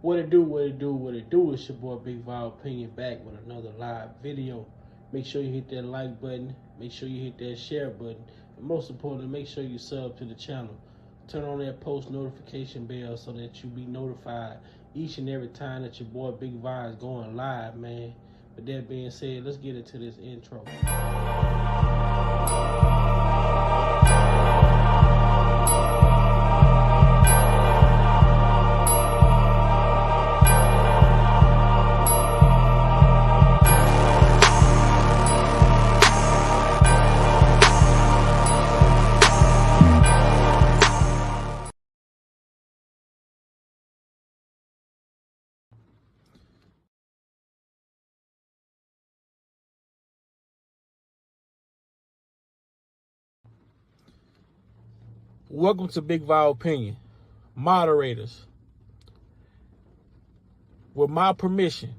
What it do, what it do, what it do. It's your boy Big Vibe Opinion back with another live video. Make sure you hit that like button. Make sure you hit that share button. And most importantly, make sure you sub to the channel. Turn on that post notification bell so that you be notified each and every time that your boy Big Vibe is going live, man. With that being said, let's get into this intro. Welcome to Big Vibe Opinion. Moderators, with my permission,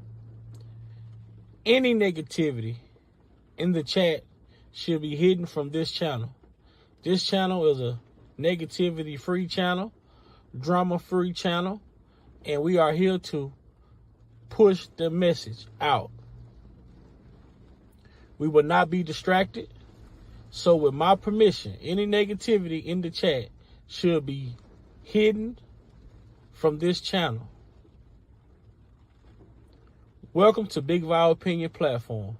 any negativity in the chat should be hidden from this channel. This channel is a negativity-free channel, drama-free channel, and we are here to push the message out. We will not be distracted. So with my permission, any negativity in the chat should be hidden from this channel. Welcome to Big Vibe Opinion platform.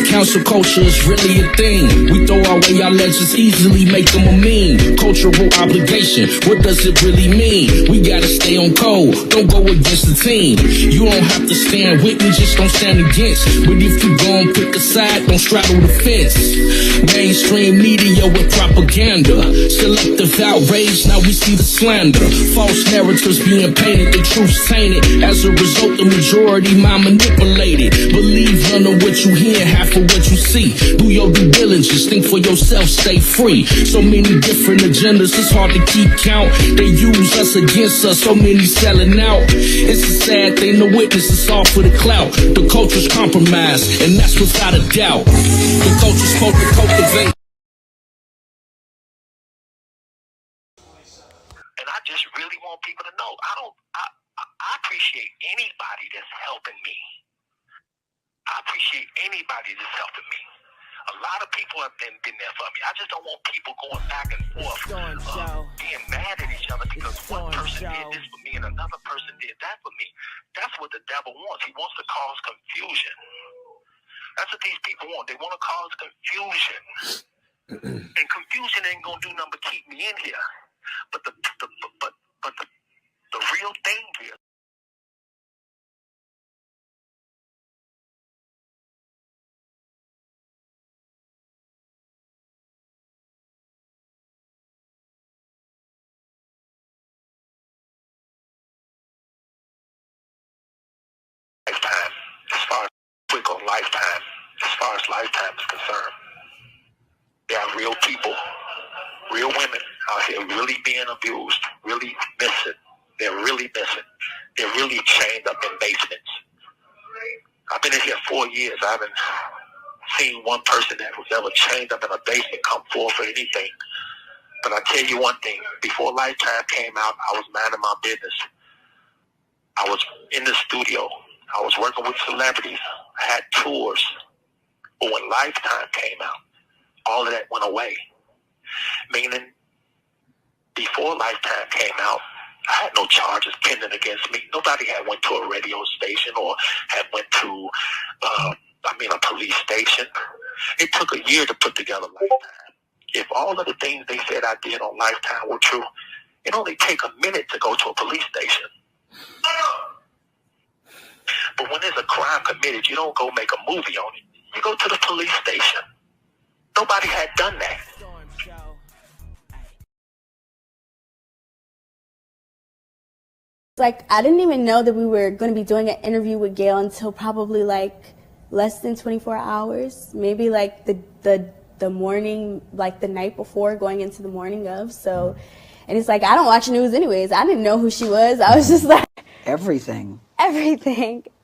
Council culture is really a thing. We throw away our legends easily, make them a meme. Cultural obligation, what does it really mean? We gotta stay on code, don't go against the team. You don't have to stand with me, just don't stand against. But if you gon' pick a side, don't straddle the fence. Mainstream media with propaganda, selective outrage, now we see the slander. False narratives being painted, the truth's tainted. As a result, the majority mind manipulated. Believe none of what you hear, half of what you see. Do your due diligence, think for yourself, stay free. So many different agendas, it's hard to keep count. They use us against us, so many selling out. It's a sad thing to witness, it's all for the clout. The culture's compromised, and that's without a doubt. The culture's supposed to cultivate. And I just really want people to know, I appreciate anybody that's helping me. I appreciate anybody that's helping me. A lot of people have been there for me. I just don't want people going back and forth, being mad at each other because one person did this for me and another person did that for me. That's what the devil wants. He wants to cause confusion. That's what these people want. They want to cause confusion. And confusion ain't gonna do nothing but keep me in here. But the real thing here. Lifetime, as far as Lifetime is concerned, there are real people, real women out here really being abused, really missing. They're really missing. They're really chained up in basements. I've been in here 4 years. I haven't seen one person that was ever chained up in a basement come forward for anything. But I tell you one thing, before Lifetime came out, I was minding my business. I was in the studio. I was working with celebrities. I had tours. But when Lifetime came out, all of that went away. Meaning, before Lifetime came out, I had no charges pending against me. Nobody had went to a radio station or had went to, a police station. It took a year to put together Lifetime. If all of the things they said I did on Lifetime were true, it only take a minute to go to a police station. But when there's a crime committed, you don't go make a movie on it. You go to the police station. Nobody had done that. Like, I didn't even know that we were going to be doing an interview with Gayle until probably like less than 24 hours, maybe like the morning, like the night before, going into the morning of. So And it's like, I don't watch news anyways. I didn't know who she was. I was just like, everything.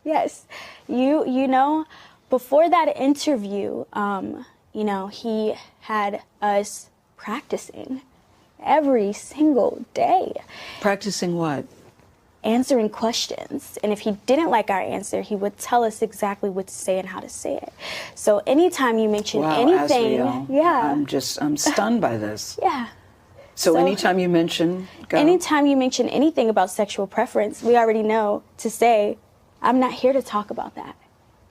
Yes. You know, before that interview, you know, he had us practicing every single day. Practicing what? Answering questions. And if he didn't like our answer, he would tell us exactly what to say and how to say it. So anytime you mention anything, Asriel, I'm stunned by this. Yeah. So anytime you mention anything about sexual preference, we already know to say, I'm not here to talk about that.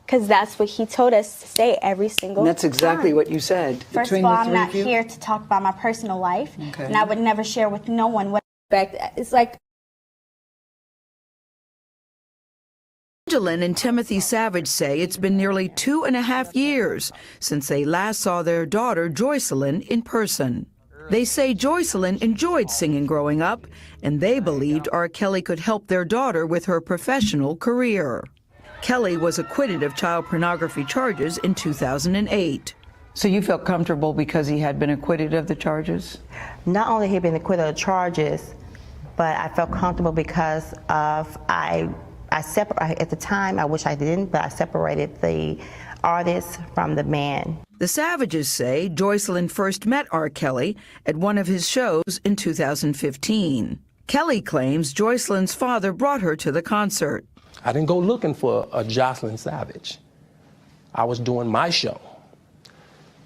Because that's what he told us to say every single time. That's exactly what you said. First of all, I'm not here to talk about my personal life. Okay. And I would never share with no one what. It's like, Angeline and Timothy Savage say it's been nearly 2.5 years since they last saw their daughter, Joycelyn, in person. They say Joycelyn enjoyed singing growing up, and they believed R. Kelly could help their daughter with her professional career. Kelly was acquitted of child pornography charges in 2008. So you felt comfortable because he had been acquitted of the charges? Not only he had been acquitted of charges, but I felt comfortable because of at the time, I wish I didn't, but I separated the artist from the man. The Savages say Joycelyn first met R. Kelly at one of his shows in 2015. Kelly claims Joycelyn's father brought her to the concert. I didn't go looking for a Joycelyn Savage. I was doing my show.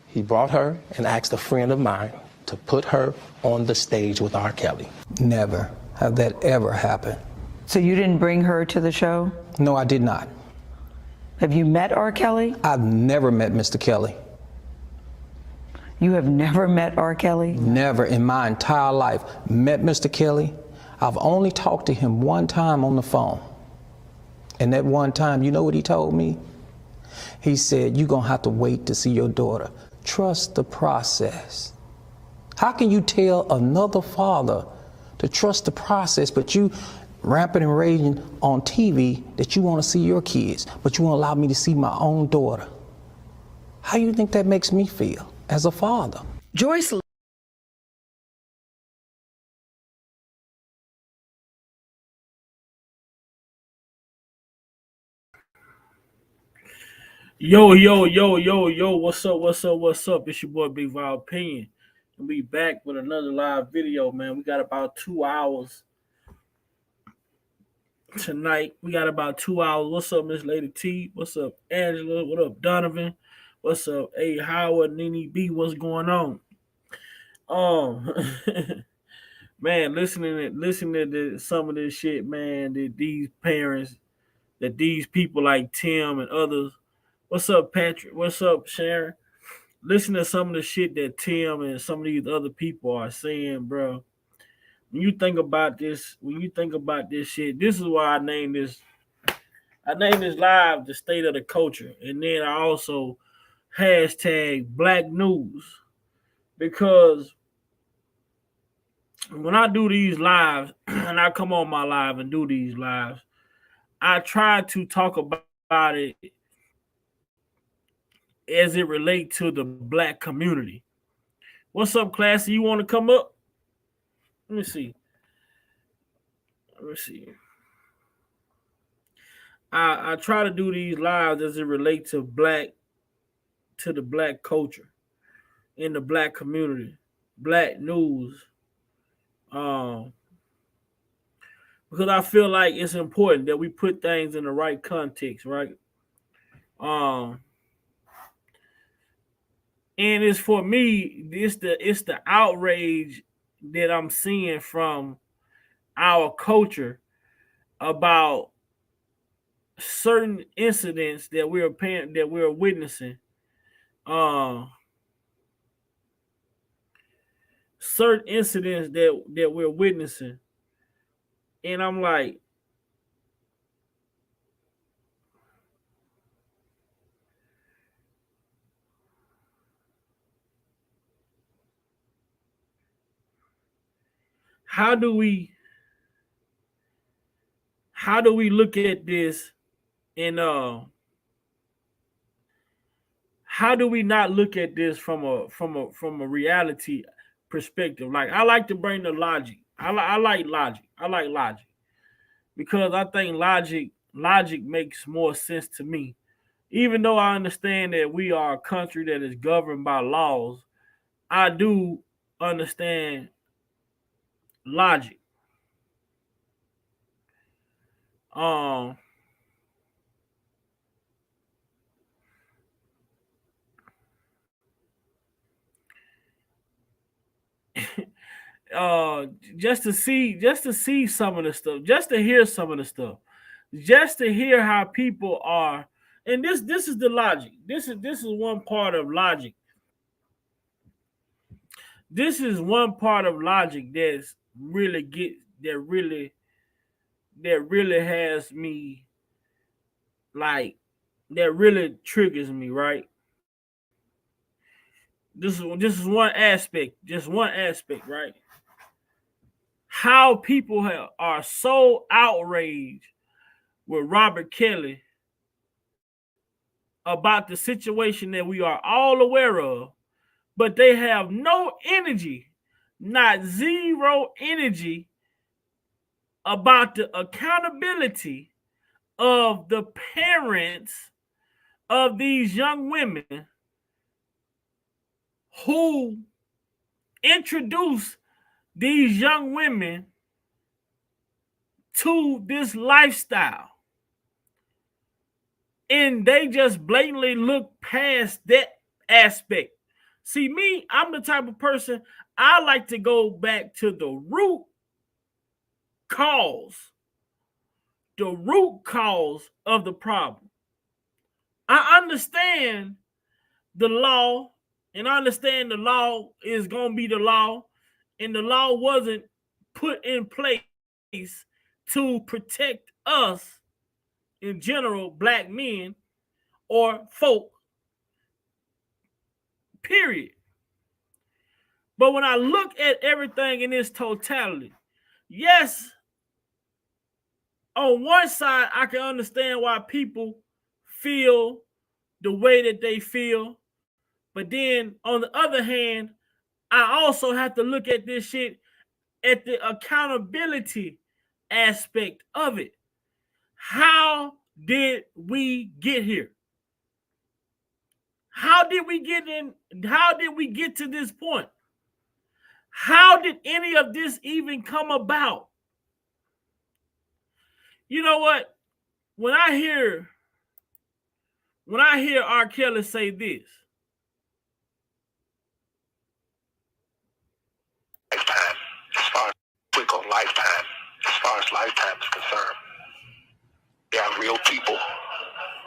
He brought her and asked a friend of mine to put her on the stage with R. Kelly. Never have that ever happened. So you didn't bring her to the show? No, I did not. Have you met R. Kelly? I've never met Mr. Kelly. You have never met R. Kelly? Never in my entire life met Mr. Kelly. I've only talked to him one time on the phone. And that one time, you know what he told me? He said, you're gonna have to wait to see your daughter. Trust the process. How can you tell another father to trust the process, but you rampant and raging on TV that you want to see your kids, but you won't allow me to see my own daughter? How do you think that makes me feel as a father? Joycelyn. Yo, what's up? It's your boy Big Val Opinion. And we back with another live video, man. We got about 2 hours tonight. What's up, Miss Lady T? What's up, Angela? What up, Donovan? What's up, A. Howard, Nene B? What's going on? Man, listening to some of this shit, man, that these parents, that these people like Tim and others. What's up, Patrick? What's up, Sharon? Listen to some of the shit that Tim and some of these other people are saying, bro. When you think about this shit, this is why I named this live the state of the culture. And then I also hashtag Black News. Because when I do these lives, and I come on my live and do these lives, I try to talk about it as it relates to the Black community. What's up, Classy? You want to come up? Let me see. I try to do these lives as it relates to the Black culture in the Black community, Black news. Because I feel like it's important that we put things in the right context, right? And it's for me, it's the outrage that I'm seeing from our culture about certain incidents that we're witnessing. Certain incidents that we're witnessing. And I'm like, how do we look at this and how do we not look at this from a reality perspective. Like I like to bring the logic. I like logic. I like logic because I think logic makes more sense to me. Even though I understand that we are a country that is governed by laws, I do understand logic. Um uh just to see some of the stuff, just to hear some of the stuff, just to hear how people are. And this is the logic. This is one part of logic. This is one part of logic that's really get that really has me like that really triggers me, right? This is one aspect, just one aspect, right? How people are so outraged with Robert Kelly about the situation that we are all aware of, but they have no energy, not zero energy about the accountability of the parents of these young women who introduced these young women to this lifestyle. And they just blatantly look past that aspect. See, me, I'm the type of person, I like to go back to the root cause of the problem. I understand the law, and I understand the law is going to be the law, and the law wasn't put in place to protect us in general, black men or folk, period. But when I look at everything in its totality, yes, on one side, I can understand why people feel the way that they feel. But then on the other hand, I also have to look at this shit at the accountability aspect of it. How did we get here? How did we get to this point? How did any of this even come about? You know what? When I hear R. Kelly say this, Lifetime, as far as quick on Lifetime, as far as Lifetime is concerned, there are real people,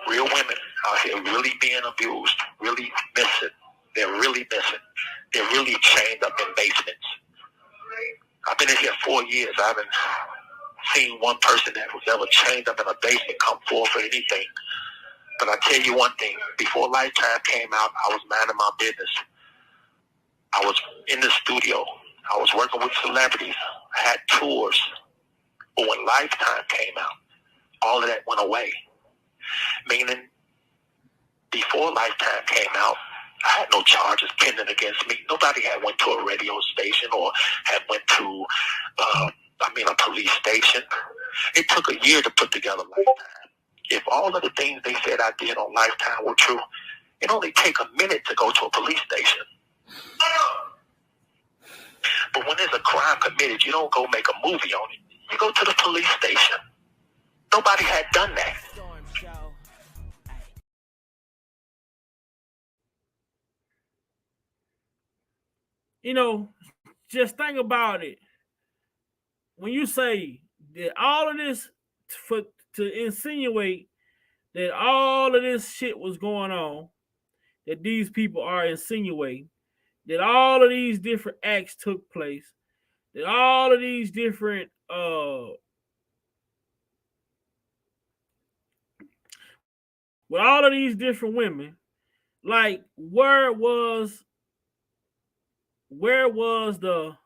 real women out here really being abused, really missing. They're really missing. They're really chained up in basements. I've been in here 4 years. I haven't seen one person that was ever chained up in a basement come forward for anything. But I tell you one thing, before Lifetime came out, I was minding my business. I was in the studio. I was working with celebrities. I had tours. But when Lifetime came out, all of that went away. Meaning, before Lifetime came out, I had no charges pending against me. Nobody had went to a radio station or had went to, a police station. It took a year to put together Lifetime. If all of the things they said I did on Lifetime were true, it only take a minute to go to a police station. But when there's a crime committed, you don't go make a movie on it. You go to the police station. Nobody had done that. You know, just think about it. When you say that all of this to insinuate that all of this shit was going on, that these people are insinuating, that all of these different acts took place, that all of these different with all of these different women, like where was the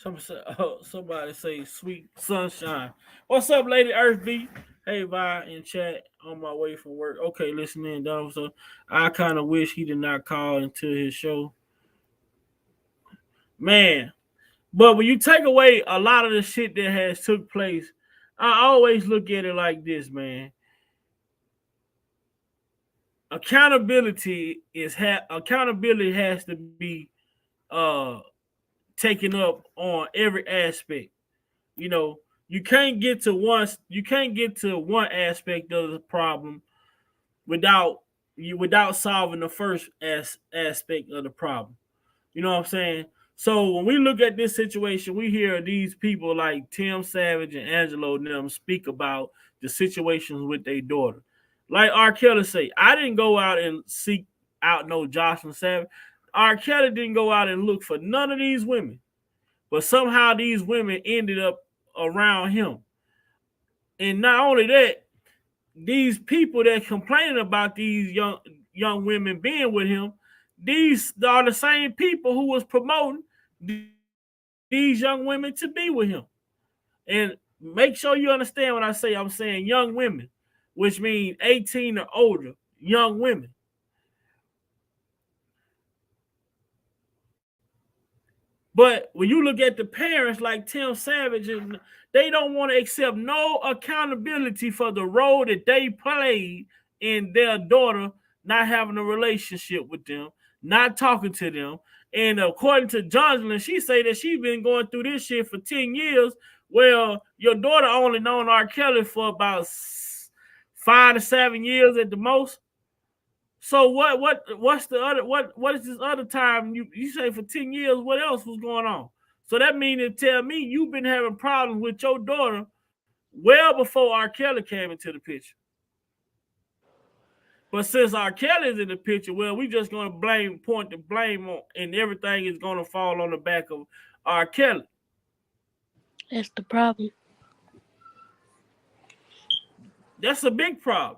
Somebody say sweet sunshine. What's up, Lady Earth B? Hey, Vi in chat on my way from work. Okay, listening, Dom. So I kind of wish he did not call into his show, man. But when you take away a lot of the shit that has took place, I always look at it like this, man. Accountability has to be uh taken up on every aspect. You know, you can't get to one aspect of the problem without solving the first aspect of the problem. You know what I'm saying? So when we look at this situation, we hear these people like Tim Savage and Angelo and them speak about the situations with their daughter. Like R. Kelly say, I didn't go out and seek out no Jocelyn Savage. R. Kelly didn't go out and look for none of these women. But somehow these women ended up around him. And not only that, these people that complaining about these young women being with him, these are the same people who was promoting these young women to be with him. And make sure you understand what I say. I'm saying young women, which means 18 or older, young women. But when you look at the parents like Tim Savage, they don't want to accept no accountability for the role that they played in their daughter not having a relationship with them, not talking to them. And according to Jocelyn, she say that she's been going through this shit for 10 years. Well, your daughter only known R. Kelly for about 5 to 7 years at the most. So what's the other what is this other time you say for 10 years? What else was going on? So that means to tell me you've been having problems with your daughter well before R. Kelly came into the picture. But since R. Kelly is in the picture, well, we just gonna point the blame on, and everything is gonna fall on the back of R. Kelly. That's the problem. That's a big problem.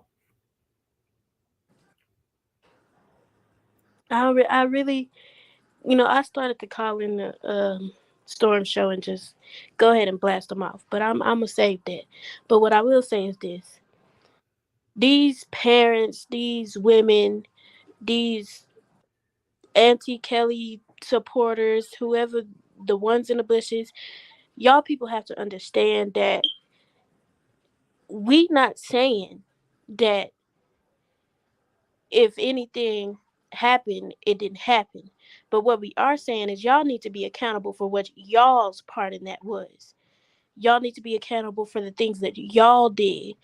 I really, I started to call in the Storm show and just go ahead and blast them off. But I'm gonna save that. But what I will say is this: these parents, these women, these anti-Kelly supporters, whoever, the ones in the bushes, y'all people have to understand that we not saying that if anything happened, it didn't happen. But what we are saying is y'all need to be accountable for what y'all's part in that was. Y'all need to be accountable for the things that y'all did.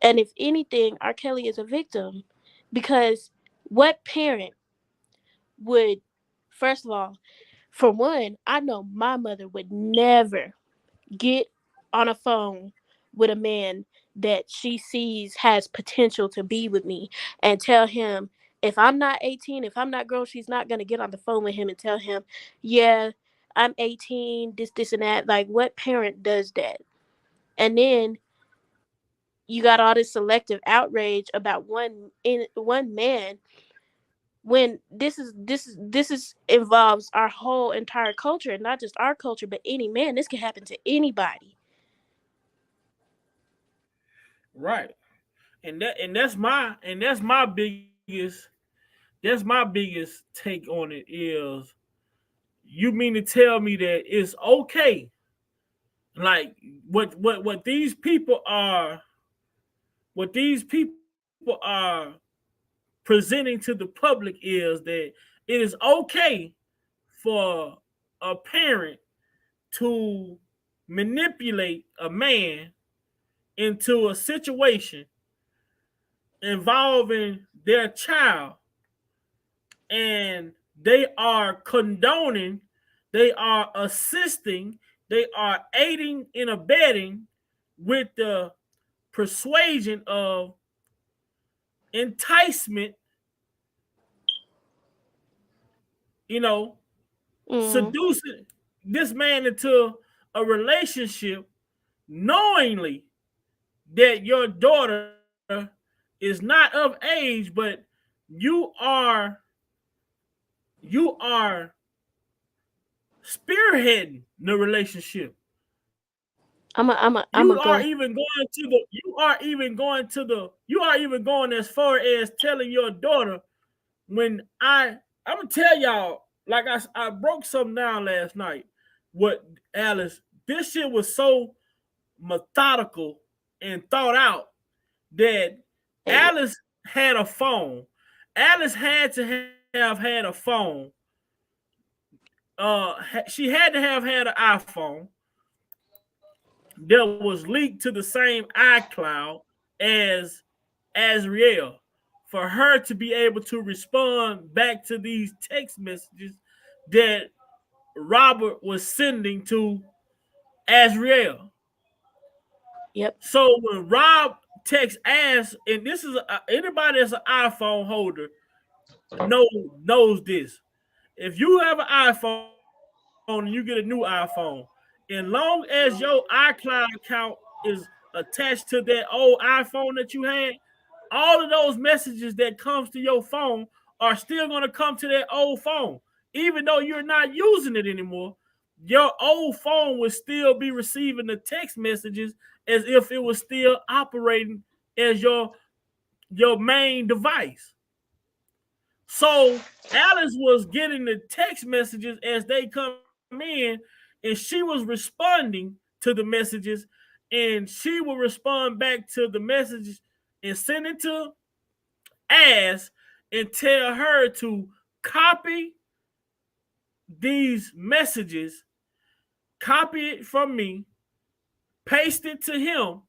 And if anything, R. Kelly is a victim, because what parent would, first of all, for one, I know my mother would never get on a phone with a man that she sees has potential to be with me and tell him, if I'm not 18, if I'm not grown, she's not going to get on the phone with him and tell him, yeah, I'm 18, this, and that. Like, what parent does that? And then you got all this selective outrage about one man, when this involves our whole entire culture, and not just our culture, but any man. This can happen to anybody. Right. And that's my biggest take on it is, you mean to tell me that it's okay? Like what these people are presenting to the public is that it is okay for a parent to manipulate a man into a situation involving their child, and they are condoning, they are assisting, they are aiding and abetting with the persuasion of enticement, seducing this man into a relationship knowingly that your daughter is not of age, but you are spearheading the relationship. I'm You a are go. even going as far as telling your daughter when I'm gonna tell y'all, like I broke something down last night. What Alice, this shit was so methodical and thought out that Alice had a phone. Alice had to have had a phone. She had to have had an iPhone that was linked to the same iCloud as Azriel for her to be able to respond back to these text messages that Robert was sending to Azriel. Yep. So when Rob texts Ash, and this is anybody that's an iPhone holder knows this. If you have an iPhone and you get a new iPhone, as long as your iCloud account is attached to that old iPhone that you had, all of those messages that comes to your phone are still going to come to that old phone. Even though you're not using it anymore, your old phone will still be receiving the text messages as if it was still operating as your main device. So Alice was getting the text messages as they come in, and she was responding to the messages, and she will respond back to the messages and send it to Ash and tell her to copy these messages, copy it from me, paste it to him,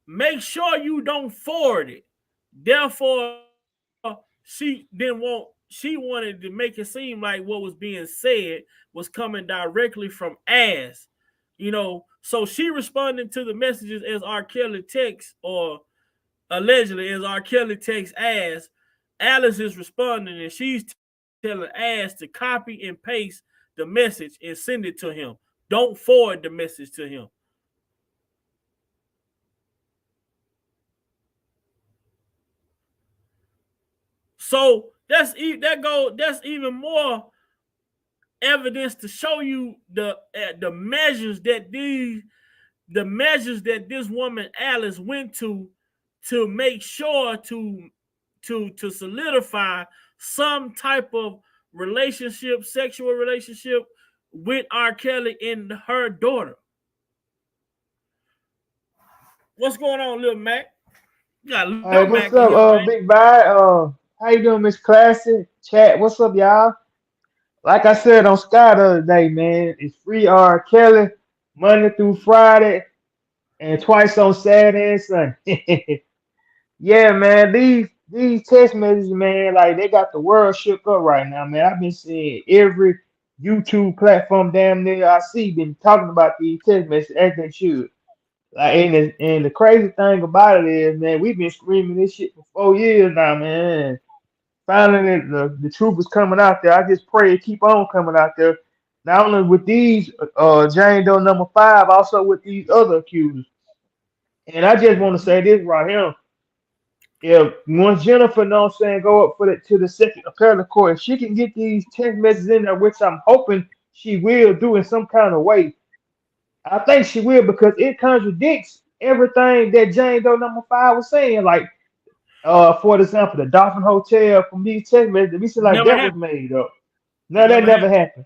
make sure you don't forward it. Therefore, she wanted to make it seem like what was being said was coming directly from Ash. So she responded to the messages as R. Kelly texts, or allegedly as R. Kelly texts Ash. Alice is responding and she's telling Ash to copy and paste the message and send it to him. Don't forward the message to him. So that's even more evidence to show you the measures that this woman Alice went to make sure to solidify some type of relationship, sexual relationship with R. Kelly and her daughter. What's going on, Lil Mac? You got Lil Hey, Mac what's in up, here, man. Big Bad? How you doing, Miss Classic? Chat, what's up, y'all? Like I said on Sky the other day, man, it's free R. Kelly Monday through Friday and twice on Saturday and Sunday. Yeah, man, these text messages, man, like they got the world shook up right now, man. I've been seeing every YouTube platform damn near I see been talking about these text messages as they should. Like, and the crazy thing about it is, man, we've been screaming this shit for 4 years now, man. Finally, the truth is coming out there. I just pray it keep on coming out there. Not only with these Jane Doe number 5, also with these other accusers. And I just want to say this right here. If once Jennifer, know what I'm saying, go up to the second appellate court, if she can get these text messages in there, which I'm hoping she will do in some kind of way, I think she will, because it contradicts everything that Jane Doe number 5 was saying. Like, for example, the Dolphin Hotel from these text messages, we see like Never that was happened. made up. No, that never happened.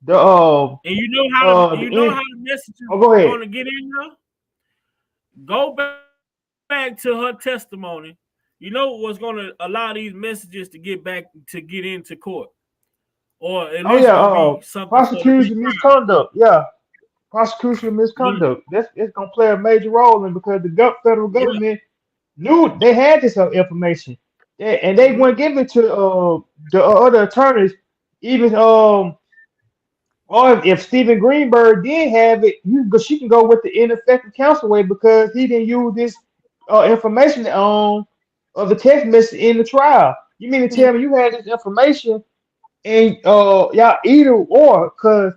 The And you know how the messages go ahead. going to get in there? Go back to her testimony. You know what's going to allow these messages to get into court, or at least be something prosecution misconduct. Yeah, prosecution misconduct. It's gonna play a major role in, because the federal government knew they had this information, and they wouldn't give it to the other attorneys, even or if Stephen Greenberg did have it, she can go with the ineffective counsel way, because he didn't use this information of the text message in the trial. You mean to tell me you had this information and y'all either or? Because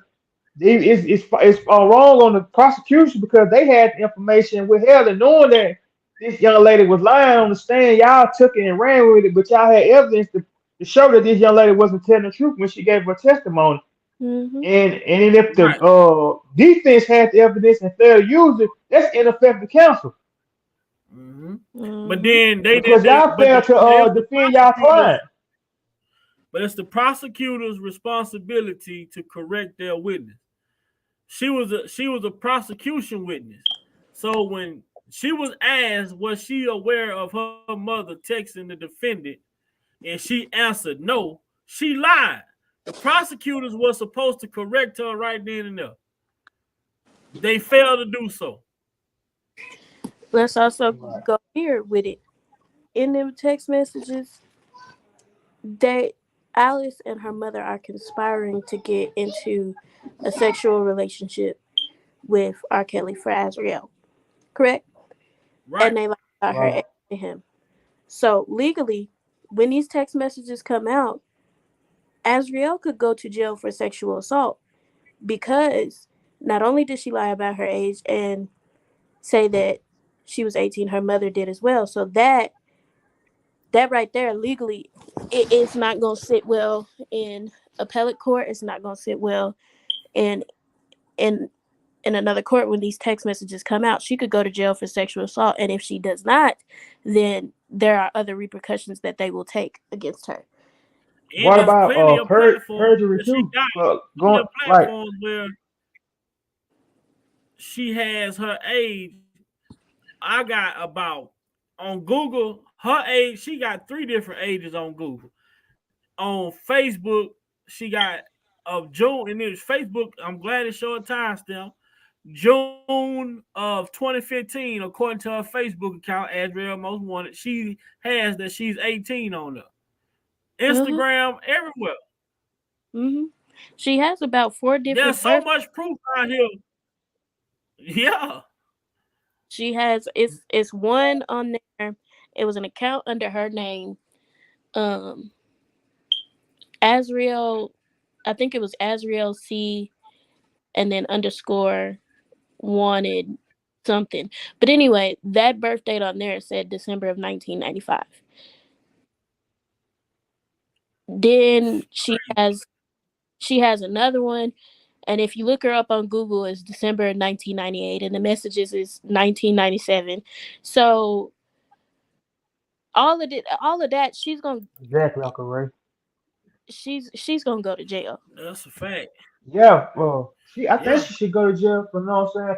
it's wrong on the prosecution, because they had the information withheld, and knowing that this young lady was lying on the stand, y'all took it and ran with it, but y'all had evidence to show that this young lady wasn't telling the truth when she gave her testimony. Mm-hmm. And if the defense had the evidence and failed to use it, that's ineffective counsel. But then because y'all failed to defend y'all client. But it's the prosecutor's responsibility to correct their witness. She was a prosecution witness. So when she was asked, was she aware of her mother texting the defendant, and she answered no, she lied. The prosecutors were supposed to correct her right then and there. They failed to do so. Let's also go here with it. In them text messages, Alice and her mother are conspiring to get into a sexual relationship with R. Kelly for Azriel. Correct? Right. And they lied about her and him. So legally, when these text messages come out, Azriel could go to jail for sexual assault because not only did she lie about her age and say that she was 18, her mother did as well. So that right there, legally, it's not going to sit well in appellate court. It's not going to sit well in another court when these text messages come out. She could go to jail for sexual assault, and if she does not, then there are other repercussions that they will take against her. And what about perjury too? Going platforms where she has her age. I got about on Google her age. She got 3 different ages on Google. On Facebook, she got of June, and it's Facebook. I'm glad it's showing timestamp. June of 2015, according to her Facebook account, Azriel Most Wanted, she has that she's 18 on her. Instagram, everywhere. Mm-hmm. She has about 4 different. There's so much proof out here. Yeah. She has it's one on there. It was an account under her name. Azriel, I think it was Azriel C, and then _wanted something. But anyway, that birth date on there said December of 1995. Then she has another one, and if you look her up on Google, it's December 1998, and the messages is 1997. So all of that, she's gonna exactly, Uncle Ray. She's gonna go to jail. That's a fact. Yeah, I think she should go to jail for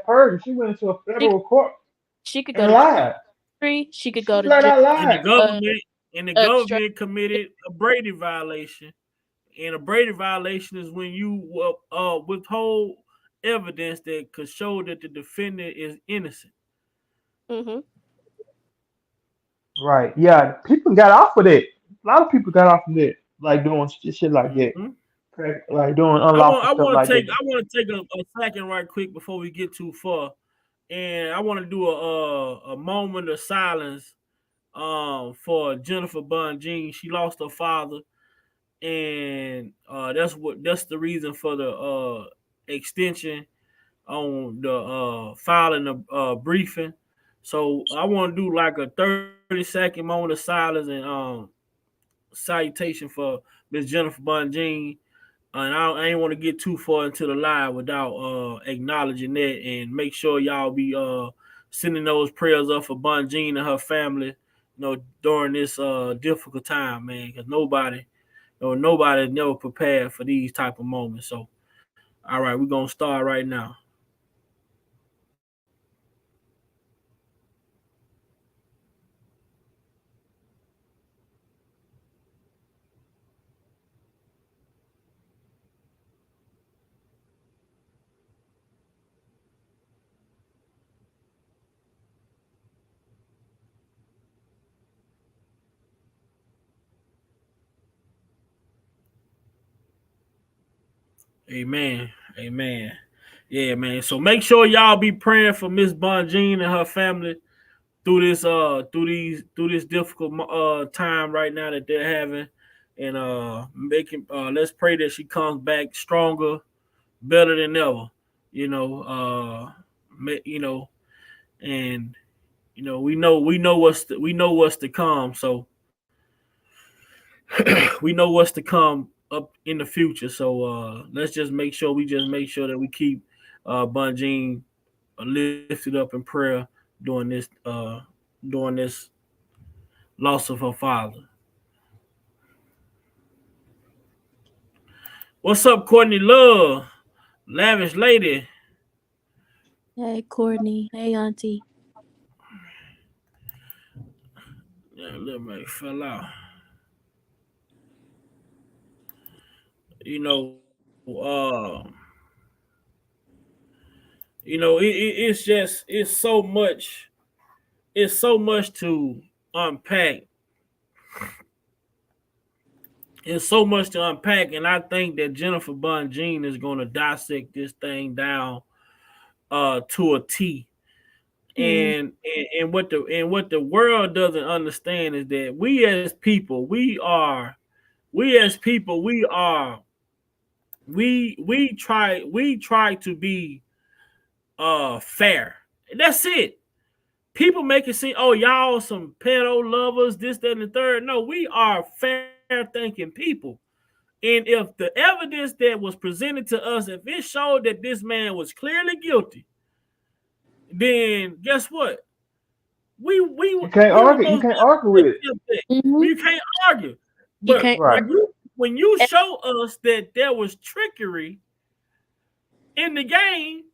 perjury. She went into a federal court. She could go to jail. She could go to jail. And the government committed a Brady violation. And a Brady violation is when you withhold evidence that could show that the defendant is innocent. Mm-hmm. Right. Yeah. People got off with it. A lot of people got off of it, like doing shit like that. Like doing unlawful stuff like that. I want to take a second right quick before we get too far, and I want to do a moment of silence for Jennifer Bunjean. She lost her father, and that's the reason for the extension on the filing the briefing. So I want to do like a 30-second moment of silence and salutation for Miss Jennifer Bunjean. And I ain't want to get too far into the live without acknowledging that, and make sure y'all be sending those prayers up for Bunjean and her family, during this difficult time, man, because nobody never prepared for these type of moments. So, all right, we're gonna start right now. Amen. Amen. Yeah, man. So make sure y'all be praying for Miss Bunjean and her family through this difficult time right now that they're having, and let's pray that she comes back stronger, better than ever. And we know what's to come. So we know what's to come up in the future. So let's just make sure that we keep Bunjean lifted up in prayer during this loss of her father. What's up, Courtney Love? Lavish lady. Hey, Courtney. Hey, Auntie. Yeah, little man fell out. You know, it's so much. It's so much to unpack. It's so much to unpack, and I think that Jennifer Bunjean is going to dissect this thing down to a T. And what the world doesn't understand is that we try to be fair. That's it. People make it seem, oh, y'all some pedo lovers, this, that, and the third. No, we are fair thinking people. And if the evidence that was presented to us, if it showed that this man was clearly guilty, then guess what? You can't argue. You can't argue with it. You can't argue. But when you show us that there was trickery in the game,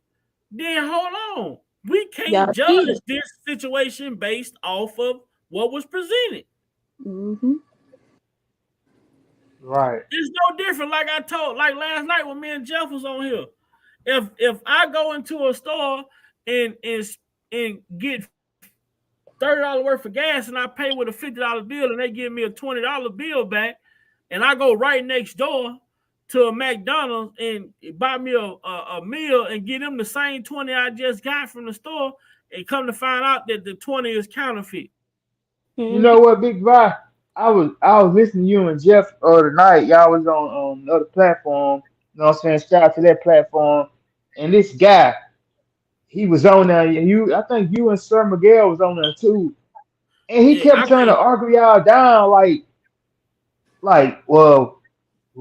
then hold on. We can't judge this situation based off of what was presented. Mm-hmm. Right. It's no different. Like last night when me and Jeff was on here. If I go into a store and get $30 worth of gas and I pay with a $50 bill and they give me a $20 bill back, and I go right next door to a McDonald's and buy me a meal and get them the same 20 I just got from the store, and come to find out that the 20 is counterfeit. You know what, Big Vi? I was listening to you and Jeff tonight. Y'all was on another platform. You know what I'm saying? Shout out to that platform. And this guy, he was on there. I think you and Sir Miguel was on there too. And he kept trying to argue y'all down like, well,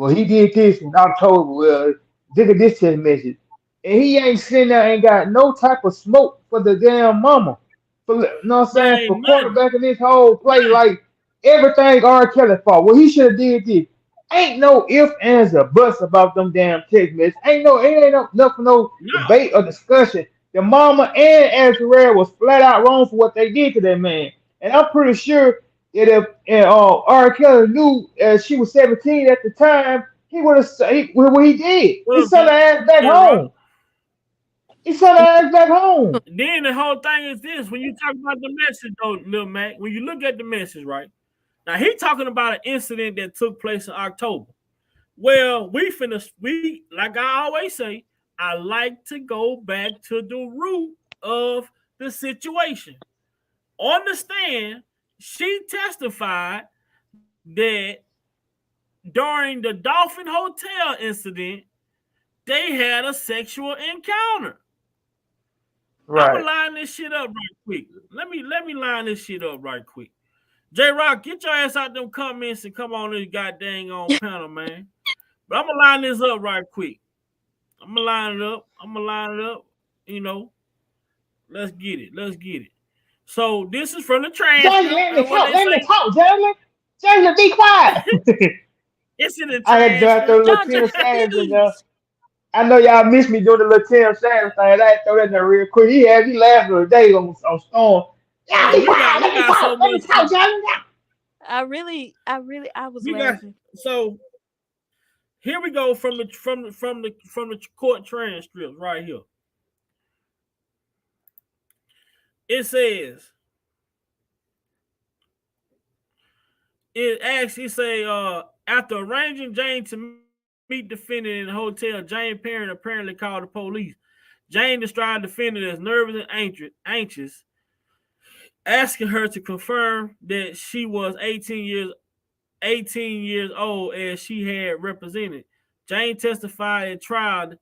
he did this in October. Well, look at this text message. And he ain't sitting there, ain't got no type of smoke for the damn mama. For, you know what I'm saying? For quarterbacking this whole play, like everything R. Kelly fault. Well, he should have did this. Ain't no if, ands, or buts about them damn text messages. It ain't no debate or discussion. The mama and Azrael was flat out wrong for what they did to that man. And I'm pretty sure that if R. Kelly knew she was 17 at the time, he would have said what he did. He sent her ass back home. He sent her ass back home. Then the whole thing is this: when you talk about the message, though, Lil Mac, when you look at the message, right now, he talking about an incident that took place in October. Well, we like I always say, I like to go back to the root of the situation. On the stand, she testified that during the Dolphin Hotel incident, they had a sexual encounter. Right. I'm gonna line this shit up right quick. Let me line this shit up right quick. J-Rock, get your ass out them comments and come on this goddamn on panel, man. But I'm gonna line this up right quick. I'm gonna line it up. You know, let's get it. So this is from the transcript. Let me talk, Jalen. Jalen, be quiet. It's in the transcript. I had to throw little Tim Sanders in there. I know y'all miss me doing the little Tim Sanders thing. I had to throw that in there real quick. He laughing today on Storm. Yeah, be quiet. Let me talk, Jalen. I was laughing. So here we go from the court transcript right here. It says, after arranging Jane to meet defendant in the hotel, Jane Perrin apparently called the police. Jane described defendant as nervous and anxious, asking her to confirm that she was 18 years old as she had represented. Jane testified at trial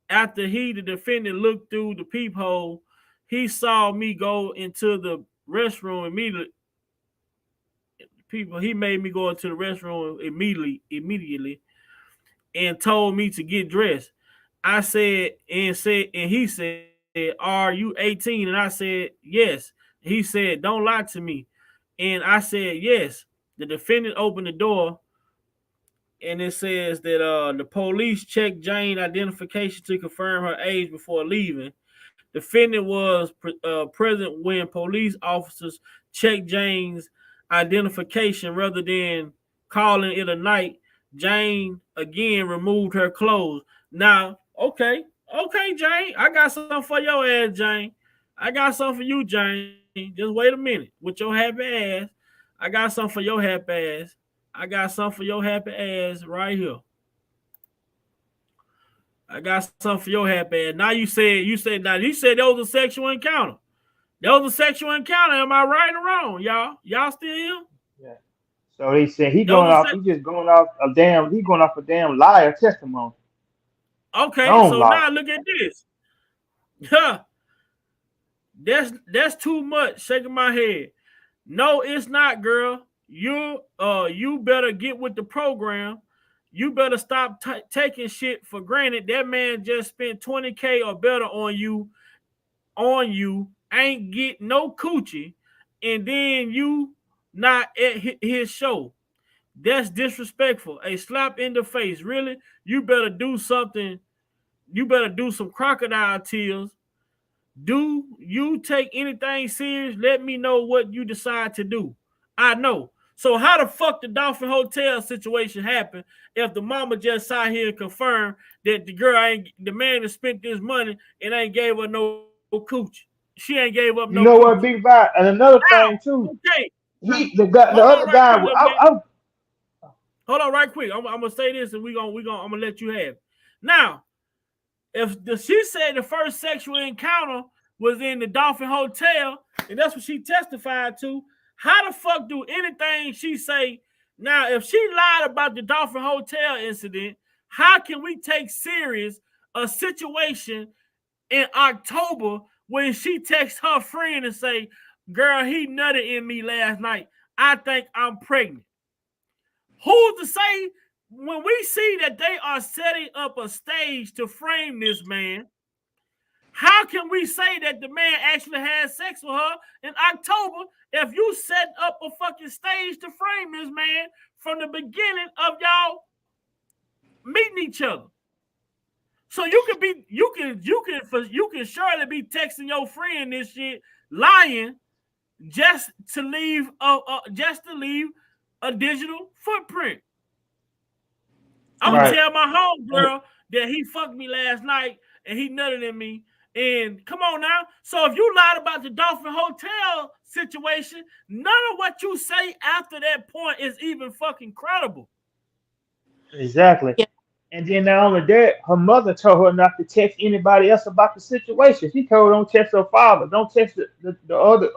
after the defendant, looked through the peephole. He saw me go into the restroom immediately. He made me go into the restroom immediately. and told me to get dressed. I said, and he said, are you 18? And I said, yes. He said, don't lie to me. And I said, yes. The defendant opened the door, and it says that the police checked Jane identification to confirm her age before leaving. Defendant was present when police officers checked Jane's identification rather than calling it a night. Jane again removed her clothes. Now, okay, Jane, I got something for your ass, Jane. I got something for you, Jane. Just wait a minute with your happy ass. I got something for your happy ass. I got something for your happy ass right here. I got something for your happy ass. Now you said that was a sexual encounter. That was a sexual encounter. Am I right or wrong, y'all? Y'all still here? Yeah. So they said he going off a damn liar testimony. Okay, Don't so lie. now look at this. That's too much. Shaking my head. No, it's not, girl. You better get with the program. You better stop taking shit for granted. That man just spent $20K or better on you. Ain't get no coochie, and then you not at his show. That's disrespectful. A slap in the face. Really? You better do something. You better do some crocodile tears. Do you take anything serious? Let me know what you decide to do. I know. So how the fuck the Dolphin Hotel situation happened if the mama just sat here and confirmed that the man that spent this money and ain't gave her no coochie? She ain't gave up no. You know coochie. what, Big Vibe? And another thing too. Okay. The other guy. Hold on, right quick. I'm gonna say this, and I'm gonna let you have it. Now, if she said the first sexual encounter was in the Dolphin Hotel, and that's what she testified to, how the fuck do anything she say? Now, if she lied about the Dolphin Hotel incident, how can we take serious a situation in October when she texts her friend and say, girl, he nutted in me last night. I think I'm pregnant. Who's to say when we see that they are setting up a stage to frame this man? How can we say that the man actually had sex with her in October if you set up a fucking stage to frame this man from the beginning of y'all meeting each other? So you can surely be texting your friend this shit, lying, just to leave a digital footprint. I'm gonna tell my homegirl that he fucked me last night and he nutted in me. And come on now. So if you lied about the Dolphin Hotel situation, none of what you say after that point is even fucking credible. Exactly. Yeah. And then not only that, her mother told her not to text anybody else about the situation. She told her don't text her father, don't text the other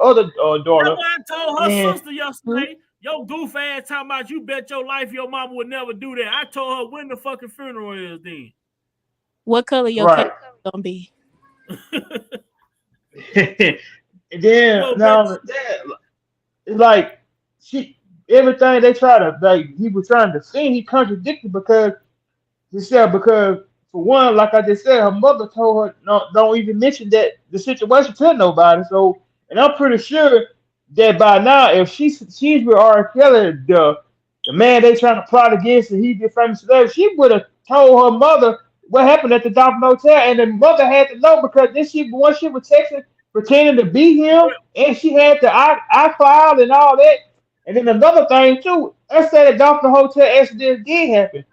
daughter. That's why I told her sister yesterday, yo goof ass talking about you bet your life your mama would never do that. I told her when the fucking funeral is then. What color your cake gonna be? And then now it's like everything they try to he was trying to defend, he contradicted because for one, like I just said, her mother told her don't even mention that the situation to nobody. So, and I'm pretty sure that by now, if she's with R. Kelly, the man they trying to plot against, and he be famous today, she would have told her mother what happened at the Dolphin Hotel, and the mother had to know because once she was texting, pretending to be him, and she had the iCloud and all that. And then another thing too, let's say the Dolphin Hotel accident did happen.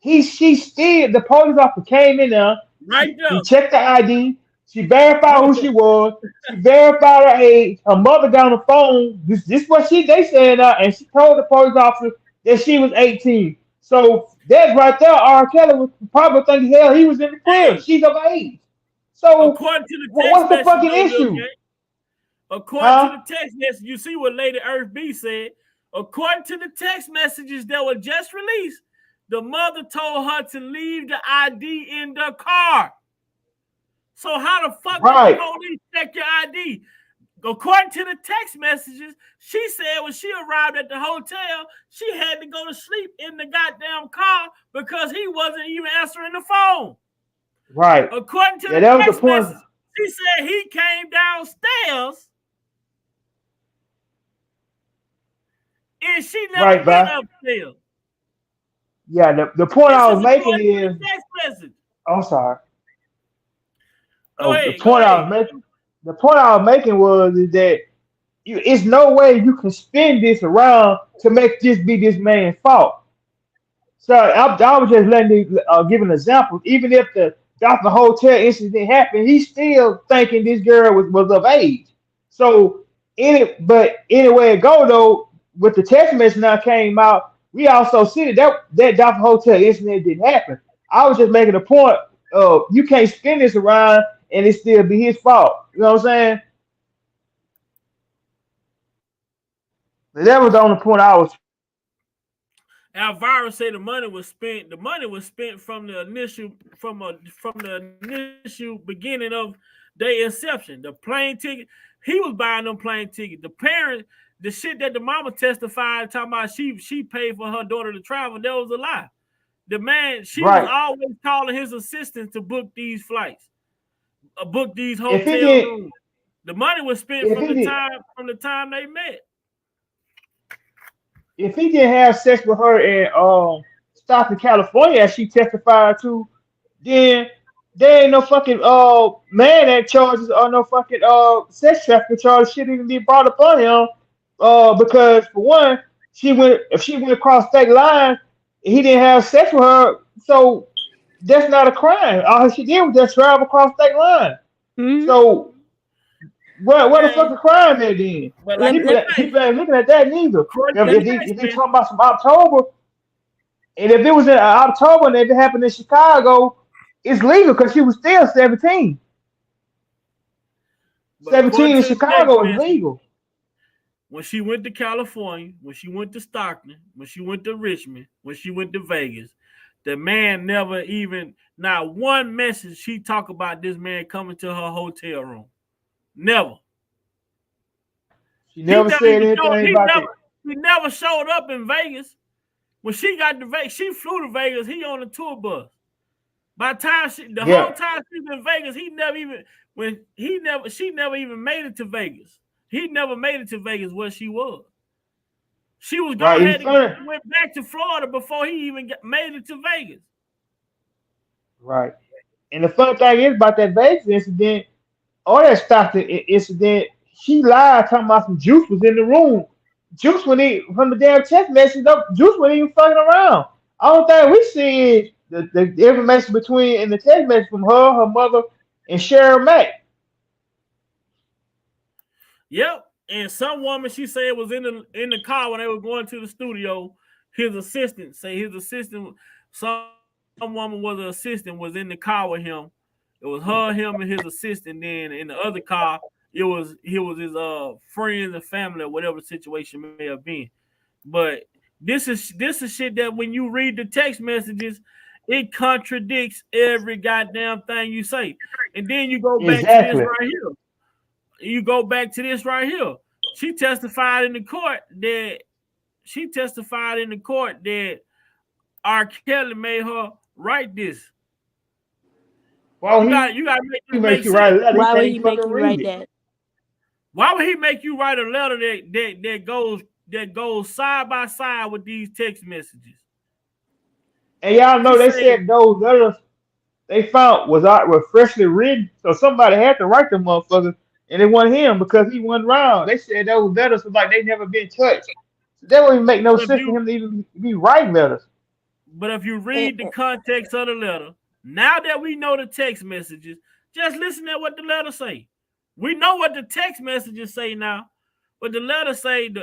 The police officer came in there. Right there. He checked the ID. She verified who she was. She verified her age. Her mother got on the phone. This is what they said, and she told the police officer that she was 18. So that's right there. R. Kelly was probably thinking, hell, he was in the crib. She's of age. So according to the text what's the fucking issue? According to the text message, you see what Lady Earth B said. According to the text messages that were just released, the mother told her to leave the ID in the car. So how the fuck did the police check your ID? according to the text messages, she said when she arrived at the hotel, she had to go to sleep in the goddamn car because he wasn't even answering the phone. Right. According to the that was text the point. message, she said he came downstairs and she never went upstairs. Yeah, the point I was making is text message. I'm sorry. Go ahead, the point I was making was is that it's no way you can spin this around to make this be this man's fault. So I was just give an example. Even if the Dr. Hotel incident happened, he's still thinking this girl was of age. So but anyway it go though, with the text message now came out, we also see that Dr. Hotel incident didn't happen. I was just making a point of you can't spin this around and it still be his fault. You know what I'm saying? That was the only point I was. Alvaro said the money was spent. The money was spent from the initial beginning of their inception. The plane ticket, he was buying them plane tickets. The parent, the shit that the mama testified talking about she paid for her daughter to travel, that was a lie. The man, she was always calling his assistant to book these flights, book these hotel rooms. The money was spent from the time they met. If he didn't have sex with her in Stockton, California, as she testified to, then there ain't no fucking man that charges or no fucking sex trafficking charges should even be brought upon him. Because for one, if she went across state lines, he didn't have sex with her, so that's not a crime. All she did was just travel across state lines. Mm-hmm. So what the fuck a crime is then? People ain't looking at that neither. If they talking about some October, and if it was in October and if it happened in Chicago, it's legal because she was still 17. 17 in Chicago is legal. When she went to California, when she went to Stockton, when she went to Richmond, when she went to Vegas, the man never even, not one message she talked about this man coming to her hotel room. Never. She never said anything about that. He never showed up in Vegas. When she got to Vegas, she flew to Vegas. He on a tour bus. By the time whole time she was in Vegas, she never even made it to Vegas. He never made it to Vegas where she was. She was going ahead and went back to Florida before he even made it to Vegas. Right. And the funny thing is about that Vegas incident, all that Stockton incident, she lied talking about some Juice was in the room. Juice from the damn text message, Juice wasn't even fucking around. I don't think we see the information in the text message from her mother, and Cheryl Mack. Yep, and some woman, she said, was in the car when they were going to the studio. Some woman was an assistant, was in the car with him. It was her, him, and his assistant. Then in the other car, it was his friends and family, or whatever the situation may have been. But this is shit that when you read the text messages, it contradicts every goddamn thing you say. And then you go back to this right here. You go back to this right here. She testified in the court that R. Kelly made her write this. Well, you gotta make you write a letter. Why would he make you write that? Why would he make you write a letter that goes side by side with these text messages? And y'all know they said those letters they found were freshly written, so somebody had to write them motherfuckers. And it wasn't him because he wasn't around. They said those letters was like they never been touched. So that wouldn't make no sense for him to even be writing letters. But if you read the context of the letter, now that we know the text messages, just listen to what the letter say. We know what the text messages say now, but the letter say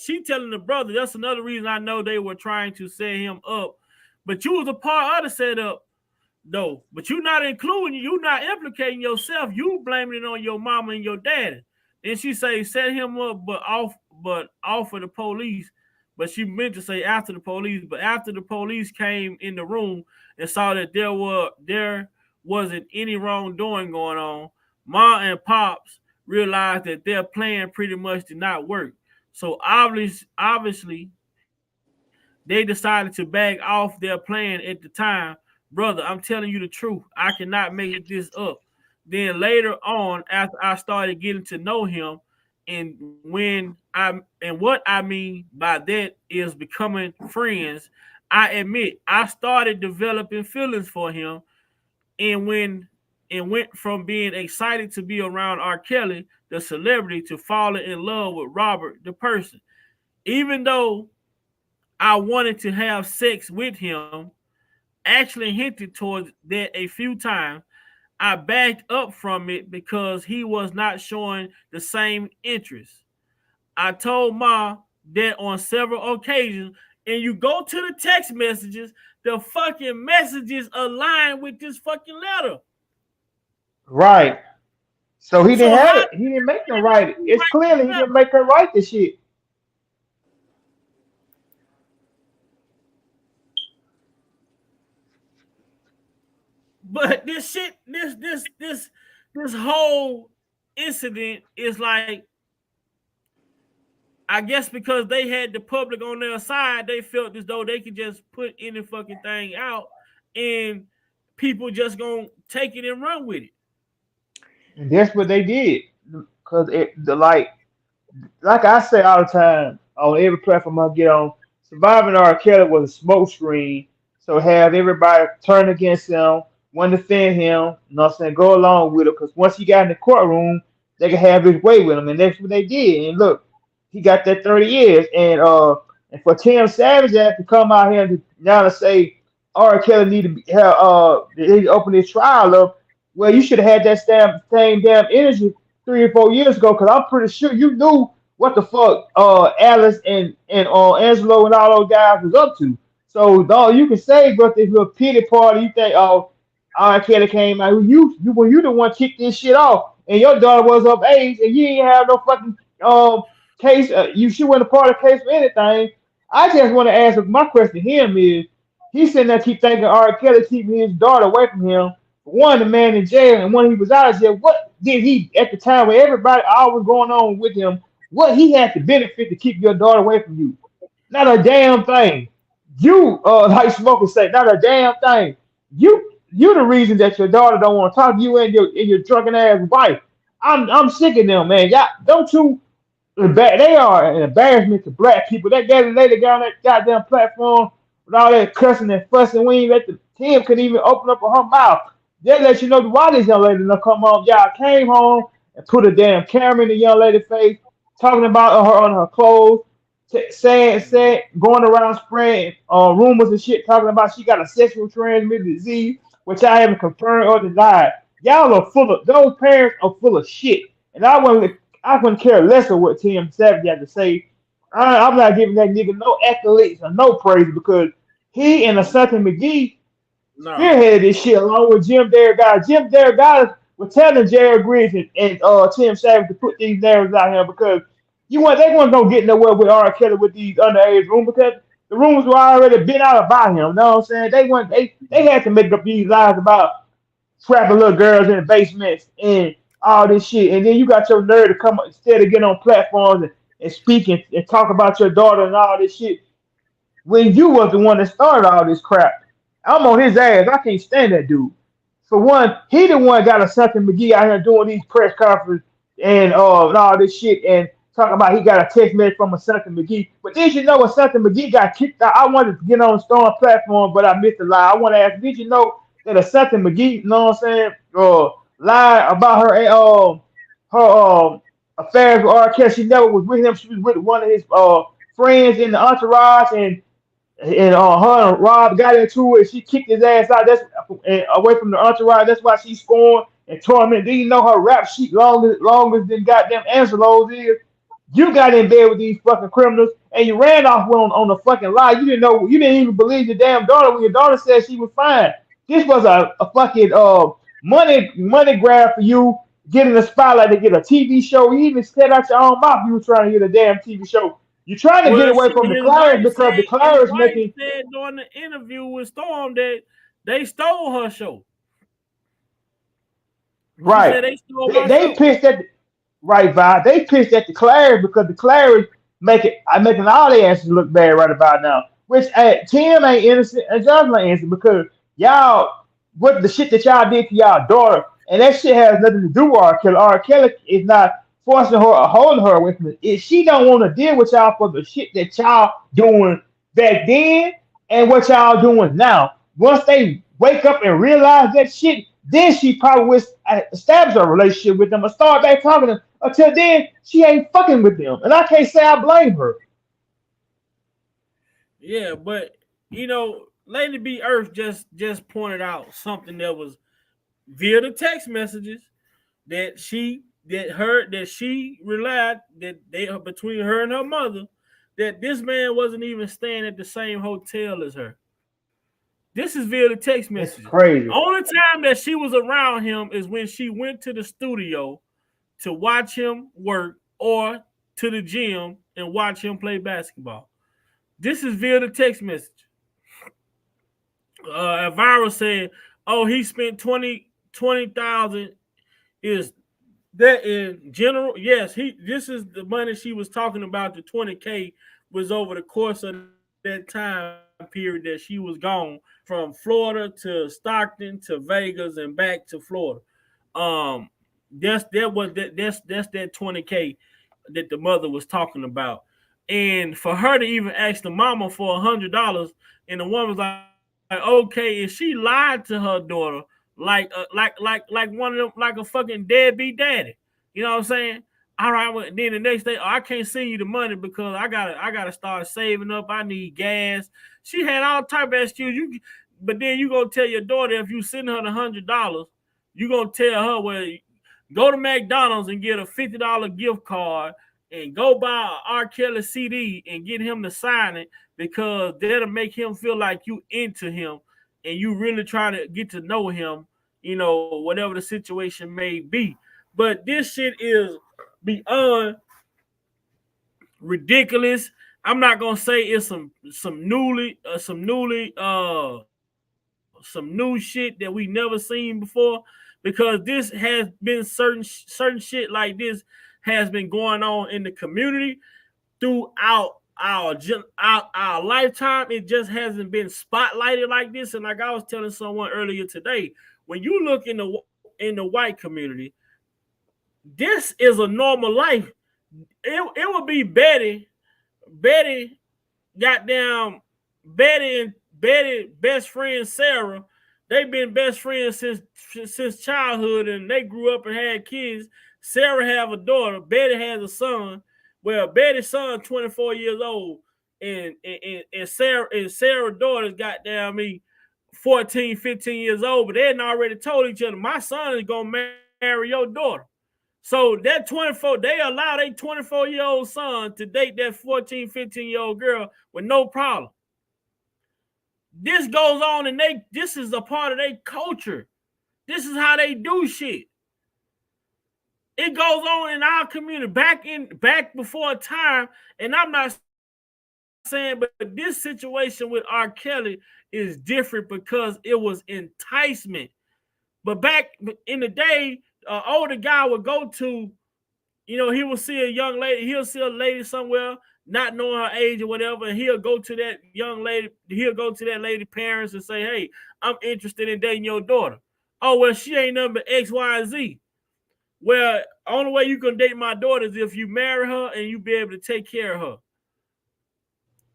she telling the brother, that's another reason I know they were trying to set him up. But you was a part of the setup. though, but you're not implicating yourself. You blaming it on your mama and your daddy. Then she say set him up, but offer the police. But she meant to say after the police. But after the police came in the room and saw that there wasn't any wrongdoing going on, Ma and Pops realized that their plan pretty much did not work. So obviously, they decided to back off their plan at the time. Brother, I'm telling you the truth. I cannot make this up. Then later on, after I started getting to know him, and what I mean by that is becoming friends, I admit I started developing feelings for him, and went from being excited to be around R. Kelly, the celebrity, to falling in love with Robert, the person. Even though I wanted to have sex with him, actually hinted towards that a few times, I backed up from it because he was not showing the same interest. I told Ma that on several occasions, and you go to the text messages, the fucking messages align with this fucking letter. Right. So he didn't have it. He didn't make them write it. It's clearly he didn't make her write the shit. But this shit, this whole incident is like, I guess because they had the public on their side, they felt as though they could just put any fucking thing out and people just gonna take it and run with it. And that's what they did. Because like I say all the time on every platform I get on, surviving R. Kelly was a smoke screen. So have everybody turn against him, want to defend him, you know what I'm saying, go along with it. Because once he got in the courtroom, they could have his way with him. And that's what they did. And look, he got that 30 years. And for Tim Savage to come out here and now to say R. Kelly need to have they need to open his trial up, well, you should have had that same damn energy 3 or 4 years ago, because I'm pretty sure you knew what the fuck Alice and Angelo and all those guys was up to. So all you can say, but this little pity party, you think, oh, R. Kelly came out, you the one kicked this shit off, and your daughter was of age, and you ain't have no fucking case. You should win a part of the case for anything. I just want to ask, my question to him is, he's sitting there keep thinking R. Kelly keeping his daughter away from him. One, the man in jail, and when he was out of jail, what did he, at the time where everybody all was going on with him, what he had to benefit to keep your daughter away from you? Not a damn thing. You, like Smoker say, not a damn thing. You the reason that your daughter don't want to talk to you and your drunken ass wife. I'm sick of them, man. Y'all, don't you? They are an embarrassment to black people. That lady got on that goddamn platform with all that cussing and fussing. We ain't let the team could even open up her mouth. They let you know why this young lady don't come on. Y'all came home and put a damn camera in the young lady's face, talking about her on her clothes, saying, going around spreading rumors and shit, talking about she got a sexual transmitted disease, which I haven't confirmed or denied. Y'all are full of, those parents are full of shit. And I wouldn't care less of what Tim Savage had to say. I'm not giving that nigga no accolades or no praise, because he and Asante McGee spearheaded this shit along with Jim Derrick. Jim Derrick was telling Jared Griggs and Tim Savage to put these narratives out here, because they weren't gonna get nowhere with R. Kelly with these underage rumors, because the rumors were already been out about him. You know what I'm saying? They had to make up these lies about trapping little girls in the basements and all this shit. And then you got your nerve to come up instead of getting on platforms and speak and talk about your daughter and all this shit, when you was the one that started all this crap. I'm on his ass. I can't stand that dude. For one, he the one got Asante McGee out here doing these press conferences and all this shit and talking about he got a text message from Asante McGee. But did you know Asante McGee got kicked out? I wanted to get on the Storm platform, but I missed the lie. I want to ask, did you know that Asante McGee, you know what I'm saying, lied about her affairs with R. Kelly? She never was with him. She was with one of his friends in the entourage, and her and Rob got into it. She kicked his ass out. That's away from the entourage. That's why she's scorned and tormented. Do you know her rap sheet longer than goddamn Angelo's is? You got in bed with these fucking criminals and you ran off on the fucking lie. You didn't even believe your damn daughter when your daughter said she was fine. This was a fucking money grab for you, getting the spotlight to get a TV show. You even said out your own mouth you were trying to get a damn TV show. You're trying to get away from the Claridge because the Claridge making. Said during the interview with Storm that they stole her show. Right. They pissed at. right, Vi. They pissed at the Clary because the Clary making all their asses look bad right about now. Which Tim ain't innocent and Johnson ain't innocent because y'all what the shit that y'all did to y'all daughter, and that shit has nothing to do with R. Kelly. R. Kelly is not forcing her or holding her away from it. If she don't want to deal with y'all for the shit that y'all doing back then and what y'all doing now, once they wake up and realize that shit, then she probably will establish a relationship with them or start back talking to them. Until then, she ain't fucking with them. And I can't say I blame her. Yeah, but you know, Lady B Earth just pointed out something that was via the text messages that she relied that they between her and her mother that this man wasn't even staying at the same hotel as her. This is via the text messages. That's crazy. The only time that she was around him is when she went to the studio to watch him work or to the gym and watch him play basketball. This is via the text message. Elvira said, "Oh, he spent 20,000. Is that in general? Yes. This is the money she was talking about. The 20K was over the course of that time period that she was gone from Florida to Stockton to Vegas and back to Florida. That's that 20K that the mother was talking about." And for her to even ask the mama for $100, and the woman was like, okay, if she lied to her daughter, like one of them, like a fucking deadbeat daddy, you know what I'm saying? All right, then the next day, I can't send you the money because I gotta start saving up. I need gas. She had all type of excuses. But then you gonna tell your daughter if you send her the $100, you gonna tell her, well, go to McDonald's and get a $50 gift card and go buy an R. Kelly CD and get him to sign it because that'll make him feel like you into him and you really try to get to know him, you know, whatever the situation may be. But this shit is beyond ridiculous. I'm not gonna say it's some new shit that we never seen before, because this has been certain shit like this has been going on in the community throughout our lifetime. It just hasn't been spotlighted like this. And like I was telling someone earlier today, when you look in the white community, this is a normal life. It would be Betty, goddamn Betty and Betty best friend Sarah. They've been best friends since childhood, and they grew up and had kids. Sarah have a daughter. Betty has a son. Well, Betty's son 24 years old, and Sarah's daughter's goddamn me 14, 15 years old. But they had already told each other, my son is gonna marry your daughter. So that 24, they allow their 24-year-old son to date that 14, 15-year-old girl with no problem. This goes on, and this is a part of their culture. This is how they do shit. It goes on in our community back before time, and I'm not saying, but this situation with R. Kelly is different because it was enticement. But back in the day, an older guy would go to, you know, he will see a young lady, he'll see a lady somewhere, not knowing her age or whatever, and he'll go to that young lady, he'll go to that lady's parents and say, hey, I'm interested in dating your daughter. Oh, well, she ain't nothing but X, Y, and Z. Well, only way you can date my daughter is if you marry her and you be able to take care of her.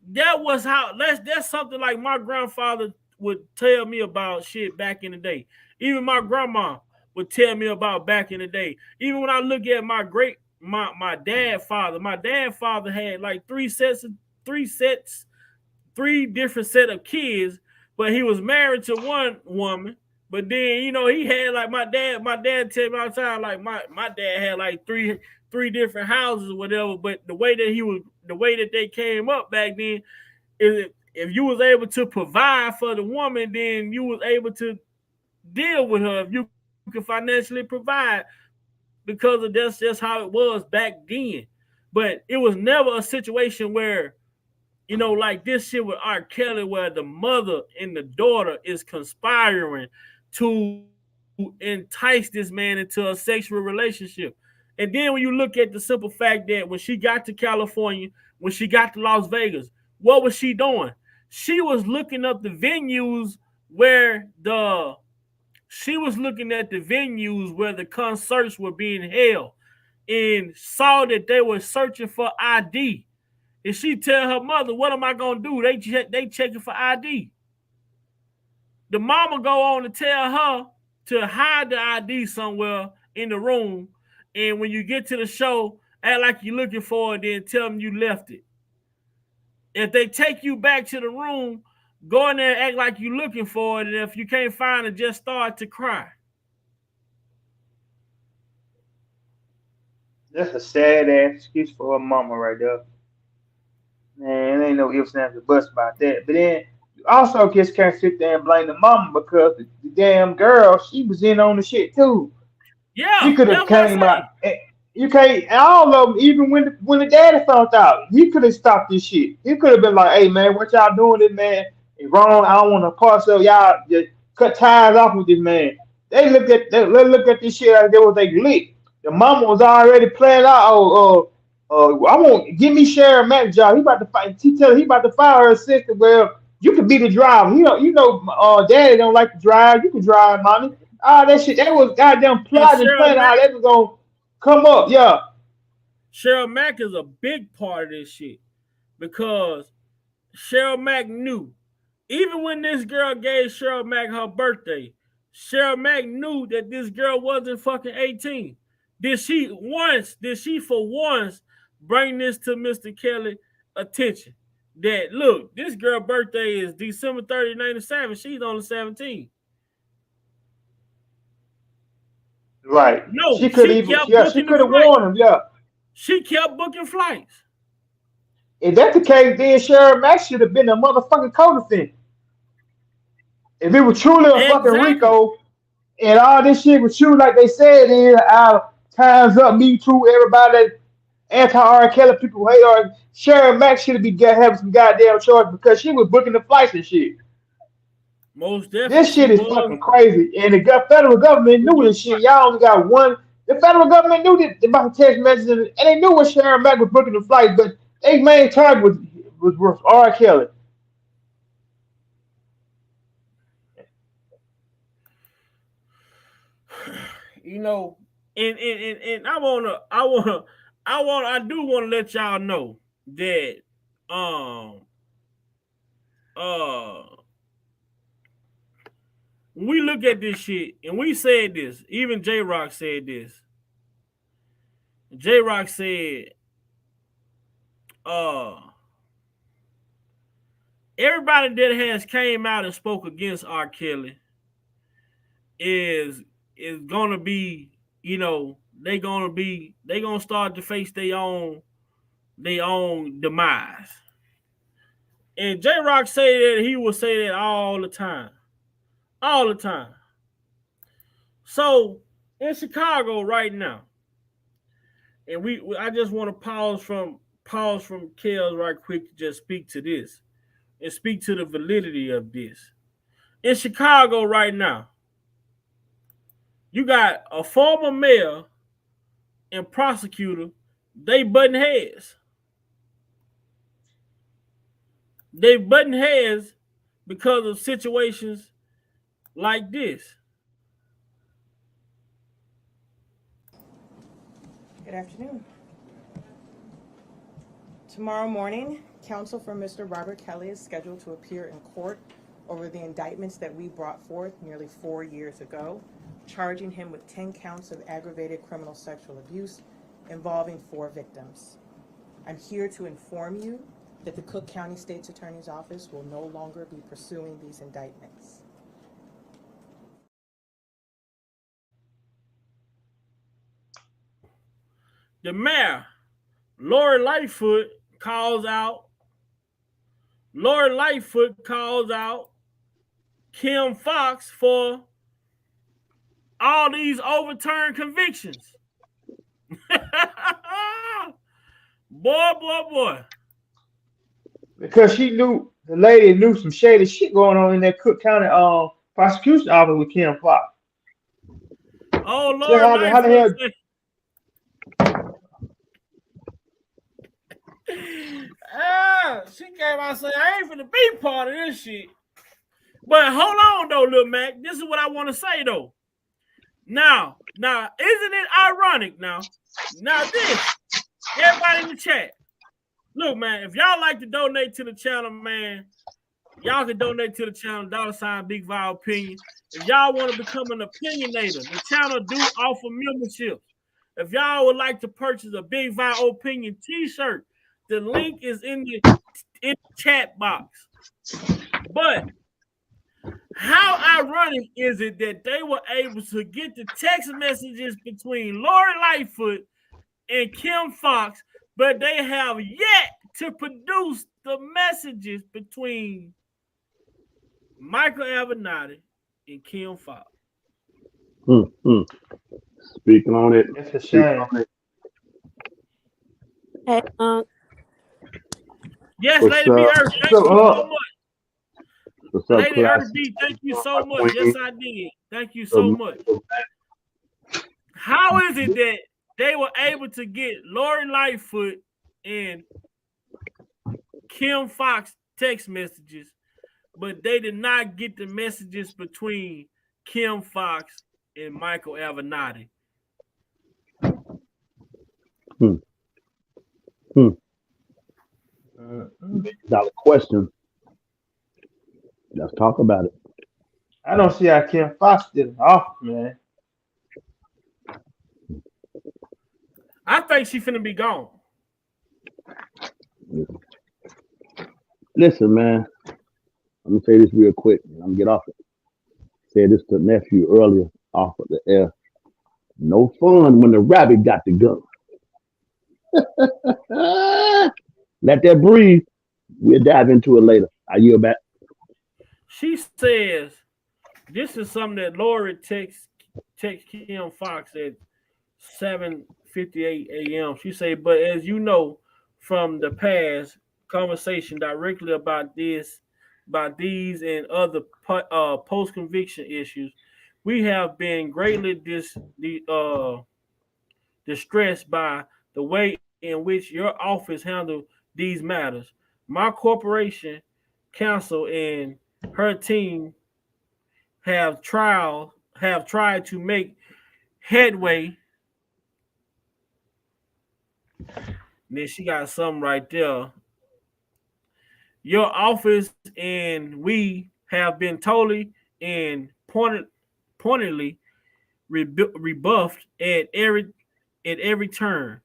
That was how, that's something like my grandfather would tell me about shit back in the day. Even my grandma would tell me about back in the day. Even when I look at my dad father had like three different set of kids, but he was married to one woman. But then, you know, he had like my dad tell me all the time, like my dad had like three different houses or whatever. But the way that they came up back then is if you was able to provide for the woman, then you was able to deal with her if you could financially provide, because of that's just how it was back then. But it was never a situation where, you know, like this shit with R. Kelly, where the mother and the daughter is conspiring to entice this man into a sexual relationship. And then when you look at the simple fact that when she got to California, when she got to Las Vegas, what was she doing? She was looking up the venues where the concerts were being held and saw that they were searching for ID. And she tell her mother, what am I going to do? They checking for ID. The mama go on to tell her to hide the ID somewhere in the room. And when you get to the show, act like you're looking for it, then tell them you left it. If they take you back to the room, go in there and act like you're looking for it. And if you can't find it, just start to cry. That's a sad ass excuse for a mama right there. Man, there ain't no ifs, ands, or buts about that. But then you also just can't sit there and blame the mama because the damn girl, she was in on the shit too. Yeah, she could have came out. You can't. All of them, even when the daddy found out, he could have stopped this shit. He could have been like, "Hey man, what y'all doing? This man is wrong. I don't want to parse up. Y'all just cut ties off with this man." They look at this shit like they was they lit. The mama was already planning out. I want give me Sharon Mack job. He about to fight. He about to fire her sister. Well, you could be the driver. You know, daddy don't like to drive. You can drive, mommy. That shit. That was goddamn plotting and planning how that was gonna come up. Yeah. Cheryl Mack is a big part of this shit because Cheryl Mack knew, even when this girl gave Cheryl Mack her birthday, Cheryl Mack knew that this girl wasn't fucking 18. Did she for once bring this to Mr. Kelly attention? That look, this girl birthday is December 30, 1997. She's only 17. Right. No, she could have warned him. Yeah. She kept booking flights. If that's the case, then Sharon Mack should have been a motherfucking co-defendant. If it was truly a fucking Rico, and all this shit was true, like they said, in Time's Up, Me Too, everybody, anti-R. Kelly people hate her. Sharon Mack should have having some goddamn charge because she was booking the flights and shit. Most definitely. This shit is fucking crazy. And the federal government knew this shit. Y'all only got one. The federal government knew that about the text messages, and they knew what Sharon Mack was booking the flights, but their main target was R. Kelly. You know, and I do want to let y'all know that when we look at this shit, and we said this, even J-Rock said this. J-Rock said, everybody that has came out and spoke against R. Kelly is gonna be, you know, they gonna start to face their own demise. And J-Rock say that he will say that all the time. All the time. So in Chicago right now, and I just want to pause from Kells right quick to just speak to this and speak to the validity of this. In Chicago right now, you got a former mayor and prosecutor, they butting heads. They butting heads because of situations like this. Good afternoon. Tomorrow morning, counsel for Mr. Robert Kelly is scheduled to appear in court over the indictments that we brought forth nearly 4 years ago, charging him with 10 counts of aggravated criminal sexual abuse involving 4 victims. I'm here to inform you that the Cook County State's Attorney's Office will no longer be pursuing these indictments. The mayor, Lori Lightfoot, calls out Kim Foxx for all these overturned convictions. Boy. Because she knew, the lady knew some shady shit going on in that Cook County prosecution office with Kim Foxx. Oh, Lord. She came out saying, I ain't finna be part of this shit. But hold on, though, Lil Mac. This is what I want to say, though. Now, isn't it ironic now? Now this, everybody in the chat. Look, man, if y'all like to donate to the channel, man, y'all can donate to the channel, $ Big Val Opinion. If y'all want to become an opinionator, the channel do offer memberships. If y'all would like to purchase a Big Val Opinion t-shirt, the link is in the chat box. But how ironic is it that they were able to get the text messages between Lori Lightfoot and Kim Fox, but they have yet to produce the messages between Michael Avenatti and Kim Fox? Speaking on it. That's a shame. Hey, yes, What's Lady B. up? Earth, thank you so much. What's up, Lady class? Earth B, thank you so much. Yes, I did. Thank you so much. How is it that they were able to get Lori Lightfoot and Kim Fox text messages, but they did not get the messages between Kim Fox and Michael Avenatti? $1 question. Let's talk about it. I don't see how Kim Fox did it off, man. I think she finna be gone. Listen, man. Let me say this real quick, and I'm gonna get off it. Said this to nephew earlier off of the air. No fun when the rabbit got the gun. Let that breathe. We'll dive into it later. I yield back. She says this is something that Lori texts Kim Fox at 7:58 a.m. She said, but as you know from the past conversation directly about these and other post-conviction issues, we have been greatly distressed by the way in which your office handled these matters. My corporation counsel and her team have tried to make headway. Then she got something right there. Your office and we have been totally and pointedly rebuffed at every turn.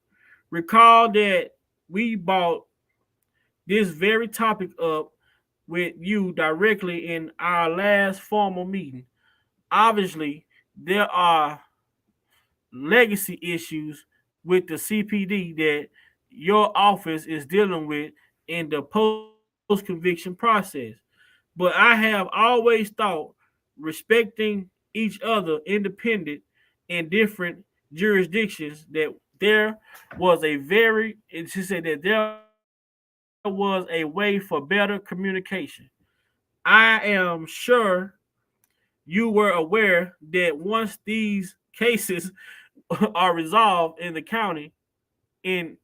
Recall that we brought this very topic up with you directly in our last formal meeting. Obviously, there are legacy issues with the CPD that your office is dealing with in the post-conviction process. But I have always thought respecting each other independent in different jurisdictions that there was a way for better communication. I am sure you were aware that once these cases are resolved in the county, in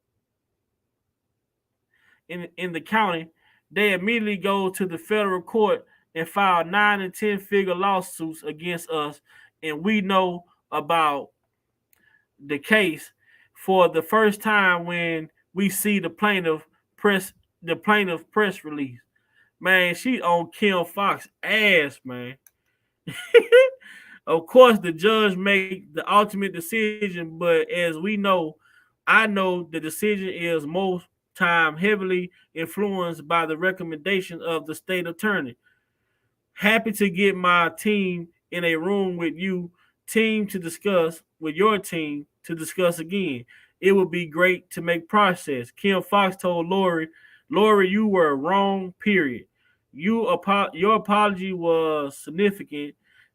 the county, they immediately go to the federal court and file 9 and 10 figure lawsuits against us, and we know about the case for the first time when we see the plaintiff press release. Man, she on Kim Fox ass, man. Of course, the judge make the ultimate decision, but as we know, I know the decision is most time heavily influenced by the recommendation of the state attorney. Happy to get my team in a room with you, with your team to discuss again. It would be great to make process. Kim Fox told Lori, you were wrong, period. Your apology was significant.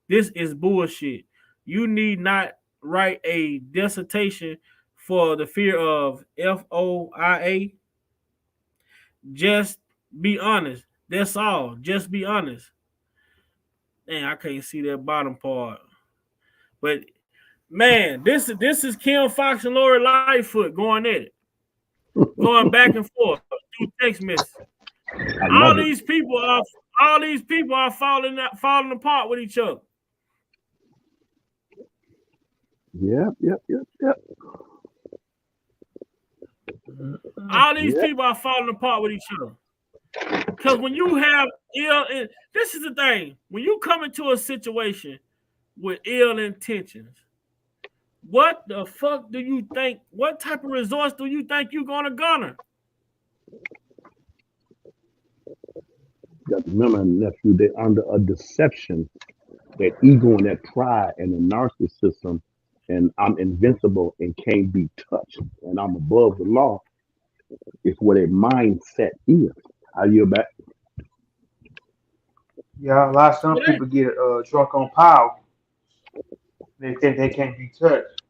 This is bullshit. You need not write a dissertation for the fear of FOIA. Just be honest. That's all. Just be honest. Man, I can't see that bottom part. But man, this is Kim Fox and Lori Lightfoot going at it. going back and forth through text message. All these people are falling apart with each other. Yep. All these people are falling apart with each other. Because when you have this is the thing, when you come into a situation with ill intentions, what the fuck do you think? What type of resource do you think you're gonna garner? You got to remember, nephew, they're under a deception. That ego and that pride and the narcissism, and I'm invincible and can't be touched, and I'm above the law, is what a mindset is. How you back? Yeah, a lot of some people get drunk on power. They think they can't be touched.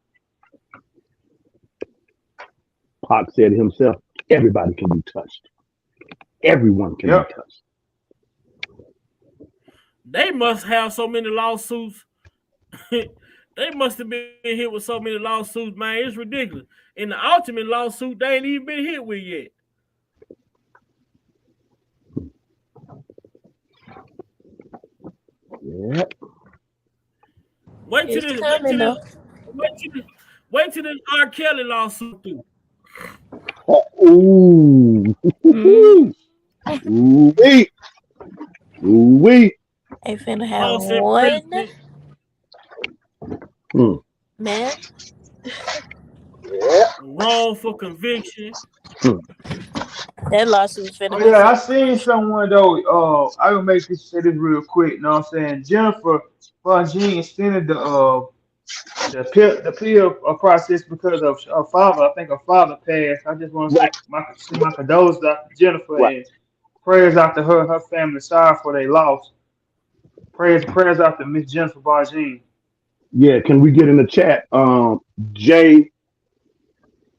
Pac said himself, everybody can be touched. Everyone can be touched. They must have so many lawsuits. They must have been hit with so many lawsuits, man. It's ridiculous. In the ultimate lawsuit, they ain't even been hit with yet. Yeah. Wait till this R. Kelly lawsuit through. Ooh. Ooh-wee. Ooh-wee. They finna have one man. Yeah. Wrongful conviction. That lawsuit's finna be. Yeah, I seen someone though. I will make this say this real quick. You know what I'm saying? Jennifer Bongine extended the appeal process because of her father. I think her father passed. I just want to say my condolences out to Jennifer and prayers out to her and her family. Sorry for their loss. Prayers out to Miss Jennifer Bongine. Yeah, can we get in the chat? J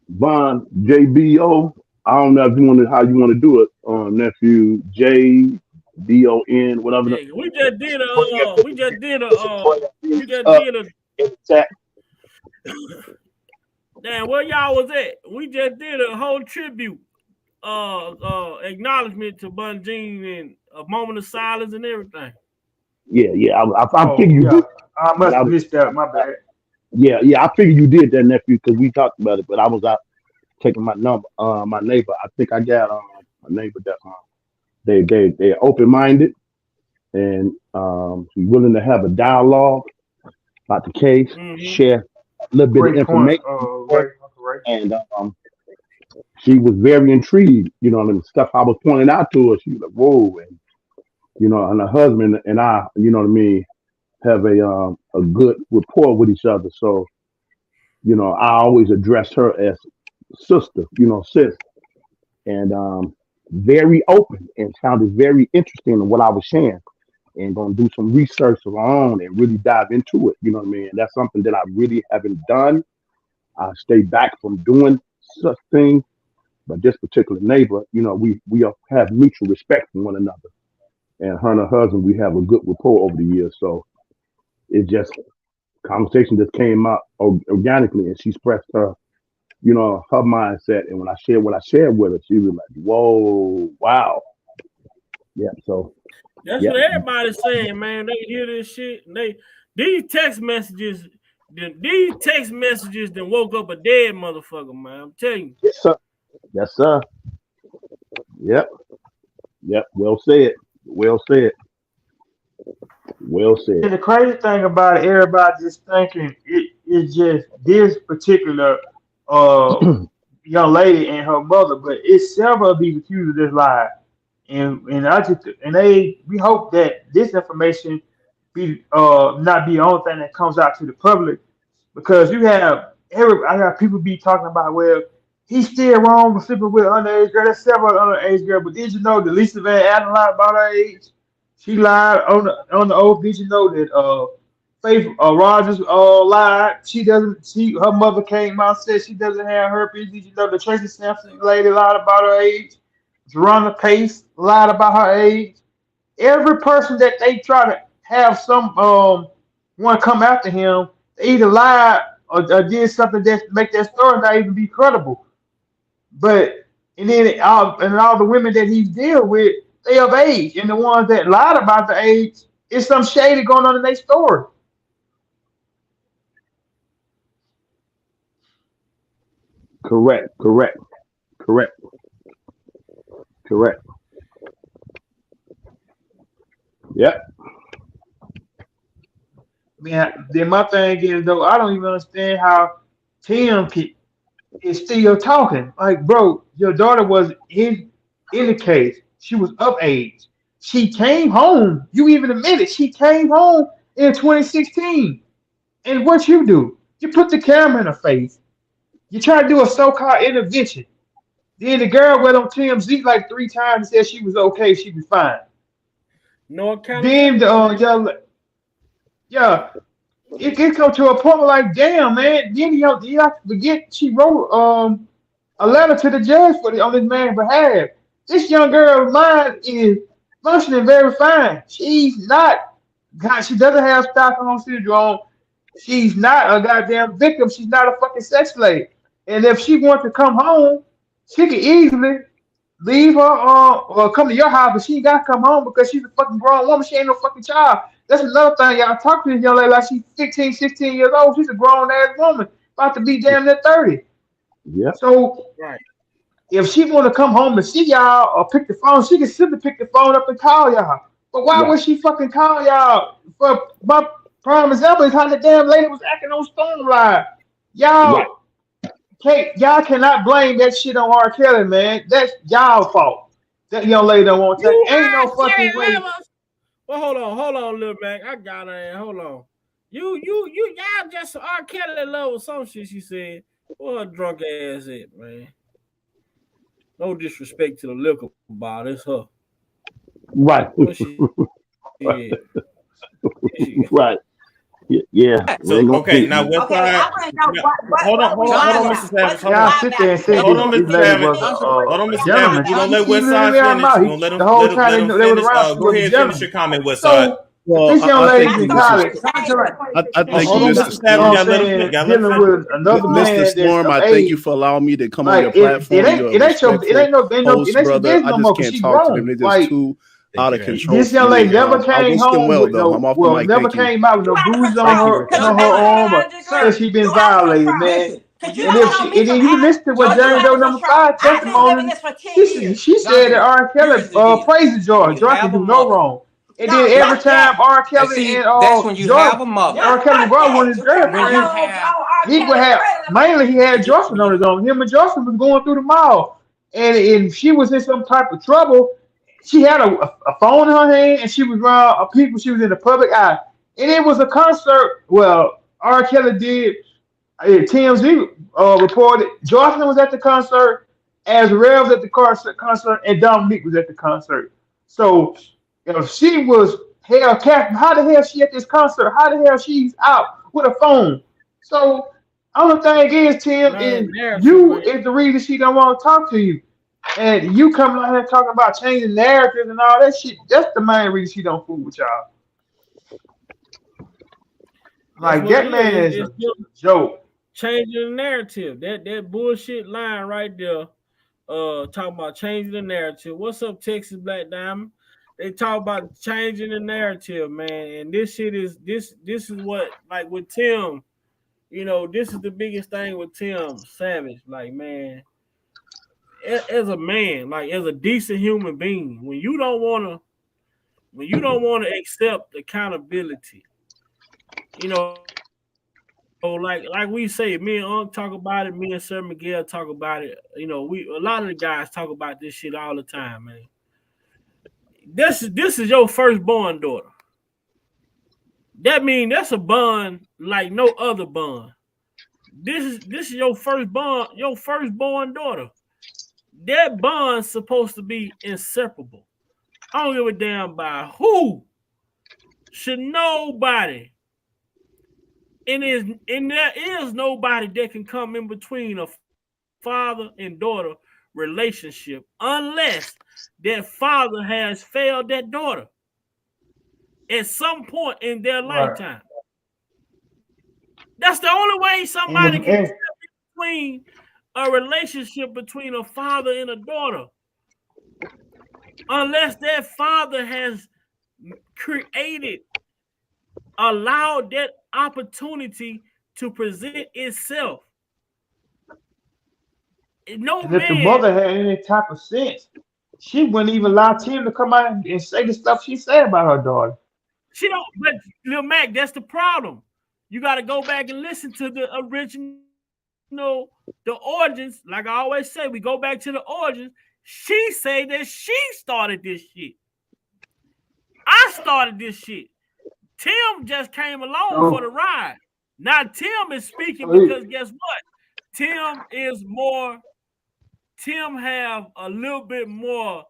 Von JBO. I don't know if you want how you want to do it, nephew. JBON, whatever. Yeah, we just did a Damn, where y'all was at? We just did a whole tribute acknowledgement to Bongine and a moment of silence and everything. Yeah. I figured you did. I must have missed that. My bad. Yeah. I figured you did that, nephew, because we talked about it. But I was out taking my number. My neighbor. I think I got a neighbor that they're open minded and willing to have a dialogue about the case, share a little bit of information, and she was very intrigued. You know, and the stuff I was pointing out to her, she was like, "Whoa!" And you know, and her husband and I, you know what I mean, have a good rapport with each other. So, you know, I always address her as sister, you know, sis, and very open and sounded very interesting in what I was sharing, and gonna do some research of our own and really dive into it. You know what I mean? And that's something that I really haven't done. I stay back from doing such things, but this particular neighbor, you know, we have mutual respect for one another. And her and her husband, we have a good rapport over the years. So it just, conversation just came out organically, and she expressed her, you know, her mindset. And when I shared what I shared with her, she was like, "Whoa, wow." Yeah, so. That's what everybody's saying, man. They hear this shit. And these text messages then woke up a dead motherfucker, man. I'm telling you. Yes, sir. Yes, sir. Yep. Well said. Well said. And the crazy thing about it, everybody just thinking it's just this particular young lady and her mother, but it's several of these accused of this lie. And we hope that this information be not be the only thing that comes out to the public, because I got people be talking about, well, he's still wrong for sleeping with an underage girl. There's several underage girls, but did you know that Lisa Van Allen lied about her age? She lied on the oath. Did you know that Faith Rogers lied? Her mother came out and said she doesn't have herpes. Did you know the Tracy Sampson lady lied about her age? Jeronna Pace lied about her age. Every person that they try to have one come after him, they either lied or did something that make that story not even be credible. But and then all the women that he deal with, they of age, and the ones that lied about the age, it's some shady going on in their story. Correct. Yep. Man, then my thing is though, I don't even understand how Tim is still talking. Like, bro, your daughter was in the case. She was of age. She came home. You even admitted she came home in 2016. And what you do? You put the camera in her face. You try to do a so-called intervention. Then the girl went on TMZ like 3 times and said she was okay, she was fine. No accountability. Then it can come to a point where like, damn, man. Then you have to forget she wrote a letter to the judge on this man's behalf. This young girl's mind is functioning very fine. She's not, she doesn't have Stockholm syndrome. She's not a goddamn victim. She's not a fucking sex slave. And if she wants to come home, she could easily leave her or come to your house, but she ain't got to come home because she's a fucking grown woman. She ain't no fucking child. That's another thing. Y'all talk to this young lady like she's 15, 16 years old. She's a grown-ass woman, about to be damn near 30. Yeah. So if she want to come home and see y'all or pick the phone, she can simply pick the phone up and call y'all. But why would she fucking call y'all? For my prime example is how the damn lady was acting on Stone Live. Y'all cannot blame that shit on R. Kelly, man. That's y'all fault. That young lady don't want to take. Ain't no fucking way. Well, hold on, little Mac. I got her. Hold on. Y'all just R. Kelly in love with some shit she said. What a drunk ass it, man. No disrespect to the liquor bottle. It's her. Right. Right. Yeah. So, okay, now what side? Hold on, Mr. Savage. Hold on, Mr. Savage. You don't let Westside finish. You don't let him finish. Go ahead and finish your comment, Westside. Well, this young lady's in college. I thank you, Mr. Storm. I thank you for allowing me to come on your platform. It ain't your business no more. I just can't talk to them. They're just too out of control. This young lady never came home with never came out with no bruises on her arm or said she been violated, man. And then you listen to what James Doe number 5 testimony. She said that R. Kelly praises George. George can do no wrong. And then every time R. Kelly and that's when you have a mother. R. Kelly brought one of his girlfriends. He would have mainly he had Jocelyn on his own. Him and Jocelyn was going through the mall, and she was in some type of trouble. She had a phone in her hand, and she was around people. She was in the public eye, and it was a concert. Well, R. Kelly did. TMZ reported Jocelyn was at the concert, as Rev was at the concert, and Dominique was at the concert. So if she was held captive, how the hell she at this concert? How the hell she's out with a phone? So only thing is, Tim, is you is the reason she don't want to talk to you. And you coming out here talking about changing narratives and all that shit, that's the main reason she don't fool with y'all. Like, that man is a joke. Changing the narrative. That bullshit line right there, talking about changing the narrative. What's up, Texas Black Diamond? They talk about changing the narrative, man. And this shit is this is what, like with Tim, this is the biggest thing with Tim Savage. Like, man, as a man, like as a decent human being, when you don't want to accept accountability, like we say, me and Unc talk about it, me and Sir Miguel talk about it. A lot of the guys talk about this shit all the time, man. This is your firstborn daughter. That means that's a bond like no other bond. This is your firstborn daughter. That bond's supposed to be inseparable. I don't give a damn by who. Should nobody. And there is nobody that can come in between a father and daughter relationship unless that father has failed that daughter at some point in their lifetime. That's the only way somebody can step in between a relationship between a father and a daughter unless that father has allowed that opportunity to present itself. No and man. if the mother had any type of sense, she wouldn't even allow Tim to come out and say the stuff she said about her daughter. She don't, but Lil Mac, that's the problem. You got to go back and listen to the original, the origins. Like I always say, we go back to the origins. She say that she started this shit. I started this shit. Tim just came along for the ride. Now Tim is speaking because guess what? Tim have a little bit more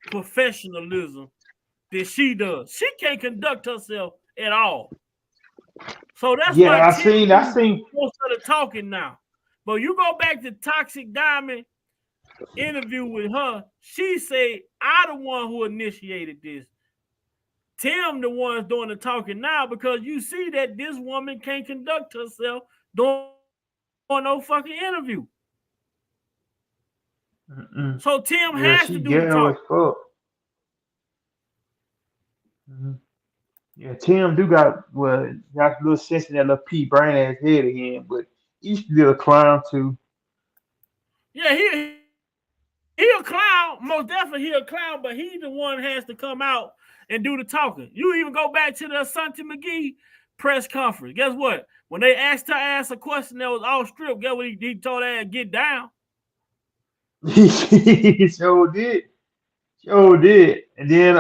professionalism than she does. She can't conduct herself at all. So that's why I seen most of the talking now. But you go back to Toxic Diamond interview with her, she said, I the one who initiated this. Tim the one's doing the talking now because you see that this woman can't conduct herself during no fucking interview. So Tim has to do the talking. Yeah, Tim do got a little sense in that little Pete brain ass head again, but he's still a clown too. Yeah, he a clown. Most definitely he a clown, but he the one has to come out and do the talking. You even go back to the Asante McGee press conference. Guess what? When they asked her ass a question that was off script, guess what he told her to get down? He sure did. And then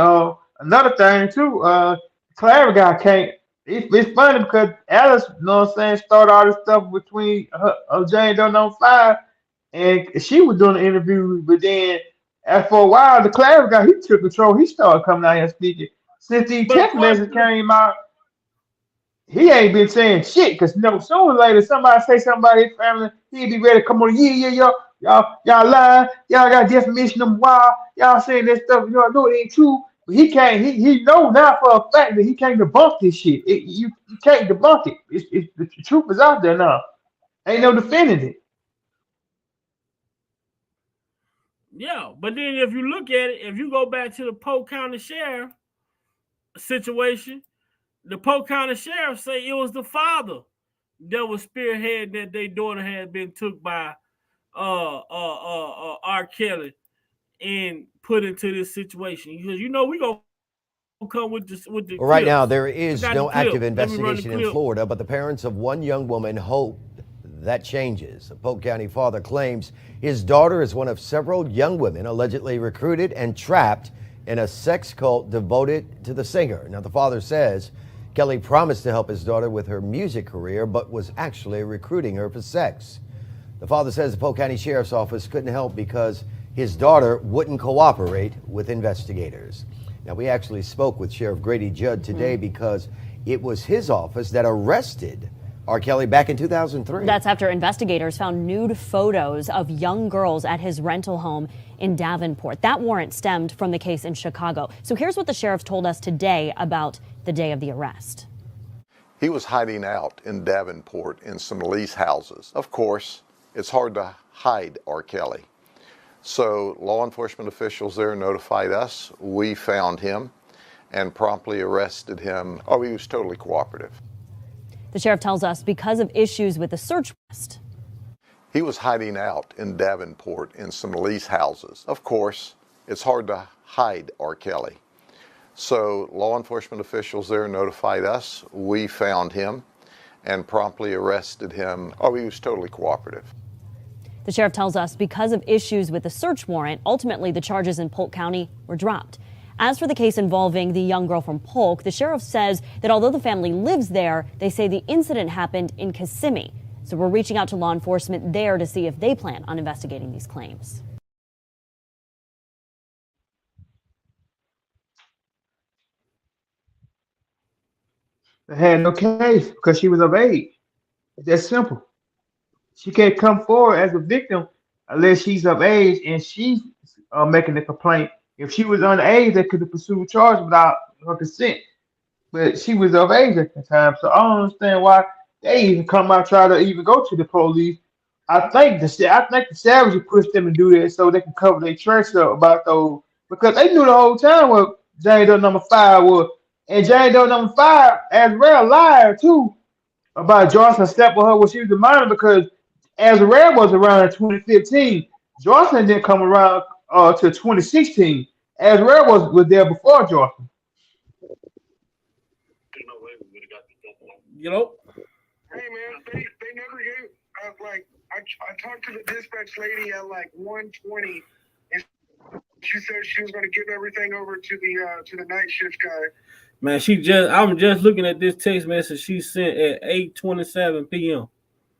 another thing too, Clara guy can't. It's funny because Alice, you know what I'm saying, started all this stuff between Jane Doe on 5, and she was doing the interviews, but then after a while, the Clara guy, he took control. He started coming out here speaking. Since the text message came out, he ain't been saying shit because sooner or later somebody say something about his family, he'd be ready to come on. Y'all lying. Y'all got defamation of wild. Y'all saying that stuff. You know it ain't true. But he can't. He know now for a fact that he can't debunk this shit. You can't debunk it. The truth is out there now. Ain't no defending it. Yeah, but then if you look at it, if you go back to the Polk County Sheriff situation, the Polk County Sheriff say it was the father that was spearhead that their daughter had been took by R. Kelly and put into this situation. Because we gonna come with the well, right now there is no active investigation in Florida, but the parents of one young woman hope that changes. A Polk County father claims his daughter is one of several young women allegedly recruited and trapped in a sex cult devoted to the singer. Now the father says Kelly promised to help his daughter with her music career, but was actually recruiting her for sex. The father says the Polk County Sheriff's Office couldn't help because his daughter wouldn't cooperate with investigators. Now, we actually spoke with Sheriff Grady Judd today because it was his office that arrested R. Kelly back in 2003. That's after investigators found nude photos of young girls at his rental home in Davenport. That warrant stemmed from the case in Chicago. So here's what the sheriff told us today about the day of the arrest. He was hiding out in Davenport in some lease houses. Of course, it's hard to hide R. Kelly. So law enforcement officials there notified us. We found him and promptly arrested him. Oh, he was totally cooperative. The sheriff tells us because of issues with the search warrant. He was hiding out in Davenport in some lease houses. Of course, it's hard to hide R. Kelly. So law enforcement officials there notified us. We found him and promptly arrested him. Oh, he was totally cooperative. The sheriff tells us because of issues with the search warrant, ultimately the charges in Polk County were dropped. As for the case involving the young girl from Polk, the sheriff says that although the family lives there, they say the incident happened in Kissimmee. So we're reaching out to law enforcement there to see if they plan on investigating these claims. They had no case because she was of age. It's that simple. She can't come forward as a victim unless she's of age and she's making the complaint. If she was underage, they could have pursued charge without her consent. But she was of age at the time, so I don't understand why they even come out try to even go to the police I think the Savages pushed them to do that so they can cover their tracks up about those, because they knew the whole time what Jane Doe number 5 was, and Jane Doe number 5 Azrael lied too about Jocelyn slept with her when she was a minor, because Azrael was around in 2015. Jocelyn didn't come around to 2016. Azrael was there before Jocelyn. You know. Hey man, they never gave like I talked to the dispatch lady at like 1:20, and she said she was going to give everything over to the night shift guy. Man, I'm just looking at this text message she sent at 8:27 p.m.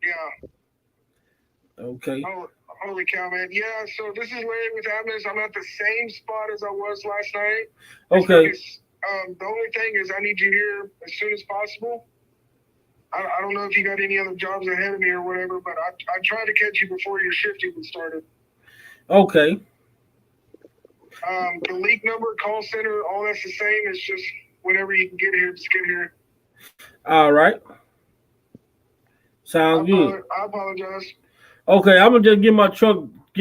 Yeah. Okay. Holy cow, man. Yeah, so this is Larry with Adams. I'm at the same spot as I was last night. Okay. The only thing is I need you here as soon as possible. I don't know if you got any other jobs ahead of me or whatever, but I tried to catch you before your shift even started. Okay. The leak number, call center, all that's the same. It's just whenever you can get here, just get here. All right. Sounds good. I apologize. Okay, I'm gonna just get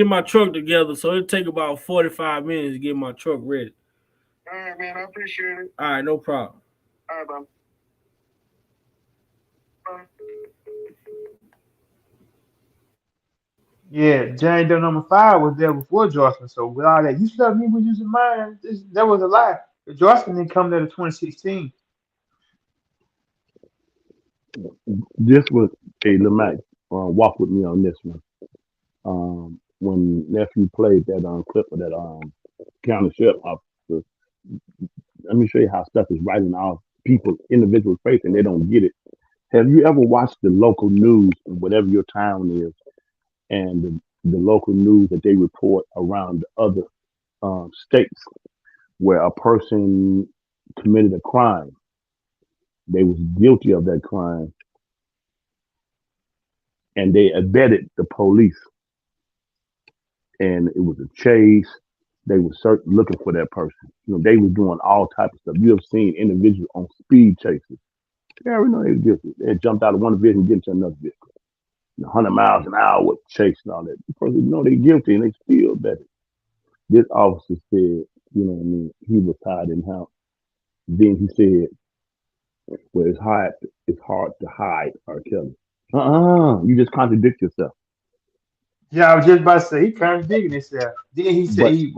my truck together, so it'll take about 45 minutes to get my truck ready. All right, man. I appreciate it. All right, no problem. All right, bro. Yeah, Jane Doe number 5 was there before Jocelyn. So with all that, you tell me we using mine. That was a lie. Jocelyn didn't come there to 2016. This was Lamac. Walk with me on this one. When nephew played that clip of that county sheriff officer, let me show you how stuff is right in our individuals' face, and they don't get it. Have you ever watched the local news in whatever your town is, and the local news that they report around the other states where a person committed a crime? They was guilty of that crime, and they abetted the police. And it was a chase. They were looking for that person. They were doing all types of stuff. You have seen individuals on speed chases. They already know they were guilty. They had jumped out of one vehicle and get into another vehicle. 100 miles an hour with chase and all that. The person know they're guilty and they still bet it. This officer said, he was tired in house. Then he said, well, it's hard to hide R. Kelly. You just contradict yourself. Yeah, I was just about to say he contradicting himself. Then he said if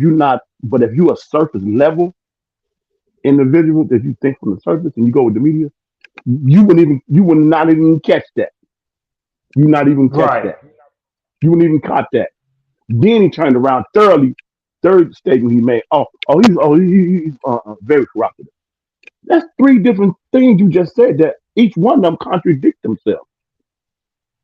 you a surface level individual that you think from the surface and you go with the media, you would not even catch that. You not even catch that. You wouldn't even caught that. Then he turned around third statement he made. He's very corrupted. That's 3 different things you just said that each one of them contradict themselves.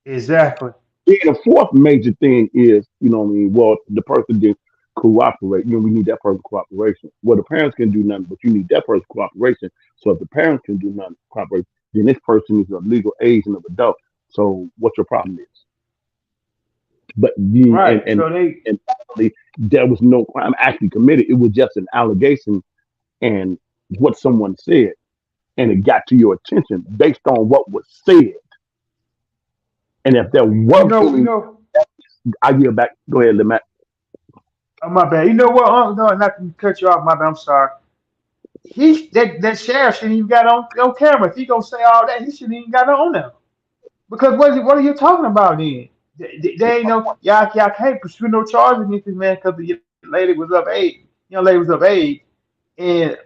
Exactly. And the 4th major thing is, well, the person didn't cooperate. We need that person's cooperation. Well, the parents can do nothing, but you need that person's cooperation. So if the parents can do nothing, cooperate, then this person is a legal age and of adult. So what your problem is? But there was no crime actually committed. It was just an allegation and what someone said, and it got to your attention based on what was said. And if there was, I yield back. Go ahead, Lamac. Oh, my bad. You know what? No, not to cut you off. My bad. I'm sorry. That sheriff shouldn't even got on camera. If he gonna say all that, he shouldn't even got on there. Because what are you talking about then? They ain't no y'all can't pursue no charges against this man because the young lady was of age, and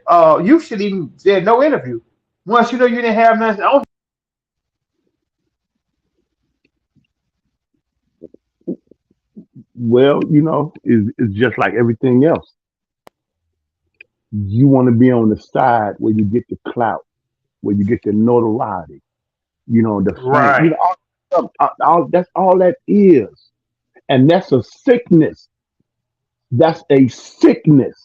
you should even said no interview. Once you didn't have nothing on. Well, it's just like everything else. You want to be on the side where you get the clout, where you get the notoriety. The right. That's all that is, and that's a sickness. That's a sickness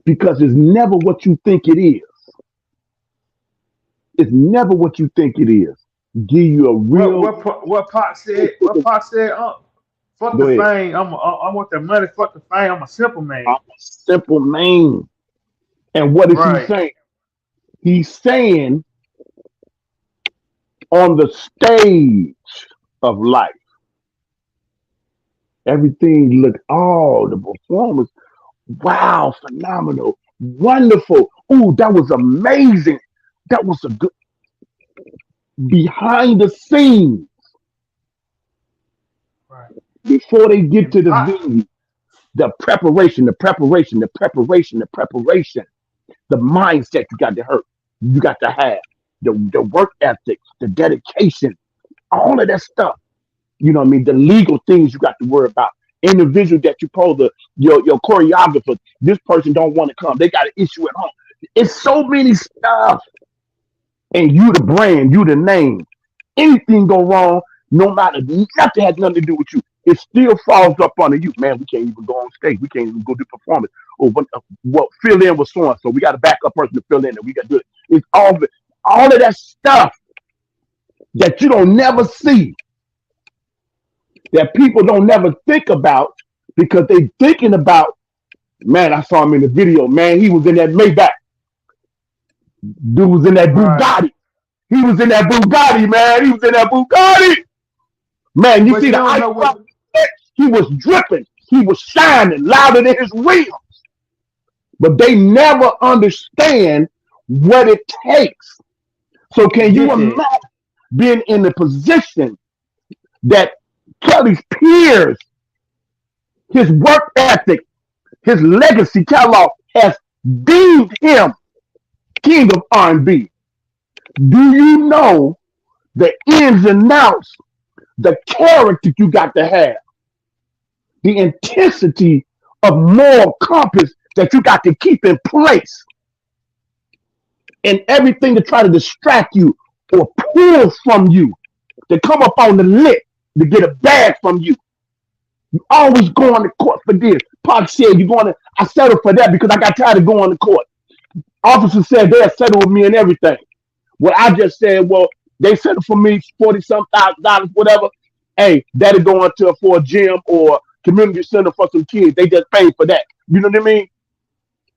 because it's never what you think it is. It's never what you think it is. Give you a real. What Pop said. Fuck the fame. I want the money. Fuck the fame. I'm a simple man. I'm a simple man. And what is he saying? He's saying on the stage of life. Everything looked, the performance, wow, phenomenal, wonderful. Ooh, that was amazing. That was a good behind the scenes. Right. Before they get to the venue, the preparation, the mindset you got to have, the work ethic, the dedication, all of that stuff. You know what I mean? The legal things you got to worry about. Individual that you pull your choreographer, this person don't want to come. They got an issue at home. It's so many stuff. And you the brand, you the name. Anything go wrong, no matter, nothing has nothing to do with you. It still falls up under you. Man, we can't even go on stage. We can't even go do performance. Or what fill in with so and so. We got a backup person to fill in and we got to do it. It's all of that stuff that you don't never see. That people don't never think about because they thinking about, man, I saw him in the video, man, he was in that Maybach. Dude was in that Bugatti. He was in that Bugatti, man. He was in that Bugatti. Man, you see the ice, he was dripping. He was shining louder than his rims. But they never understand what it takes. So can you imagine being in the position that Kelly's peers, his work ethic, his legacy catalog has deemed him king of R&B? Do you know the ins and outs, the character you got to have, the intensity of moral compass that you got to keep in place, and everything to try to distract you or pull from you, to come up on the lip to get a bag from you? You always go on the court for this. Pac said, I settled for that because I got tired of going to court. Officer said they'll settle with me and everything. Well, I just said, well, they settled for me $40,000, whatever. Hey, that'll go into for a gym or community center for some kids. They just paid for that. You know what I mean?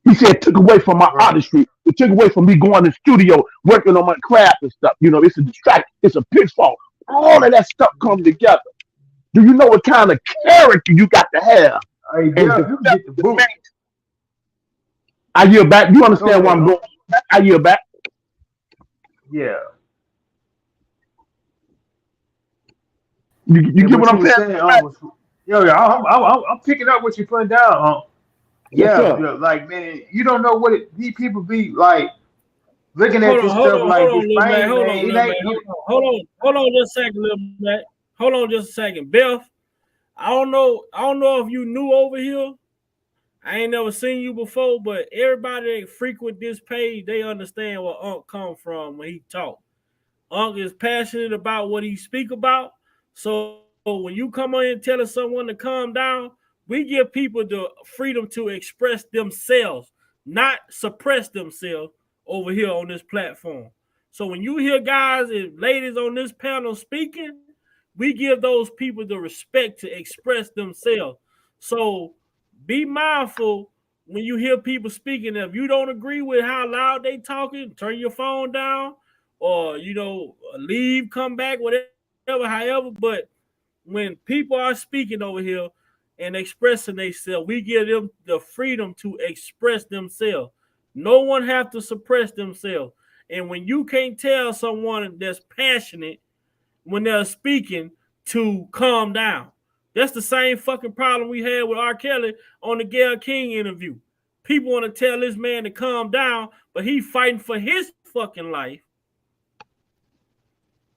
He said it took away from my artistry. It took away from me going to the studio, working on my craft and stuff. You know, it's a distraction. It's a pitfall. All of that stuff comes together. Do you know what kind of character you got to have? Hey, yeah, you get the boot. I yield back. You understand where I'm going? I yield back. Yeah. You get what I'm saying? I'm picking up what you're putting down. Like, man, you don't know what these people be like looking at this stuff like this. Hold on just a second, little man. Hold on just a second. Beth, I don't know if you new over here. I ain't never seen you before, but everybody that frequent this page, they understand where Unc come from when he talk. Unc is passionate about what he speak about. So when you come on and telling someone to calm down, we give people the freedom to express themselves, not suppress themselves over here on this platform. So when you hear guys and ladies on this panel speaking, we give those people the respect to express themselves. So be mindful when you hear people speaking. If you don't agree with how loud they talking, turn your phone down or, leave, come back, whatever, however. But when people are speaking over here and expressing themselves, we give them the freedom to express themselves. No one have to suppress themselves. And when you can't tell someone that's passionate when they're speaking to calm down, that's the same fucking problem we had with R. Kelly on the Gayle King interview. People want to tell this man to calm down, but he fighting for his fucking life.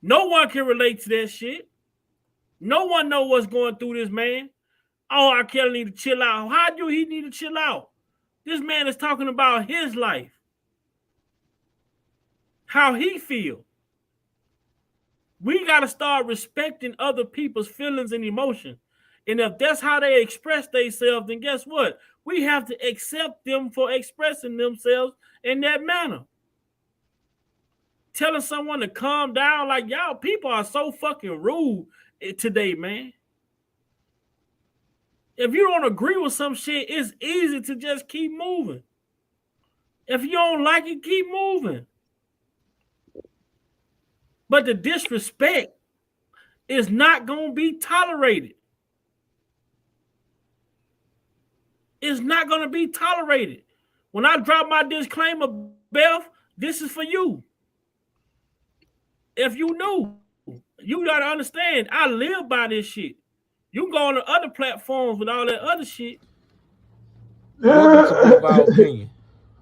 No one can relate to that shit. No one know what's going through this man. Oh, R. Kelly need to chill out. How do he need to chill out? This man is talking about his life. How he feel. We got to start respecting other people's feelings and emotions. And if that's how they express themselves, then guess what? We have to accept them for expressing themselves in that manner. Telling someone to calm down, like, y'all people are so fucking rude today, man. If you don't agree with some shit, it's easy to just keep moving. If you don't like it, keep moving. But the disrespect is not going to be tolerated. It's not going to be tolerated. When I drop my disclaimer, Beth, this is for you. If you knew, you got to understand, I live by this shit. You can go on to other platforms with all that other shit. Welcome to Big Vibe Opinion.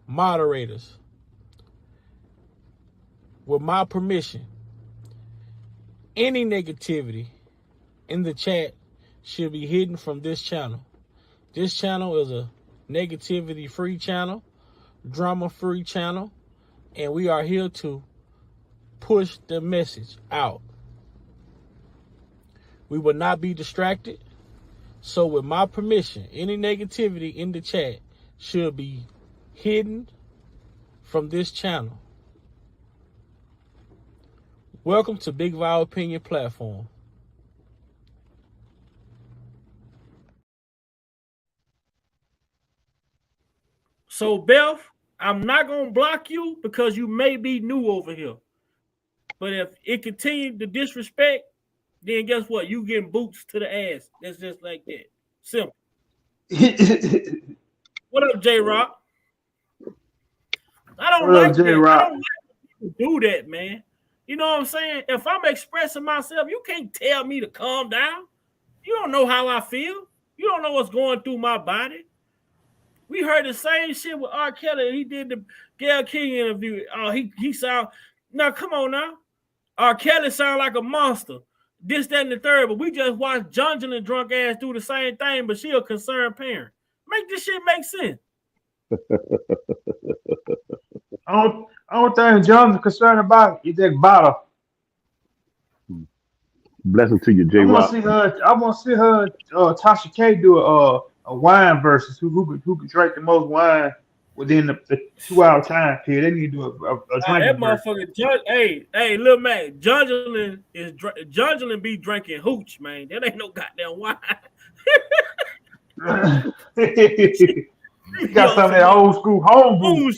Moderators, with my permission, any negativity in the chat should be hidden from this channel. This channel is a negativity-free channel, drama-free channel, and we are here to push the message out. We will not be distracted. So with my permission, any negativity in the chat should be hidden from this channel. Welcome to Big Vibe Opinion platform. So, Beth, I'm not going to block you because you may be new over here. But if it continues to disrespect, then guess what? You getting boots to the ass. That's just like that. Simple. What up, J-Rock? I don't like that. I don't like people do that, man. You know what I'm saying? If I'm expressing myself, you can't tell me to calm down. You don't know how I feel. You don't know what's going through my body. We heard the same shit with R. Kelly. He did the Gayle King interview. He sound now. Come on now, R. Kelly sound like a monster. This, that, and the third. But we just watched Junjun drunk ass do the same thing. But she a concerned parent. Make this shit make sense. I don't think John's concerned about is that bottle. Blessing to you, J. Rock. I want to see her Tasha K do a wine versus who can drink the most wine within the 2-hour time period. They need to do a that motherfucker. Hey, Lil Mac, Junjun be drinking hooch, man. That ain't no goddamn wine. He got some of that old school homebrew.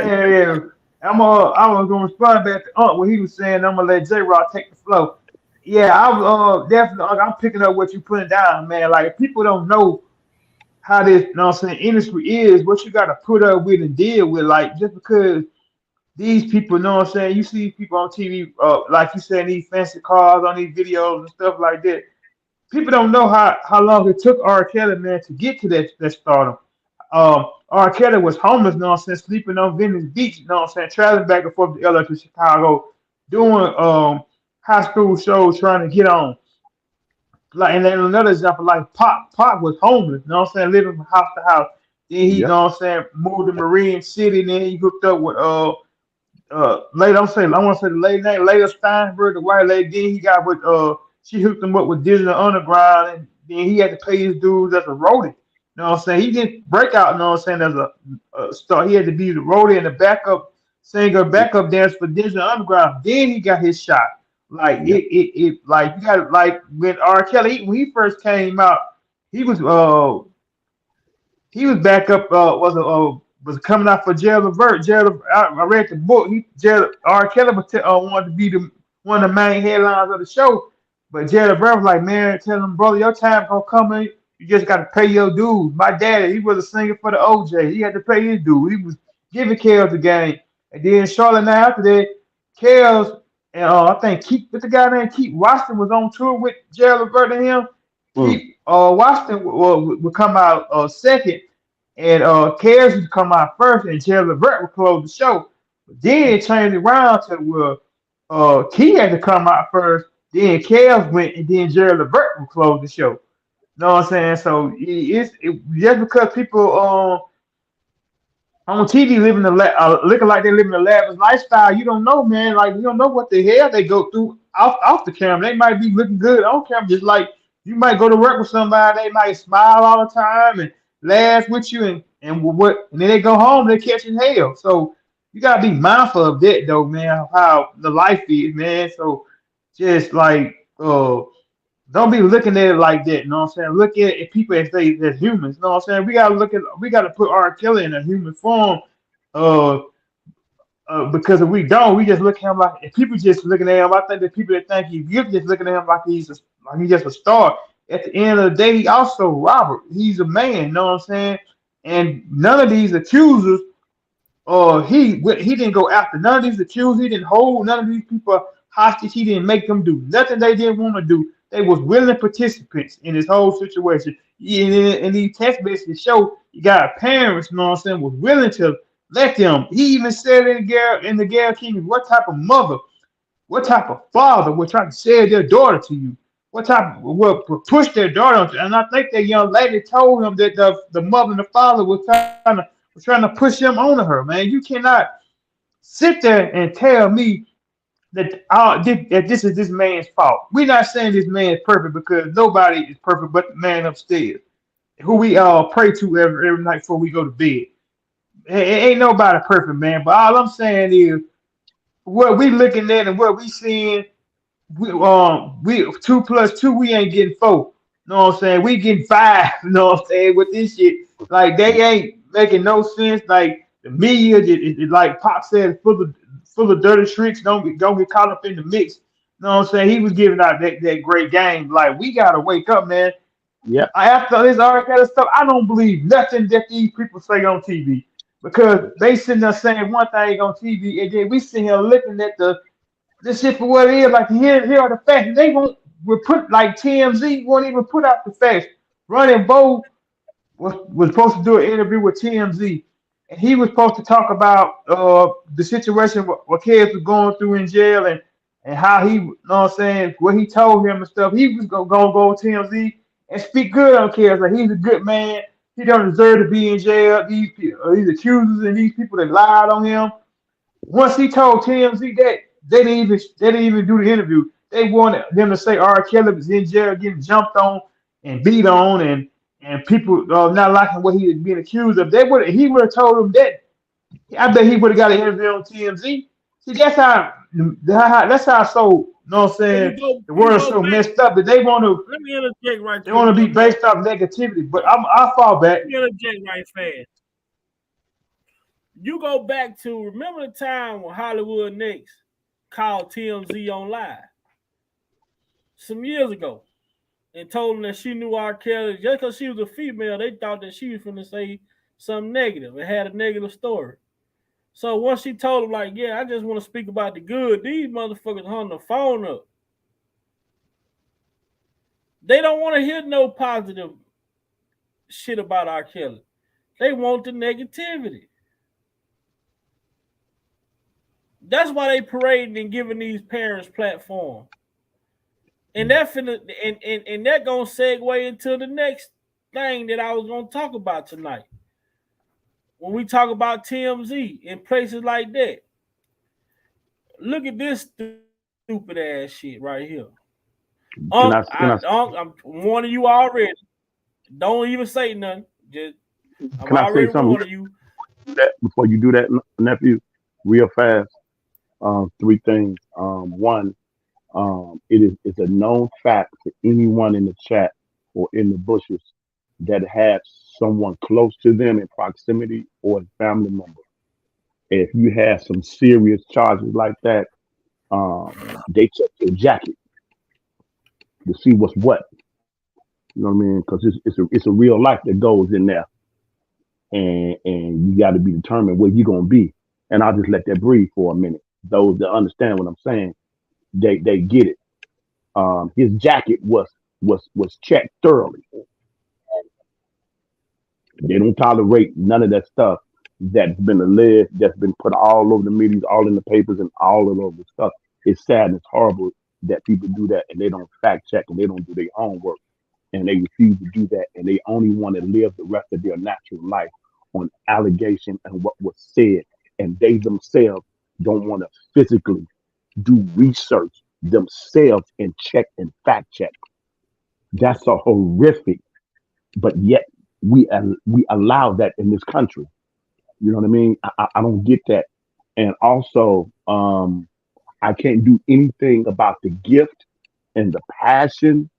Yeah. I was gonna respond back to when he was saying I'm gonna let J-Rock take the flow. Yeah, I'm definitely I'm picking up what you putting down, man. Like if people don't know how this, you know what I'm saying, industry is, what you gotta put up with and deal with. Like just because these people, you know what I'm saying, you see people on TV, like you said, these fancy cars on these videos and stuff like that. People don't know how long it took R. Kelly, man, to get to that stardom. R. Kelly was homeless, you know what I'm saying, sleeping on Venice Beach, you know what I'm saying, traveling back and forth to LA to Chicago, doing high school shows, trying to get on. Like, and then another example, like Pop was homeless, you know what I'm saying, living from house to house. Then he, you know what I'm saying, moved to Marine City, and then he hooked up with I want to say the lady name, Layla Steinberg, the white lady. Then he got with she hooked him up with Disney Underground, and then he had to pay his dues as a roadie. You know what I'm saying? He didn't break out, you know what I'm saying, as a star. He had to be the roadie and the backup singer, backup dancer for Disney Underground. Then he got his shot. Like it like you got like when R. Kelly when he first came out, he was back up was coming out for Gerald Levert. I read the book. R. Kelly wanted to be one of the main headlines of the show. But Gerald Levert was like, man, tell him, brother, your time gonna come in. You just got to pay your dues. My daddy, he was a singer for the OJ. He had to pay his dues. He was giving Kels the game. And then shortly now after that, Kels and I think what's the guy named Keith Washington was on tour with Gerald Levert and him. Keith Washington would come out second, and Kels would come out first, and Gerald Levert would close the show. But then it changed around to where Keith had to come out first. Then Kels went, and then Gerald Levert would close the show. You know what I'm saying? So it's just because people on TV looking like they living a lavish lifestyle, you don't know, man. Like you don't know what the hell they go through off the camera. They might be looking good on camera, just like you might go to work with somebody. They might smile all the time and laugh with you, and then they go home, they catching hell. So you gotta be mindful of that, though, man. How the life is, man. So just like don't be looking at it like that, you know what I'm saying? Look at people as humans, you know what I'm saying? We gotta put R. Kelly in a human form. because if we don't, we just look at him like, if people just looking at him, I think that people that think he's guilty just looking at him like he's just a star. At the end of the day, he also Robert. He's a man, you know what I'm saying? And none of these accusers, he didn't go after none of these accusers. He didn't hold none of these people hostage. He didn't make them do nothing they didn't want to do. They was willing participants in this whole situation. And these text messages show you got parents, you know what I'm saying, was willing to let them. He even said in the Gayle King, what type of mother, what type of father would try to sell their daughter to you? What type would push their daughter? And I think that young lady told him that the mother and the father was trying to push him on her, man. You cannot sit there and tell me that this is this man's fault. We're not saying this man is perfect, because nobody is perfect but the man upstairs, who we all pray to every night before we go to bed. Ain't nobody perfect, man. But all I'm saying is, what we looking at and what we seeing, we 2 + 2, we ain't getting 4. You know what I'm saying? We getting 5. You know what I'm saying? With this shit, like, they ain't making no sense. Like, the media, it like Pop said, full of dirty tricks. Don't get caught up in the mix. You know what I'm saying? He was giving out that great game. Like, we gotta wake up, man. Yeah. After this all kind of stuff, I don't believe nothing that these people say on TV, because they sitting there saying one thing on TV, and then we sitting here looking at this shit for what it is. Like, here are the facts. They won't put, like, TMZ won't even put out the facts. Running Bo was supposed to do an interview with TMZ, and he was supposed to talk about the situation what kids were going through in jail, and how he, you know what I'm saying, what he told him and stuff. He was gonna go to TMZ and speak good on kids. Like, he's a good man. He don't deserve to be in jail. These accusers and these people that lied on him. Once he told TMZ that, they didn't even do the interview. They wanted them to say R. Kelly was in jail getting jumped on and beat on, and people not liking what he was being accused of. He would have told them that. I bet he would have got an interview on TMZ. See, that's how so, you know what I'm saying, the world's so messed up that they want to. Let me interject right there. They want to be based off negativity, but I fall back. Let me interject right fast. You go back to, remember the time when Hollywood Next called TMZ on live some years ago and told them that she knew R. Kelly. Just because she was a female, they thought that she was going to say something negative. It had a negative story. So once she told them, like, yeah, I just want to speak about the good, these motherfuckers hung the phone up. They don't want to hear no positive shit about R. Kelly. They want the negativity. That's why they parading and giving these parents platform. And that gonna segue into the next thing that I was gonna talk about tonight. When we talk about TMZ and places like that. Look at this stupid ass shit right here. I'm warning you already. Don't even say nothing. Can I say something? Before you do that, nephew, real fast. 3 things. One, it's a known fact to anyone in the chat or in the bushes that has someone close to them in proximity or a family member. If you have some serious charges like that, they check your jacket to see what's what. You know what I mean? Because it's a real life that goes in there, and you got to be determined where you're gonna be. And I'll just let that breathe for a minute. Those that understand what I'm saying, they get it. His jacket was checked thoroughly. They don't tolerate none of that stuff that's been alleged, that's been put all over the media, all in the papers, and all of over the stuff. It's sad and it's horrible that people do that, and they don't fact check, and they don't do their own work, and they refuse to do that, and they only want to live the rest of their natural life on allegation and what was said, and they themselves don't want to physically do research themselves and check and fact check. That's a horrific, but yet we allow that in this country. You know what I mean? I don't get that. And also, I can't do anything about the gift and the passion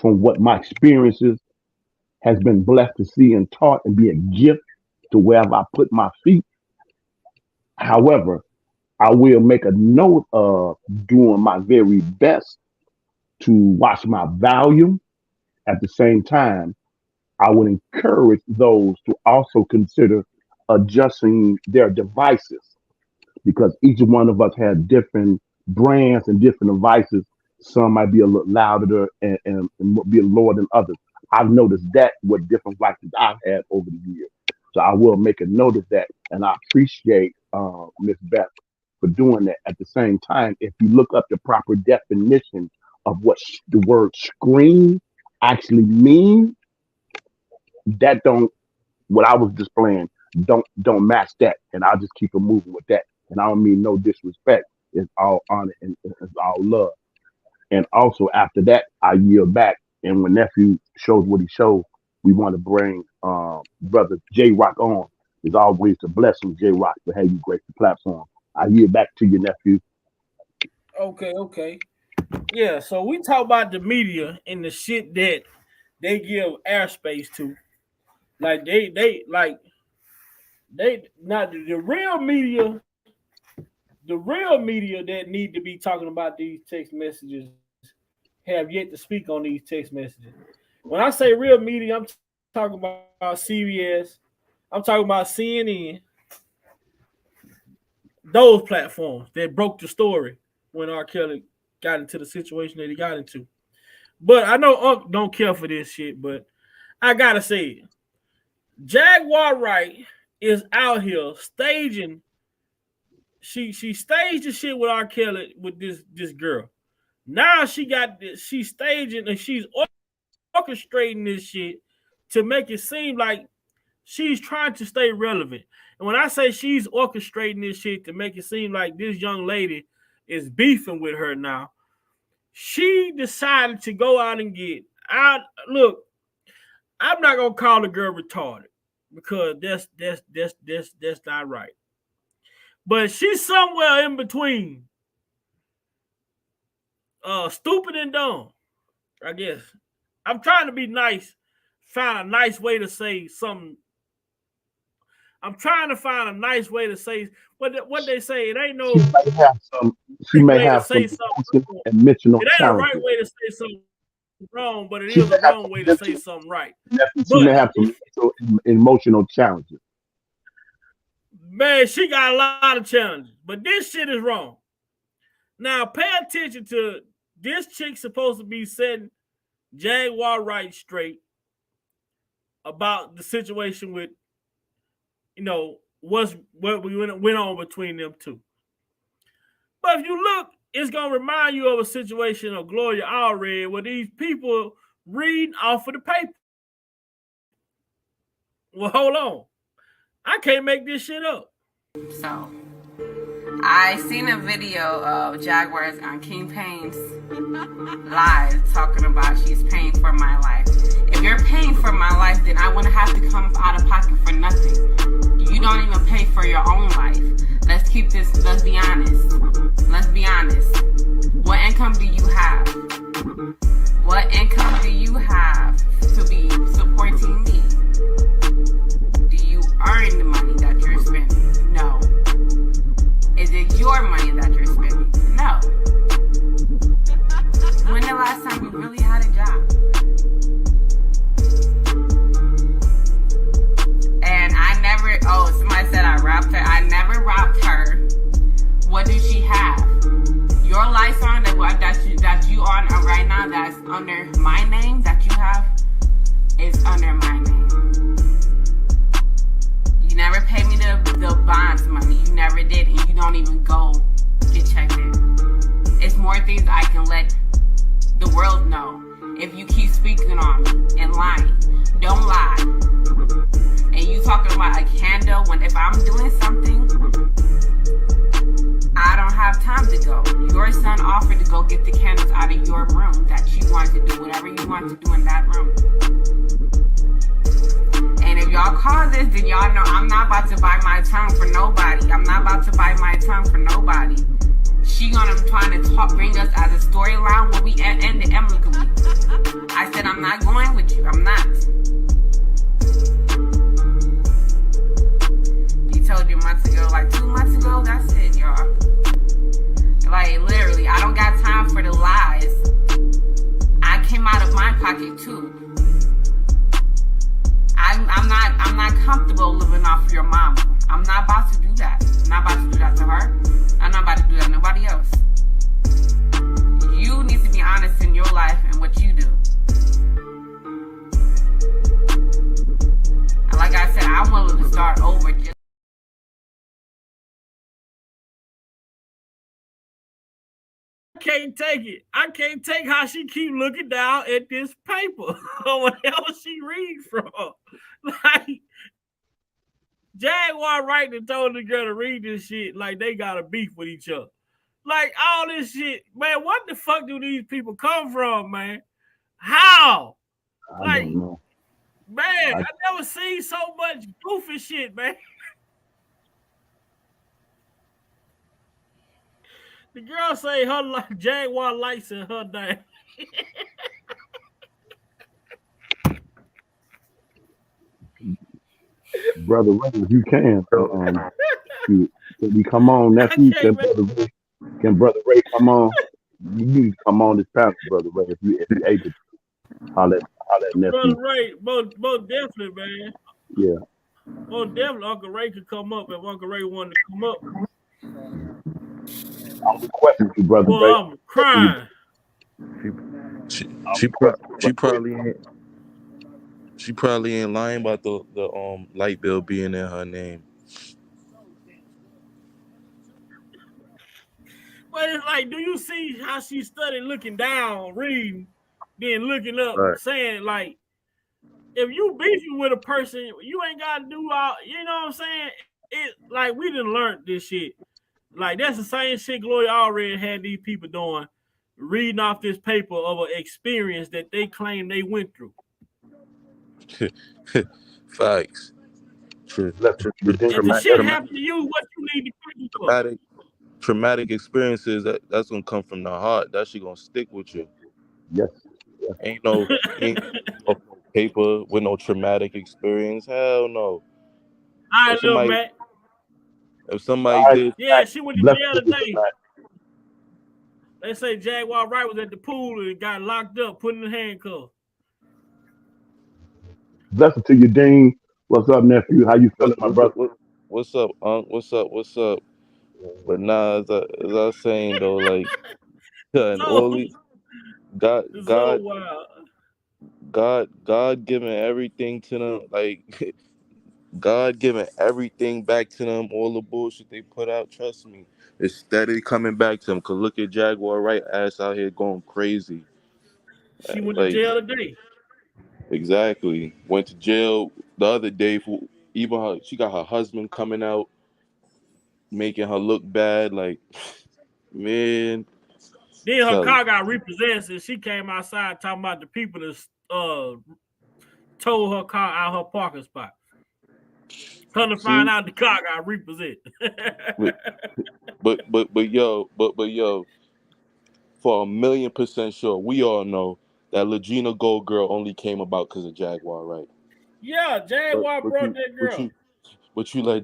from what my experiences has been blessed to see and taught and be a gift to wherever I put my feet. However, I will make a note of doing my very best to watch my volume. At the same time, I would encourage those to also consider adjusting their devices, because each one of us has different brands and different devices. Some might be a little louder and be lower than others. I've noticed that with different devices I've had over the years. So I will make a note of that, and I appreciate Ms. Beth for doing that. At the same time, if you look up the proper definition of what the word screen actually means, that don't, what I was displaying don't match that, and I'll just keep it moving with that. And I don't mean no disrespect. It's all honor and it's all love. And also after that, I yield back. And when nephew shows what he shows, we want to bring brother J Rock on. It's always a blessing, J Rock, to have you grace the platform. I yield back to you, nephew. Okay. Yeah, so we talk about the media and the shit that they give airspace to. Like they not the real media. The real media that need to be talking about these text messages have yet to speak on these text messages. When I say real media, I'm talking about CBS, I'm talking about CNN, those platforms that broke the story when R. Kelly got into the situation that he got into. But I know Unc don't care for this shit, but I gotta say it. Jaguar Wright is out here staging. She staged the shit with R. Kelly with this girl. Now she's staging and she's orchestrating this shit to make it seem like she's trying to stay relevant. And when I say she's orchestrating this shit to make it seem like this young lady is beefing with her now, she decided to go out and get out. Look, I'm not gonna call the girl retarded because that's not right. But she's somewhere in between stupid and dumb, I guess. I'm trying to be nice, find a nice way to say something. I'm trying to find a nice way to say what they say. It ain't no. She may have some emotional it ain't the right way to say something wrong, but it is the wrong way to say something right. She may have some emotional challenges. Man, she got a lot of challenges, but this shit is wrong. Now, pay attention to this chick supposed to be setting Jaguar Wright straight about the situation with, what went on between them two. But if you look, it's going to remind you of a situation of Gloria Allred where these people read off of the paper. Well, hold on. I can't make this shit up. So, I seen a video of Jaguars on King Payne's live talking about she's paying for my life. If you're paying for my life, then I wouldn't have to come out of pocket for nothing. You don't even pay for your own life. Let's be honest. Let's be honest. What income do you have? What income do you have to be supporting me? Do you earn the money that you're spending? No. Is it your money that you're spending? No. When the last time you really had a job? And I never, somebody said I robbed her. I never robbed her. What does she have? Your lights on that you on right now that's under my name that you have is under my name. You never paid me the bonds money. You never did, and you don't even go get checked in. It's more things I can let the world know. If you keep speaking on me and lying, don't lie. And you talking about a candle when if I'm doing something, I don't have time to go. Your son offered to go get the candles out of your room that you want to do whatever you want to do in that room. And if y'all call this, then y'all know I'm not about to buy my tongue for nobody. I'm not about to buy my tongue for nobody. She gonna try to bring us as a storyline when we end it amicably. I said I'm not going with you. I'm not. He told you months ago, like 2 months ago, comfortable living off your mama. I'm not about to do that. I'm not about to do that to her. I'm not about to do that to nobody else. You need to be honest in your life and what you do. And like I said, I'm willing to start over. I can't take it. I can't take how she keep looking down at this paper or whatever she reads from. Like, Jaguar Wright and told the girl to read this shit like they got a beef with each other. Like, all this shit, man, what the fuck do these people come from, man? How? I don't know. Man, I never seen so much goofy shit, man. The girl say her Jaguar lights in her name. Brother Ray, if you can, can we come on next week? Can Brother Ray come on? You need to come on this panel, Brother Ray, if you able to. I'll let next Brother week. Ray, most definitely, man. Yeah. Most definitely, Uncle Ray could come up if Uncle Ray wanted to come up. I'm requesting you, Brother Boy, Ray. I'm crying. She probably ain't lying about the light bill being in her name. But it's like, do you see how she studied looking down, reading, then looking up, Right. saying, like, if you beefing with a person, you ain't got to do all, you know what I'm saying? It like, we done learned this shit. Like, that's the same shit Gloria already had these people doing, reading off this paper of an experience that they claim they went through. Facts. If the shit happened to you, what you need to do for? Traumatic experiences that's gonna come from the heart. That shit gonna stick with you. Yes. Ain't no paper with no traumatic experience. Hell no. All right, little Matt. If somebody did, Yeah, she went to jail today. They say Jaguar Wright was at the pool and got locked up, put in the handcuffs. Blessing to you, Dean. What's up, nephew? How you feeling, my brother? What's up, Unc? What's up? But nah, as I was saying though, like, and all these God giving everything to them, like God giving everything back to them. All the bullshit they put out, trust me, it's steady coming back to them. Cause look at Jaguar Wright ass out here going crazy. She went to jail today. Exactly. Went to jail the other day for even her. She got her husband coming out, making her look bad. Like, man. Then her car got repossessed, and she came outside talking about the people that towed her car out her parking spot. Come to find out the car got repossessed. but yo, for 1,000,000% sure, we all know that Legina Gold Girl only came about because of Jaguar, right? Yeah, Jaguar brought that girl. But you let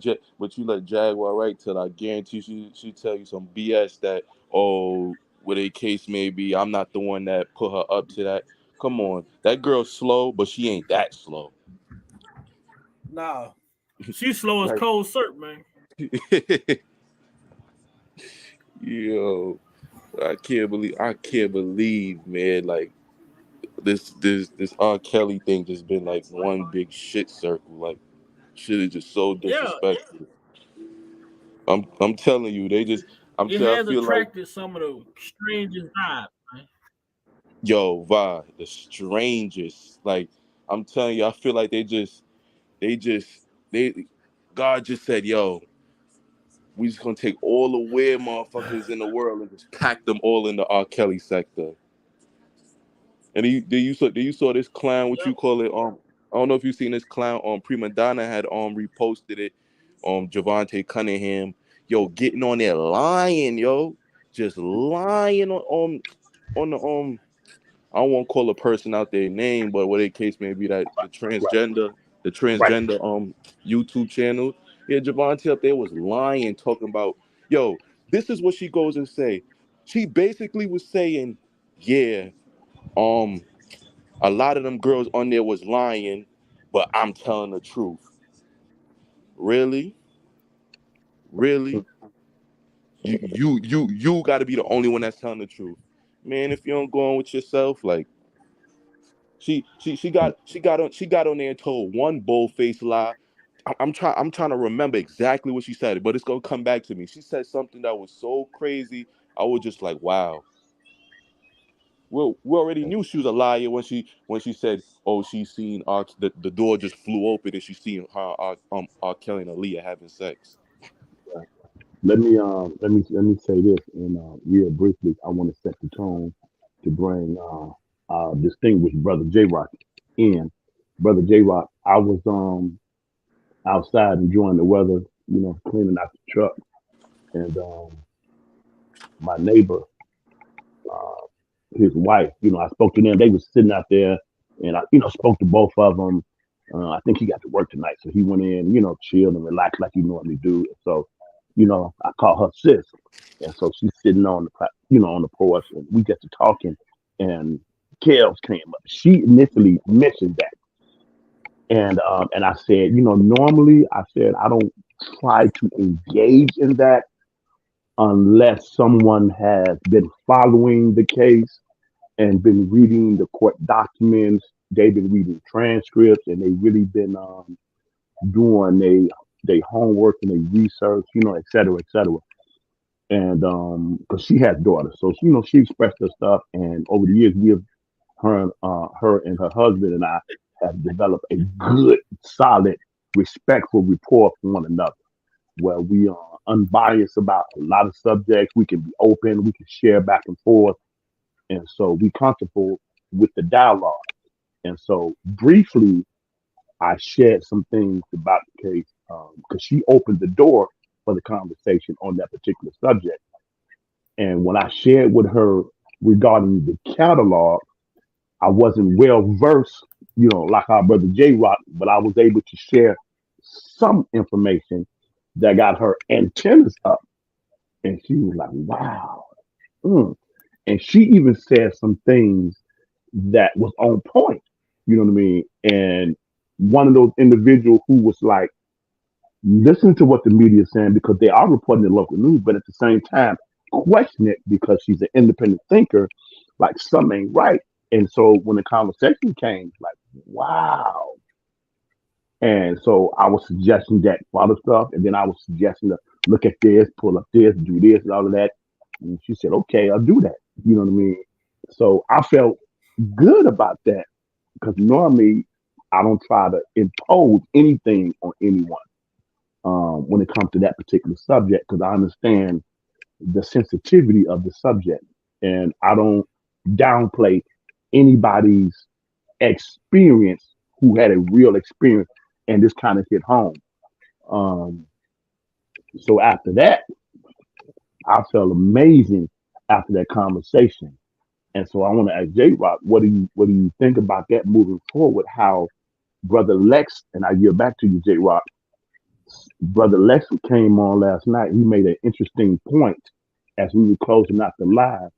Jaguar Wright till I guarantee she tell you some BS that, oh, what a case may be, I'm not the one that put her up to that. Come on, that girl's slow, but she ain't that slow. Nah, she's slow as cold syrup, man. Yo, I can't believe, man, like this R. Kelly thing just been like one big shit circle. Like, shit is just so disrespectful. I'm telling you, they just. I has feel attracted like, some of the strangest vibes, man. Yo, Vi, the strangest. Like, I'm telling you, I feel like God just said, yo, we just gonna take all the weird motherfuckers in the world and just pack them all in the R. Kelly sector. And you saw this clown, what you call it? I don't know if you seen this clown. Prima Donna had reposted it. Javante Cunningham, yo, getting on there lying, yo, just lying on the I don't want to call a person out their name, but what the case may be, that the transgender YouTube channel. Yeah, Javante up there was lying, talking about, yo, this is what she goes and say. She basically was saying, yeah, a lot of them girls on there was lying, but I'm telling the truth. Really? You got to be the only one that's telling the truth, man. If you don't go on with yourself, like she got on there and told one bold-faced lie. I'm trying to remember exactly what she said, but it's gonna come back to me. She said something that was so crazy. I was just like, wow. Well, we already knew she was a liar when she said, oh, she seen the door just flew open and she seen her R. Kelly and Aaliyah having sex. Let me say this, and real briefly, I want to set the tone to bring distinguished brother J Rock in. Brother J Rock, I was outside enjoying the weather, cleaning out the truck, and my neighbor, his wife, I spoke to them. They was sitting out there, and I, spoke to both of them. I think he got to work tonight, so he went in, chilled and relaxed like he normally do. So, I call her sis, and so she's sitting on on the porch, and we get to talking, and Kels came up. She initially mentioned that, and I said, normally I said I don't try to engage in that unless someone has been following the case and been reading the court documents. They've been reading transcripts, and they've really been doing their homework and their research, et cetera, et cetera. And because she has daughters, so she expressed her stuff, and over the years, her and her husband and I have developed a good, solid, respectful rapport for one another, where we are unbiased about a lot of subjects. We can be open, we can share back and forth, and so we comfortable with the dialogue. And so briefly, I shared some things about the case because she opened the door for the conversation on that particular subject. And when I shared with her regarding the catalog, I wasn't well versed, like our brother J Rock, but I was able to share some information that got her antennas up. And she was like, wow. And she even said some things that was on point. You know what I mean? And one of those individuals who was like, listen to what the media is saying, because they are reporting the local news, but at the same time, question it because she's an independent thinker, like something ain't right. And so when the conversation came, like, wow. And so I was suggesting that for other stuff, and then I was suggesting to look at this, pull up this, do this, and all of that. And she said, okay, I'll do that. You know what I mean? So I felt good about that, because normally I don't try to impose anything on anyone when it comes to that particular subject, because I understand the sensitivity of the subject, and I don't downplay anybody's experience who had a real experience, and this kind of hit home. So after that, I felt amazing after that conversation. And so I want to ask J Rock, what do you think about that moving forward? How Brother Lex, and I yield back to you, J Rock. Brother Lex came on last night. He made an interesting point as we were closing out the live,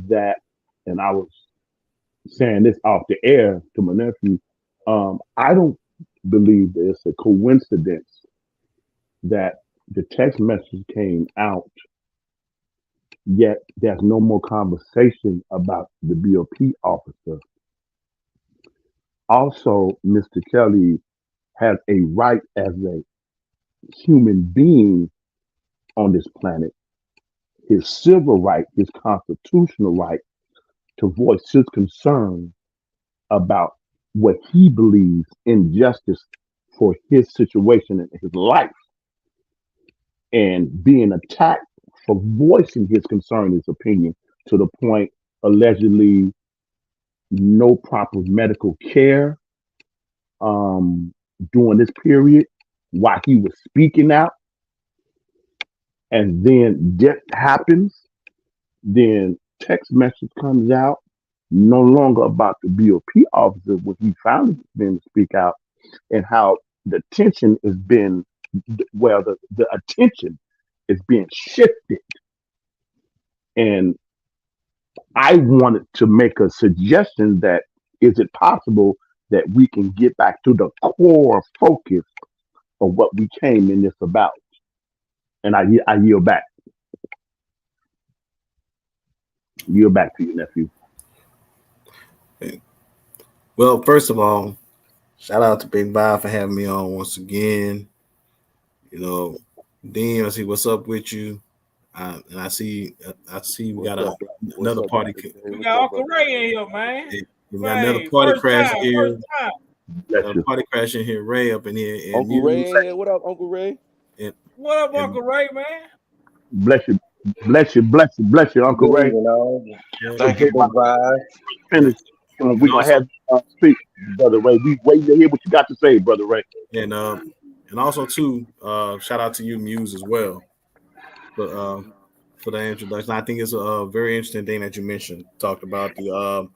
that, and I was saying this off the air to my nephew, I don't believe that it's a coincidence that the text message came out, yet there's no more conversation about the BOP officer. Also, Mr. Kelly has a right as a human being on this planet, his civil right, his constitutional right to voice his concern about what he believes in justice for his situation in his life, and being attacked for voicing his concern, his opinion, to the point allegedly no proper medical care during this period while he was speaking out. And then death happens, then text message comes out, no longer about the BOP officer, when he finally been to speak out, and how the tension has been, well, the attention is being shifted. And I wanted to make a suggestion that, is it possible that we can get back to the core focus of what we came in this about. And I yield back. Yield back to you, nephew. Well, first of all, shout out to Big Bob for having me on once again. You know, Dean, I see what's up with you. And I see we got another party. We got Uncle Ray in here, man. We got another party crash here. Another party crash in here. Ray up in here. And Uncle Ray in here. What up, Uncle Ray? What up, Uncle Ray, man? Bless you, Uncle Ray. Thank you, Bye. Finish. We're gonna have speak, Brother Ray. We waiting to hear what you got to say, Brother Ray. And also too, shout out to you, Muse, as well, for the introduction. I think it's a very interesting thing that you mentioned. Talked about the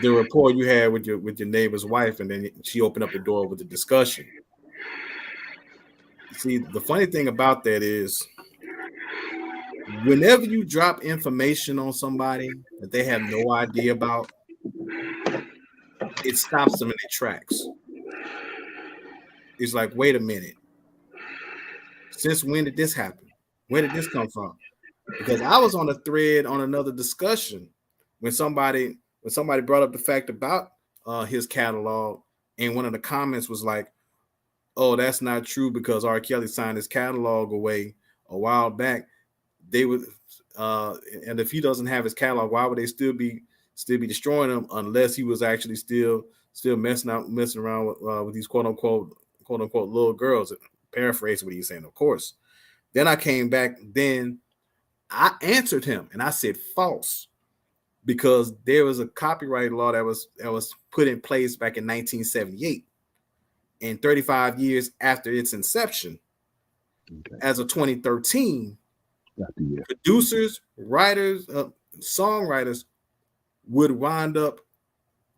rapport you had with your neighbor's wife, and then she opened up the door with the discussion. See, the funny thing about that is, whenever you drop information on somebody that they have no idea about, it stops them in their tracks. It's like, wait a minute. Since when did this happen? Where did this come from? Because I was on a thread on another discussion when somebody brought up the fact about his catalog, and one of the comments was like, oh, that's not true because R. Kelly signed his catalog away a while back. They would, and if he doesn't have his catalog, why would they still be destroying him unless he was actually still messing around with these quote unquote little girls? Paraphrase what he's saying, of course. Then I came back. Then I answered him and I said false, because there was a copyright law that was put in place back in 1978, and 35 years after its inception, as of 2013. Producers, writers, songwriters would wind up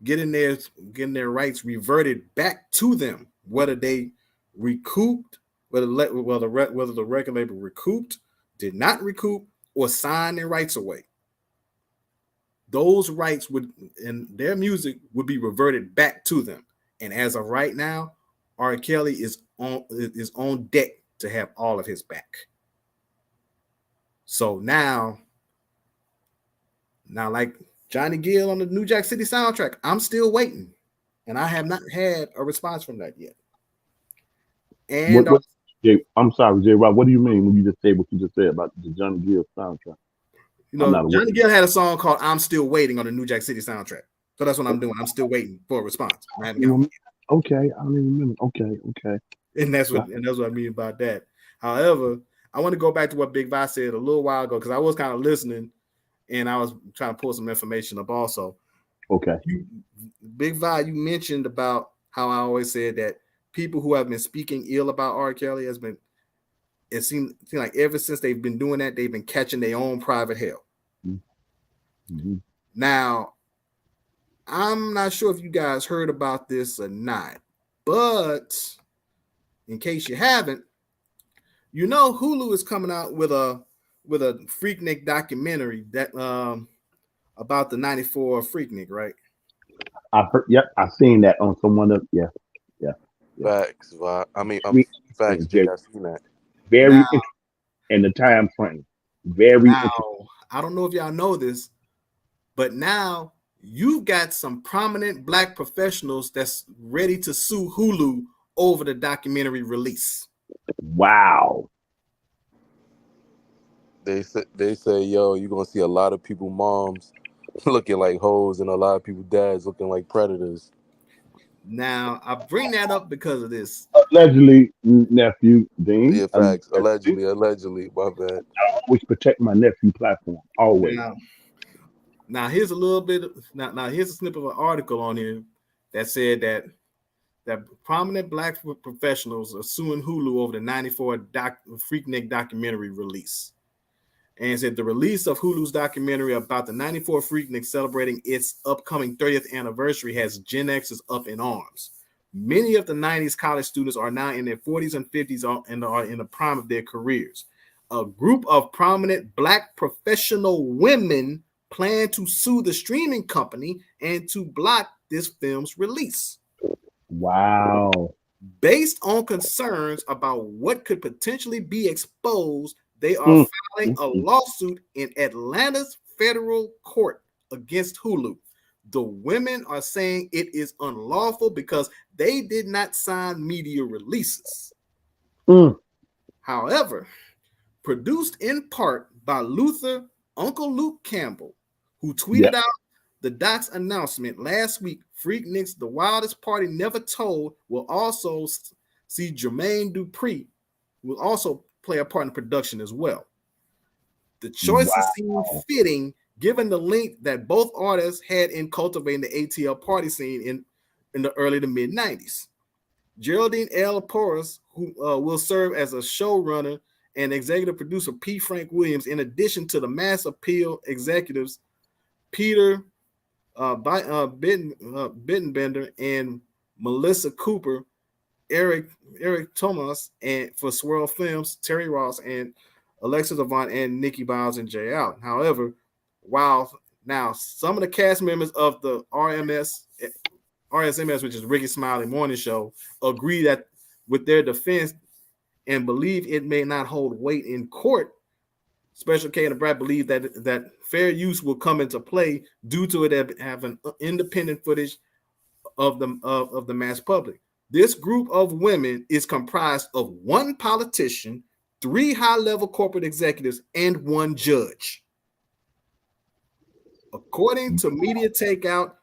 getting their rights reverted back to them, whether they recouped, whether the record label recouped, did not recoup, or signed their rights away. Those rights and their music would be reverted back to them. And as of right now, R. Kelly is on deck to have all of his back. So now, like Johnny Gill on the New Jack City soundtrack, I'm still waiting, and I have not had a response from that yet. And I'm sorry, J. Rob. What do you mean when you just say what you just said about the Johnny Gill soundtrack? Johnny Gill had a song called "I'm Still Waiting" on the New Jack City soundtrack. So that's what I'm doing. I'm still waiting for a response. Okay, I don't even remember. Okay. And that's what I mean about that. However, I want to go back to what Big Vi said a little while ago, because I was kind of listening and I was trying to pull some information up also. Okay. Big Vi, you mentioned about how I always said that people who have been speaking ill about R. Kelly it seems like ever since they've been doing that, they've been catching their own private hell. Mm-hmm. Now, I'm not sure if you guys heard about this or not, but in case you haven't, Hulu is coming out with a Freaknik documentary that about the '94 Freaknik, right? I've heard. Yep, I've seen that on someone else. Yeah. Facts. Facts. Jay, I've seen that. Very in the time frame. Very. Now, I don't know if y'all know this, but now you've got some prominent Black professionals that's ready to sue Hulu over the documentary release. Wow. They say, yo, you're gonna see a lot of people moms looking like hoes and a lot of people dads looking like predators. Now, I bring that up because of this. Allegedly, nephew, Dean. Yeah, facts. Allegedly, my bad. I always protect my nephew platform. Always. Now here's a little bit. Now here's a snippet of an article on here that said that prominent Black professionals are suing Hulu over the '94 Freaknik documentary release. And it said the release of Hulu's documentary about the '94 Freaknik celebrating its upcoming 30th anniversary has Gen Xers up in arms. Many of the 90s college students are now in their 40s and 50s and are in the prime of their careers. A group of prominent Black professional women plan to sue the streaming company and to block this film's release. Wow. Based on concerns about what could potentially be exposed, they are filing a lawsuit in Atlanta's federal court against Hulu. The women are saying it is unlawful because they did not sign media releases. However, produced in part by Uncle Luke Campbell, who tweeted out the doc's announcement last week, Freaknik's The Wildest Party Never Told will also see Jermaine Dupri, who will also play a part in production as well. The choices seem fitting given the link that both artists had in cultivating the ATL party scene in the early to mid 90s. Geraldine L. Porras, who will serve as a showrunner and executive producer P. Frank Williams, in addition to the Mass Appeal executives Peter Bittenbender and Melissa Cooper, Eric Thomas, and for Swirl Films, Terry Ross and Alexa Devon and Nikki Biles and Jay Allen. However, while now some of the cast members of the RSMS, which is Ricky Smiley Morning Show, agree that with their defense and believe it may not hold weight in court, Special K and Brad believe that fair use will come into play due to it having independent footage of the mass public. This group of women is comprised of one politician, 3 high-level corporate executives, and 1 judge. According to media takeout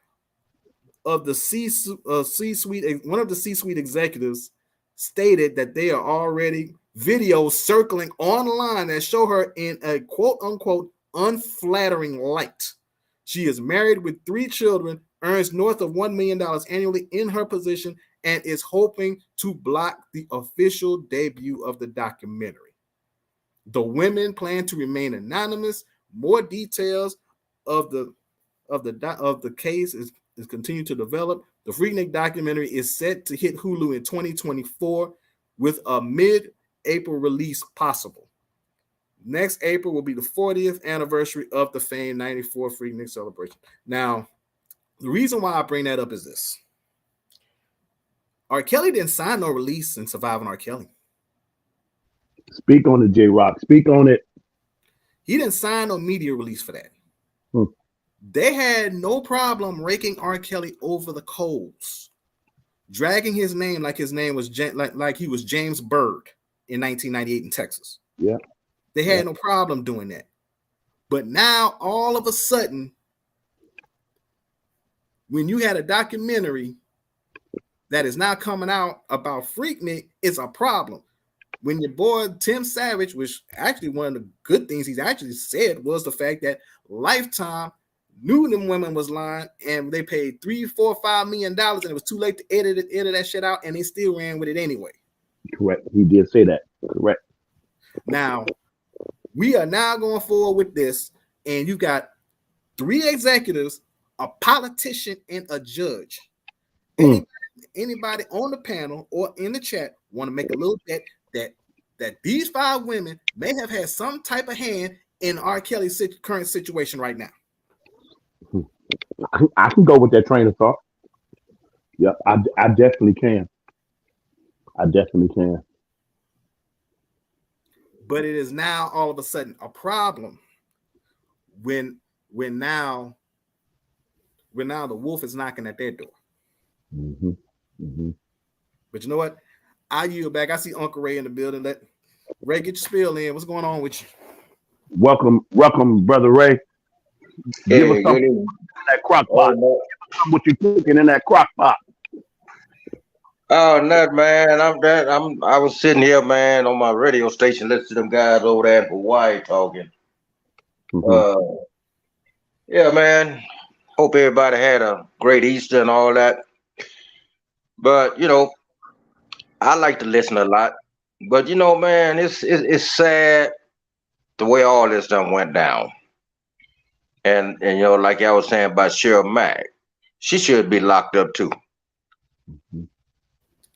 of the C-suite, one of the C-suite executives stated that they are already videos circling online that show her in a quote-unquote unflattering light. She is married with 3 children, earns north of $1 million annually in her position, and is hoping to block the official debut of the documentary. The women plan to remain anonymous. More details of the case is continuing to develop. The Freaknik documentary is set to hit Hulu in 2024 with a mid-April release possible. Next April will be the 40th anniversary of the famed 94 Freaknik celebration. Now, the reason why I bring that up is this. R. Kelly didn't sign no release in Surviving R. Kelly. Speak on it, J-Rock. Speak on it. He didn't sign no media release for that. They had no problem raking R. Kelly over the coals, dragging his name like his name was like he was James Byrd in 1998 in Texas. Yeah. They had no problem doing that. But now, all of a sudden, when you had a documentary that is now coming out about Freaknik, it's a problem. When your boy Tim Savage, which actually one of the good things he's actually said was the fact that Lifetime knew them women was lying and they paid $3, $4, $5 million and it was too late to edit that shit out and they still ran with it anyway. Correct. He did say that. Correct. Now, we are now going forward with this, and you got 3 executives, a politician, and a judge. Anybody on the panel or in the chat want to make a little bet that these 5 women may have had some type of hand in R. Kelly's current situation right now? I can go with that train of thought. Yeah, I definitely can. I definitely can. But it is now all of a sudden a problem when now the wolf is knocking at their door. But you know what? I yield back. I see Uncle Ray in the building. Let Ray get your spiel in. What's going on with you? Welcome, Brother Ray. Give us something in that crock pot. What you cooking in that crock pot? Oh, nothing, man. I was sitting here, man, on my radio station, listening to them guys over there in Hawaii talking. Yeah, man. Hope everybody had a great Easter and all that. But I like to listen a lot. But man, it's sad the way all this done went down. And like I was saying about Cheryl Mack, she should be locked up too.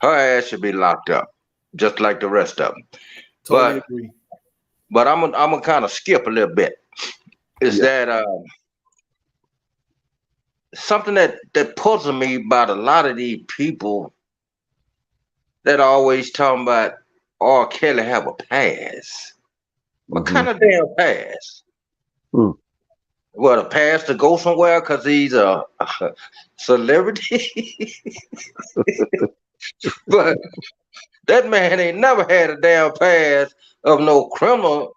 Her ass should be locked up, just like the rest of them. Totally agree. But I'm gonna kind of skip a little bit. Is that something that puzzles me about a lot of these people that always talking about R. Kelly have a pass. What kind of damn pass? What, a pass to go somewhere because he's a celebrity? But that man ain't never had a damn pass of no criminal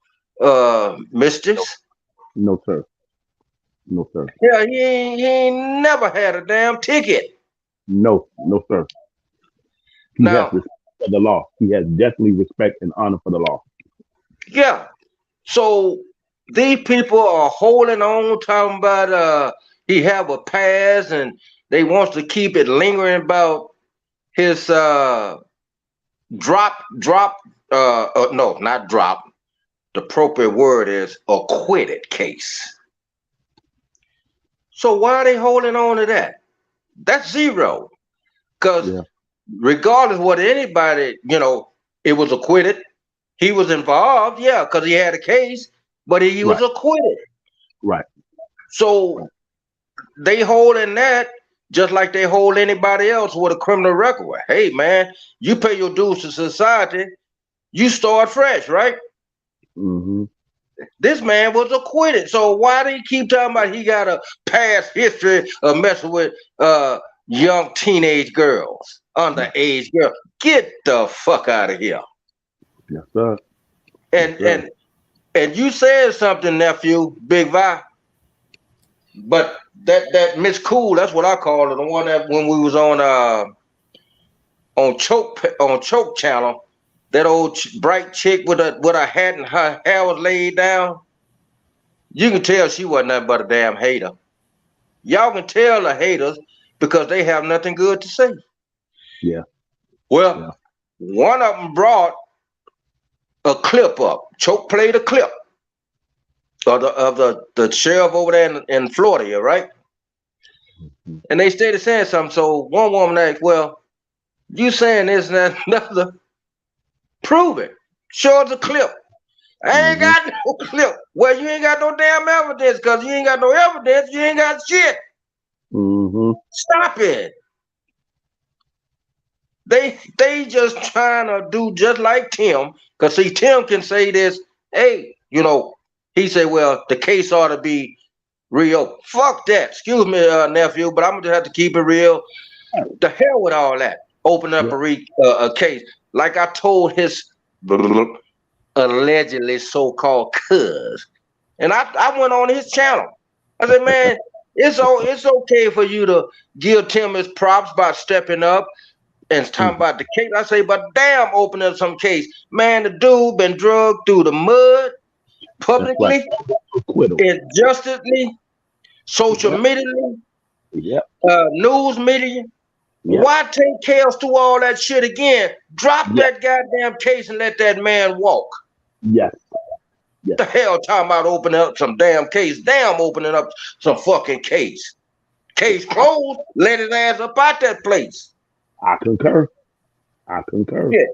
mischiefs. No, sir. No, sir. Yeah, he ain't never had a damn ticket. No, sir. He has respect for the law. He has definitely respect and honor for the law. Yeah. So these people are holding on, talking about he have a pass, and they want to keep it lingering about his no, not drop. The appropriate word is acquitted case. So why are they holding on to that? That's zero. Because regardless of what anybody, it was acquitted. He was involved, because he had a case, but he was acquitted. Right. So they holding that just like they hold anybody else with a criminal record. Hey, man, you pay your dues to society, you start fresh, right? This man was acquitted. So why do you keep talking about he got a past history of messing with young teenage girls, underage girls? Get the fuck out of here. Yes, sir. And you said something, nephew, Big Vi. But that Miss Cool, that's what I call her, the one that when we was on Choke Channel, that old bright chick with a hat and her hair was laid down. You can tell she wasn't nothing but a damn hater. Y'all can tell the haters because they have nothing good to say. Yeah. Well, one of them brought a clip up. Choke played a clip of the sheriff over there in Florida, right? And they started saying something. So one woman asked, well, you saying this and another. Prove it. Show us a clip. I ain't got no clip. Well, you ain't got no damn evidence because you ain't got no evidence. You ain't got shit. Stop it. They just trying to do just like Tim. Because see, Tim can say this, hey, he said, well, the case ought to be real. Fuck that. Excuse me, nephew, but I'm going to have to keep it real. The hell with all that. Open up a case. Like I told his allegedly so-called cuz. And I went on his channel. I said, man, it's okay for you to give Tim his props by stepping up and talking about the case. I say, but damn, open up some case. Man, the dude been drugged through the mud publicly, injustice, social media, news media. Why take chaos through all that shit again? Drop that goddamn case and let that man walk. Yes. What the hell talking about opening up some damn case? Damn, opening up some fucking case. Case closed, let his ass up out that place. I concur. Yeah.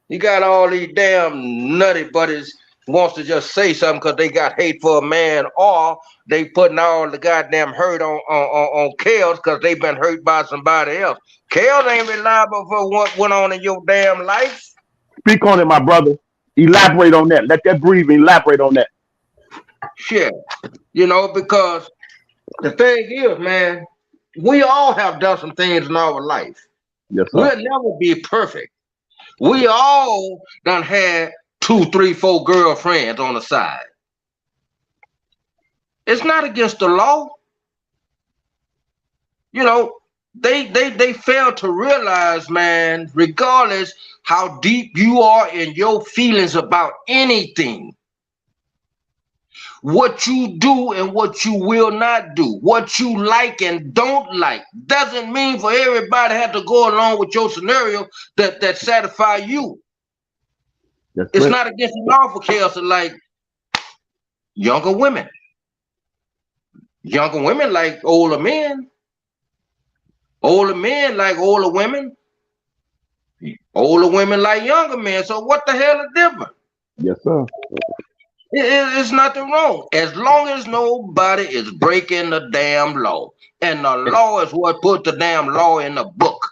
You got all these damn nutty buddies wants to just say something because they got hate for a man, or they putting all the goddamn hurt on Kels because they been hurt by somebody else. Kels ain't reliable for what went on in your damn life. Speak on it, my brother. Elaborate on that. Let that breathe and elaborate on that. Shit. Because the thing is, man, we all have done some things in our life. Yes, sir. We'll never be perfect. We all done had 2, 3, 4 girlfriends on the side. It's not against the law. They fail to realize, man, regardless how deep you are in your feelings about anything, what you do and what you will not do, what you like and don't like, doesn't mean for everybody have to go along with your scenario that satisfy you. It's not against the law for chaos to like younger women. Younger women like older men. Older men like older women. Older women like younger men. So what the hell is different? Yes, sir. It's nothing wrong. As long as nobody is breaking the damn law. And the law is what put the damn law in the book.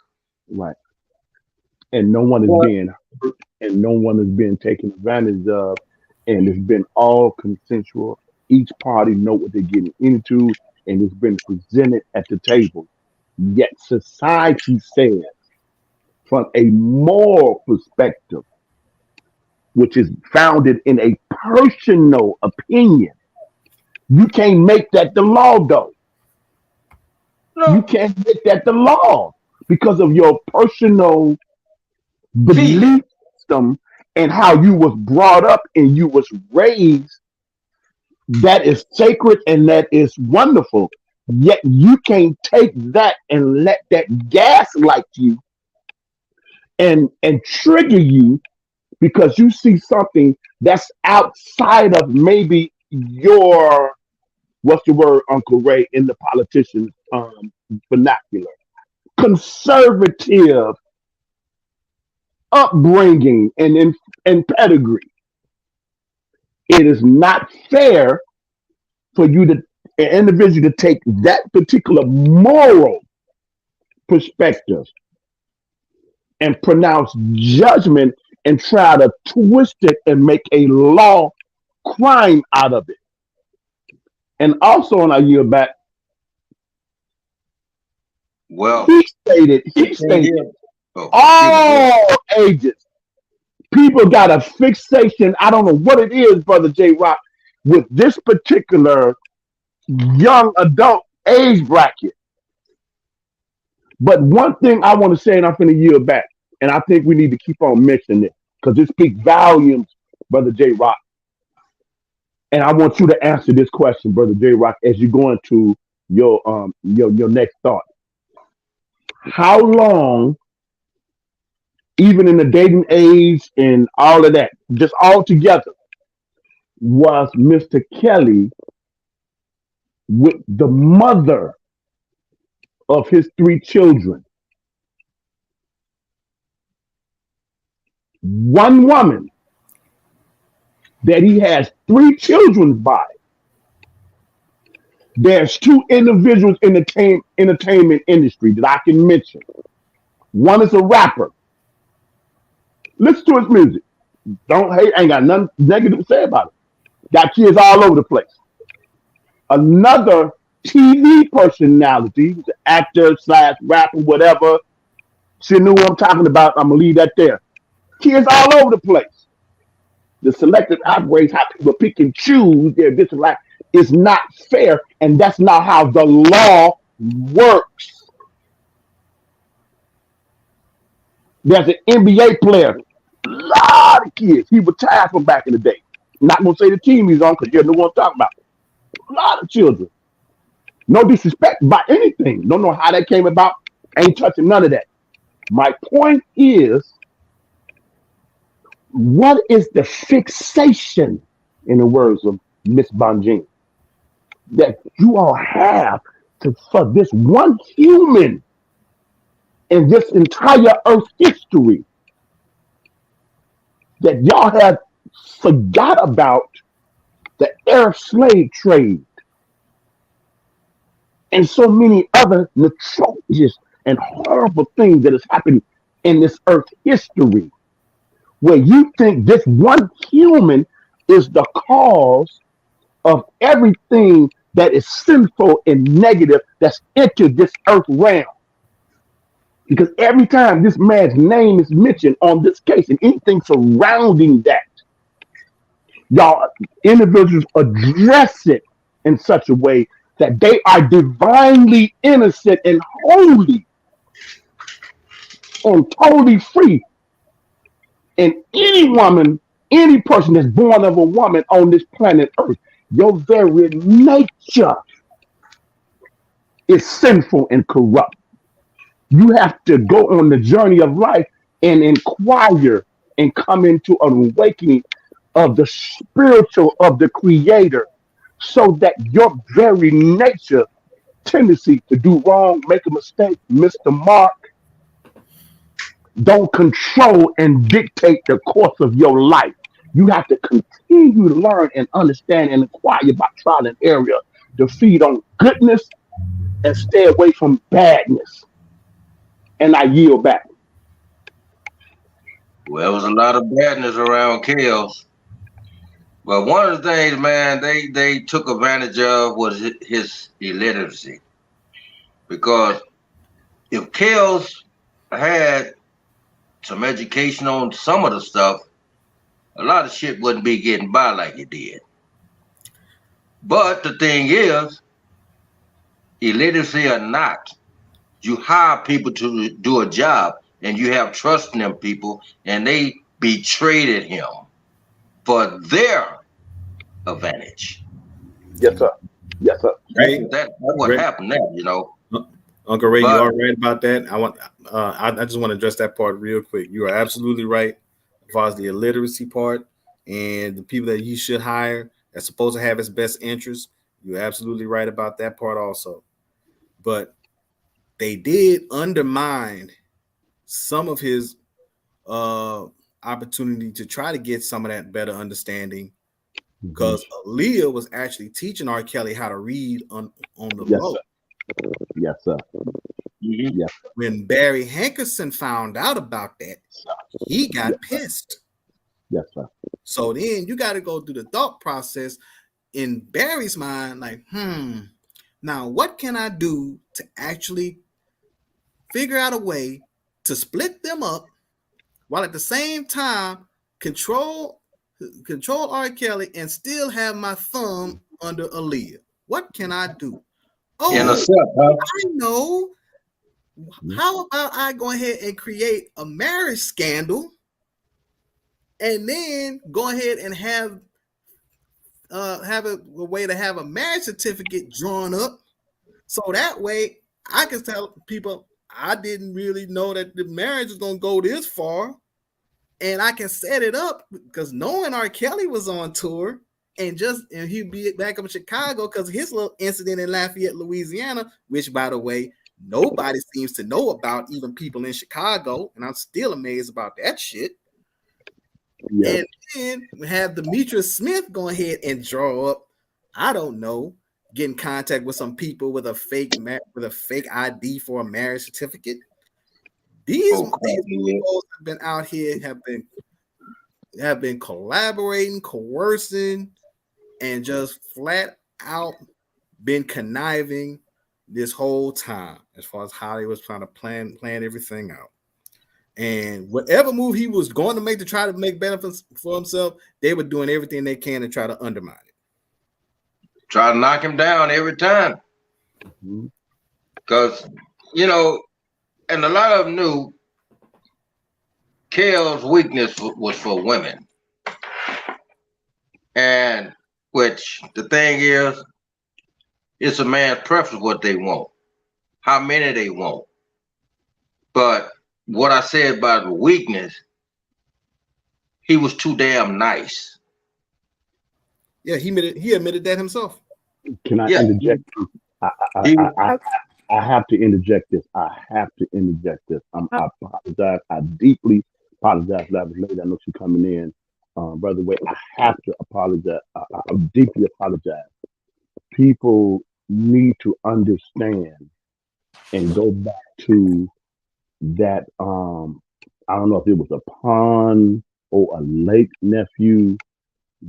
Right. and no one is being hurt, and no one is being taken advantage of, and it's been all consensual. Each party know what they're getting into, and it's been presented at the table. Yet society says, from a moral perspective, which is founded in a personal opinion, you can't make that the law, though. You can't make that the law because of your personal belief system and how you was brought up and you was raised. That is sacred and that is wonderful. Yet you can't take that and let that gaslight you and trigger you because you see something that's outside of maybe your, what's the word, Uncle Ray, in the politician vernacular, conservative upbringing and pedigree. It is not fair for you to, an individual, to take that particular moral perspective and pronounce judgment and try to twist it and make a law crime out of it. And also, on our year back, well, he stated all ages. People got a fixation. I don't know what it is, Brother J Rock, with this particular young adult age bracket. But one thing I want to say, and I'm finna yield back, and I think we need to keep on mentioning it because it speaks volumes, Brother J Rock. And I want you to answer this question, Brother J Rock, as you go into your next thought. How long, even in the dating age and all of that, just all together, was Mr. Kelly with the mother of his 3 children? One woman that he has 3 children by. There's 2 individuals in the entertainment industry that I can mention. One is a rapper. Listen to his music. Don't hate, ain't got nothing negative to say about it. Got kids all over the place. Another TV personality, the actor / rapper, whatever. She knew what I'm talking about. I'm gonna leave that there. Kids all over the place. The selective outrage, how people pick and choose their different life, is not fair, and that's not how the law works. There's an NBA player, a lot of kids. He retired from back in the day. Not gonna say the team he's on because you know what I'm talking about. A lot of children. No disrespect by anything. Don't know how that came about. Ain't touching none of that. My point is, what is the fixation, in the words of Miss Bonjean, that you all have for this one human in this entire earth history, that y'all have forgot about the Arab slave trade and so many other atrocious and horrible things that has happened in this earth history, where you think this one human is the cause of everything that is sinful and negative that's entered this earth realm. Because every time this man's name is mentioned on this case and anything surrounding that, y'all individuals address it in such a way that they are divinely innocent and holy and totally free. And any woman, any person that's born of a woman on this planet Earth, your very nature is sinful and corrupt. You have to go on the journey of life and inquire and come into an awakening of the spiritual of the Creator, so that your very nature, tendency to do wrong, make a mistake, miss the mark, don't control and dictate the course of your life. You have to continue to learn and understand and inquire about trial and error to feed on goodness and stay away from badness. And I yield back. Well, there was a lot of badness around Kels. But one of the things, man, they took advantage of was his illiteracy. Because if Kels had some education on some of the stuff, a lot of shit wouldn't be getting by like it did. But the thing is, illiteracy or not, you hire people to do a job and you have trust in them people, and they betrayed him for their advantage. Yes, sir. Yes, sir. Ray, that's what happened there, you know. Uncle Ray, you are right about that. I just want to address that part real quick. You are absolutely right as far as the illiteracy part and the people that he should hire that's supposed to have his best interests. You're absolutely right about that part also. But they did undermine some of his opportunity to try to get some of that better understanding, because Aaliyah was actually teaching R. Kelly how to read on the low. Yes, sir. Yes. When Barry Hankerson found out about that, he got pissed. Yes, sir. So then you got to go through the thought process in Barry's mind, like, now what can I do to actually figure out a way to split them up while at the same time control R. Kelly and still have my thumb under Aaliyah? What can I do? Oh, I know. How about I go ahead and create a marriage scandal and then go ahead and have a way to have a marriage certificate drawn up, so that way I can tell people I didn't really know that the marriage was going to go this far, and I can set it up, because knowing R. Kelly was on tour and he'd be back up in Chicago because his little incident in Lafayette, Louisiana, which, by the way, nobody seems to know about, even people in Chicago, and I'm still amazed about that shit. Yeah. And then we have Demetrius Smith go ahead and draw up, I don't know, get in contact with some people with a fake ID for a marriage certificate. These people have been out here, have been collaborating, coercing, and just flat out been conniving this whole time as far as how they was trying to plan everything out. And whatever move he was going to make to try to make benefits for himself, they were doing everything they can to try to undermine it. Try to knock him down every time. Because, you know, and a lot of them knew Kel's weakness was for women. And which the thing is, it's a man's preference what they want, how many they want. But what I said about the weakness, he was too damn nice. Yeah, he admitted that himself. Can I interject? I have to interject this. I apologize. I deeply apologize, lady. I know she's coming in. Brother Wade, I have to apologize. I deeply apologize. People need to understand and go back to that. I don't know if it was a pond or a lake, nephew,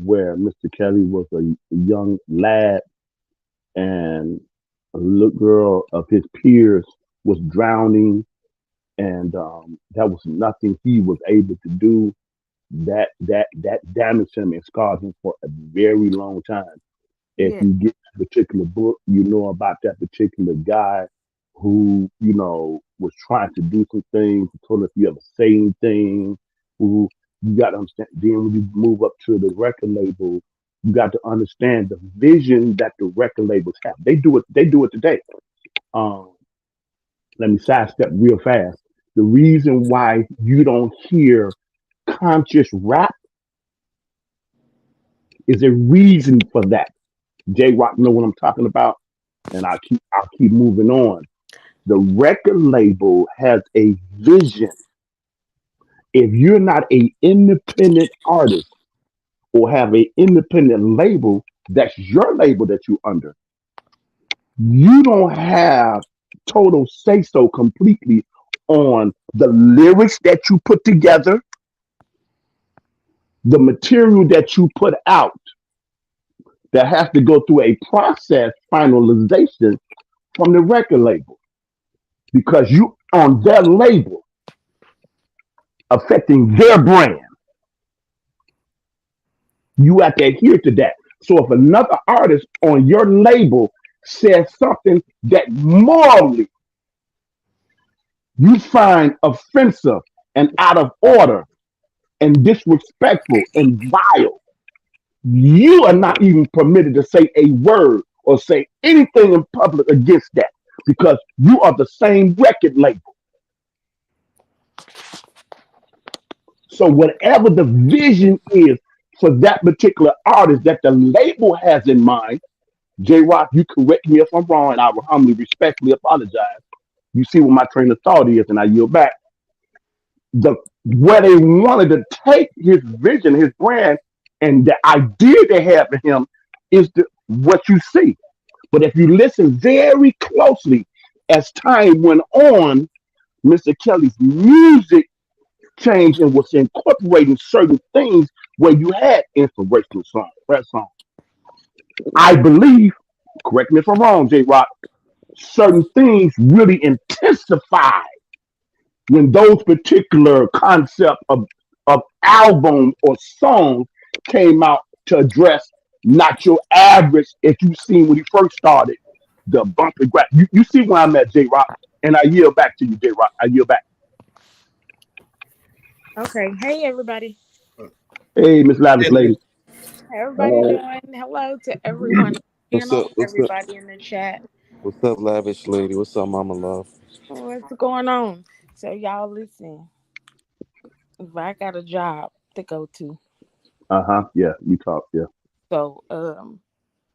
where Mr. Kelly was a young lad and a little girl of his peers was drowning, and that was nothing he was able to do. That damaged him and scarred him for a very long time. If you get a particular book, you know about that particular guy who, you know, was trying to do some things, told if you ever say anything, who you got to understand. Then when you move up to the record label, you got to understand the vision that the record labels have. They do it today. Let me sidestep real fast. The reason why you don't hear conscious rap is a reason for that. J Rock know what I'm talking about, and I'll keep moving on. The record label has a vision. If you're not an independent artist or have an independent label, that's your label that you're under. You don't have total say-so completely on the lyrics that you put together, the material that you put out that has to go through a process finalization from the record label, because you on their label affecting their brand. You have to adhere to that. So if another artist on your label says something that morally you find offensive and out of order and disrespectful and vile, you are not even permitted to say a word or say anything in public against that, because you are the same record label. So whatever the vision is for that particular artist that the label has in mind, J-Rock, you correct me if I'm wrong, and I will humbly, respectfully apologize. You see what my train of thought is, and I yield back. Where they wanted to take his vision, his brand, and the idea they have for him is what you see. But if you listen very closely, as time went on, Mr. Kelly's music changed and was incorporating certain things where you had inspirational songs, rap songs. I believe, correct me if I'm wrong, J-Rock, certain things really intensified when those particular concepts of album or songs came out to address not your average, if you've seen when he first started, the bump and grab. You see where I'm at, J-Rock, and I yield back to you, J-Rock. I yield back. Okay. Hey, everybody. Hey, Miss Lavish Lady. How everybody doing? Hello to everyone. What's up? What's everybody in the chat. What's up, Lavish Lady? What's up, Mama Love? What's going on? So y'all listen. If I got a job to go to. Yeah, you talk. Yeah. So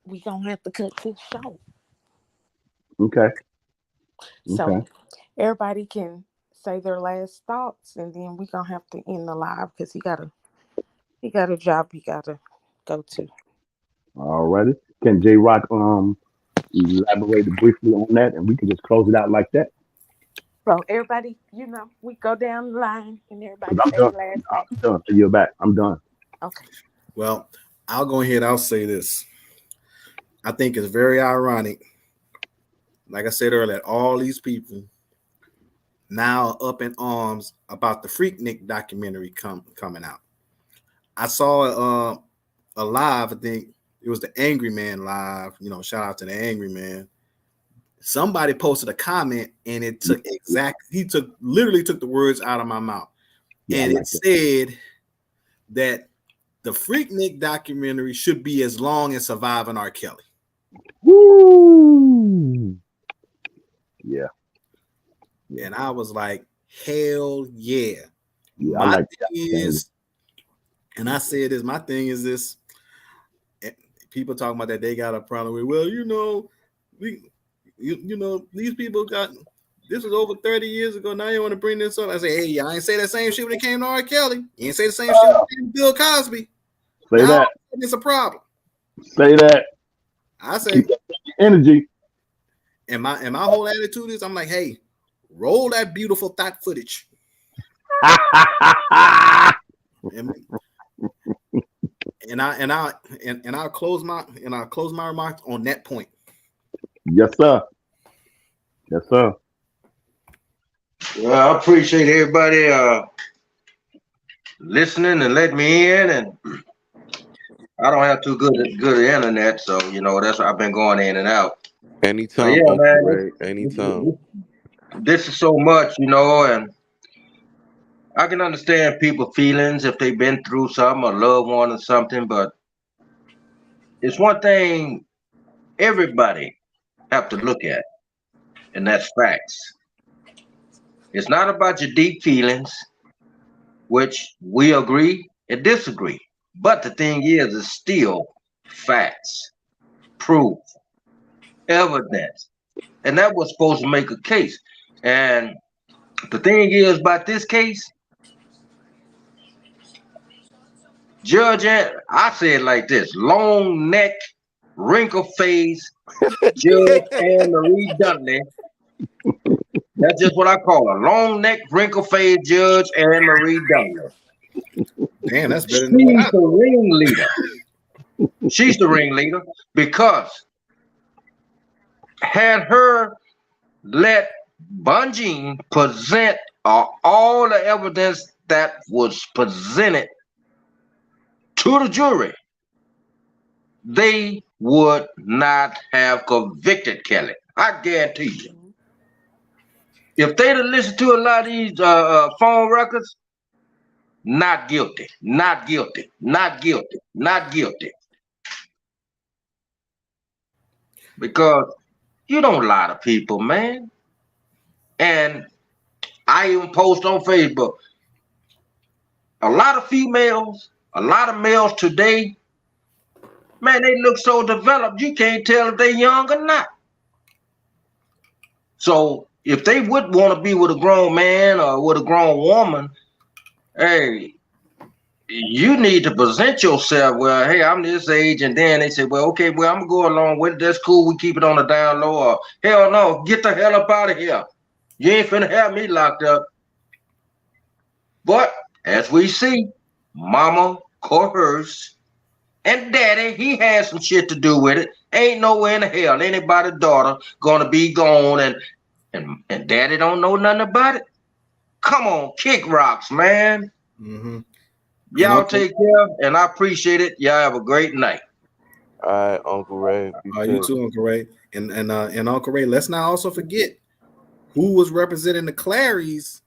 we gonna have to cut this short. Okay. So everybody can say their last thoughts, and then we gonna have to end the live because he got a job he gotta go to. All righty. Can J-Rock elaborate briefly on that, and we can just close it out like that? So everybody, we go down the line, and everybody I'm say done. their last I'm done. You're back. I'm done. Okay. Well, I'll go ahead. I'll say this. I think it's very ironic. Like I said earlier, all these people now up in arms about the Freaknik documentary coming out. I saw a live. I think it was the Angry Man live. Shout out to the Angry Man. Somebody posted a comment, and it took literally took the words out of my mouth, and it said that the Freaknik documentary should be as long as Surviving R. Kelly. Woo! Yeah. And I was like, hell yeah. Yeah, My thing is, and I said this, my thing is this. People talking about that they got a problem with, well, these people got, this was over 30 years ago. Now you want to bring this up. I say, hey, I ain't say that same shit when it came to R. Kelly. You ain't say the same shit when it came to Bill Cosby. Say now, that. It's a problem. Say that. I say energy. And my whole attitude is, I'm like, hey, roll that beautiful thought footage. and I'll close my remarks on that point. Yes, sir. Yes, sir. Well, I appreciate everybody listening and letting me in, and I don't have too good internet, so that's why I've been going in and out. Anytime, yeah, man. Ray, anytime. This is so much, and I can understand people's feelings if they've been through something, a loved one or something, but it's one thing everybody have to look at, and that's facts. It's not about your deep feelings, which we agree and disagree. But the thing is, it's still facts, proof, evidence. And that was supposed to make a case. And the thing is about this case, Judge, I say it like this: long neck, wrinkle face, Judge Anne Marie Dudley. That's just what I call her. Long neck, wrinkle face, Judge Anne Marie Dudley. Damn, that's better than what She's the ringleader. She's the ringleader because had her let Bungie present all the evidence that was presented to the jury, they would not have convicted Kelly. I guarantee you. If they'd have listened to a lot of these phone records, not guilty, not guilty, not guilty, not guilty. Because you don't lie to people, man. And I even post on Facebook, a lot of females, a lot of males today, man, they look so developed, you can't tell if they're young or not. So if they would want to be with a grown man or with a grown woman, hey, you need to present yourself, well, hey, I'm this age, and then they say, well, okay, well, I'm going to go along with it. That's cool. We keep it on the down low. Or, hell no, get the hell up out of here. You ain't finna have me locked up. But as we see, mama coerced, and daddy, he had some shit to do with it. Ain't nowhere in the hell anybody's daughter gonna be gone and daddy don't know nothing about it. Come on, kick rocks, man. Mm-hmm. Y'all take care, and I appreciate it. Y'all have a great night. All right, Uncle Ray. You too, Uncle Ray. And Uncle Ray, let's not also forget who was representing the Clarys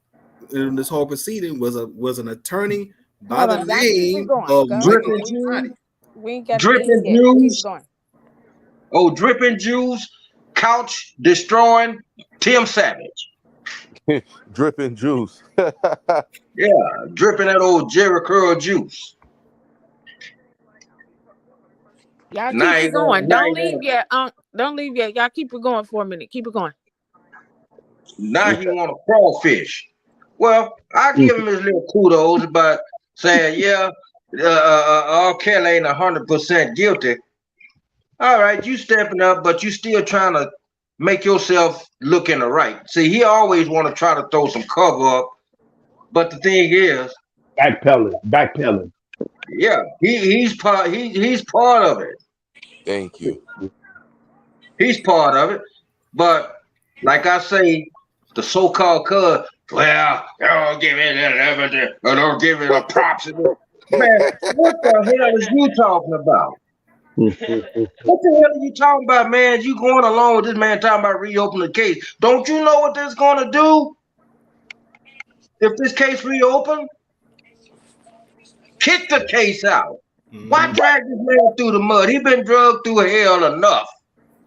in this whole proceeding was an attorney by the name of Dripping Jews. Oh, Dripping Jews, couch destroying Tim Savage. Dripping juice. Yeah, dripping that old Jerry curl juice. Y'all keep it going. Don't leave yet. Don't leave yet. Y'all keep it going for a minute. Keep it going. Now he want to crawfish. Well, I give him his little kudos about saying, yeah, R. Kelly ain't 100% guilty. All right, you stepping up, but you still trying to make yourself look in the right. See, he always want to try to throw some cover up, but the thing is, backpedaling. Yeah, he's part of it. Thank you. He's part of it, but like I say, the so-called cuz, well, don't give it an evidence, or don't give it a props. Man, what the hell is you talking about? What the hell are you talking about, man? You going along with this man talking about reopening the case. Don't you know what this is going to do? If this case reopened, kick the case out. Why drag this man through the mud? He been drugged through hell enough.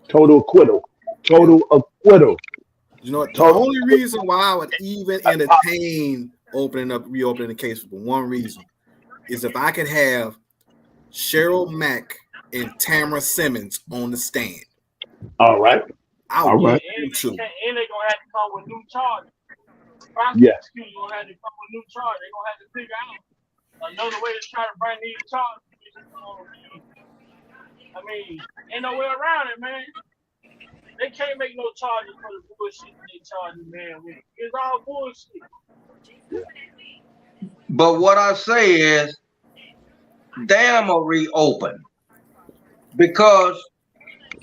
Total acquittal. You know what? The only reason why I would even entertain reopening the case for one reason is if I could have Cheryl Mack and Tamara Simmons on the stand. All right. I would too. And they're gonna have to come with new charges. Yes. Prosecutors gonna have to come with new charges. They're gonna have to figure out another way to try to bring these charges. I mean, ain't no way around it, man. They can't make no charges for the bullshit they charging man with. It's all bullshit. But what I say is, damn a reopen. Because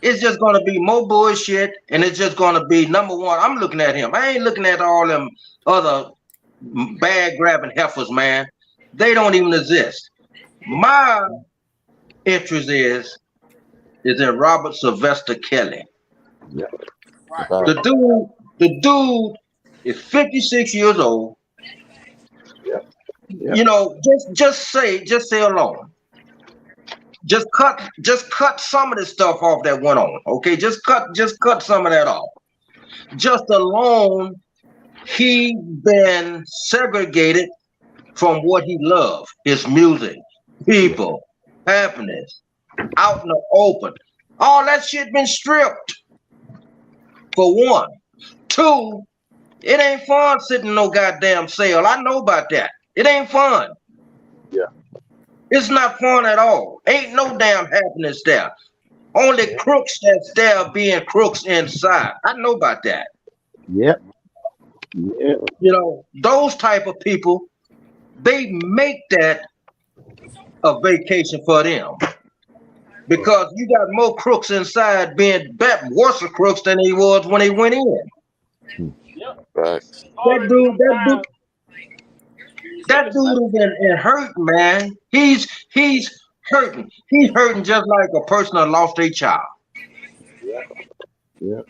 it's just going to be more bullshit, and it's just going to be, number one, I'm looking at him. I ain't looking at all them other bag-grabbing heifers, man. They don't even exist. My interest is in Robert Sylvester Kelly. Yeah. The dude is 56 years old. Yeah. You know, just say alone. Just cut some of the stuff off that went on. Okay, just cut some of that off. Just alone, he been segregated from what he loved: his music, people, happiness, out in the open. All that shit been stripped. For one. Two, it ain't fun sitting in no goddamn cell. I know about that. It ain't fun. Yeah. It's not fun at all. Ain't no damn happiness there. Only crooks that's there being crooks inside. I know about that. Yep. Yeah. You know, those type of people, they make that a vacation for them. Because you got more crooks inside being worse crooks than he was when he went in. Right. That dude is in hurt, man. He's hurting. He's hurting just like a person that lost their child. Yeah.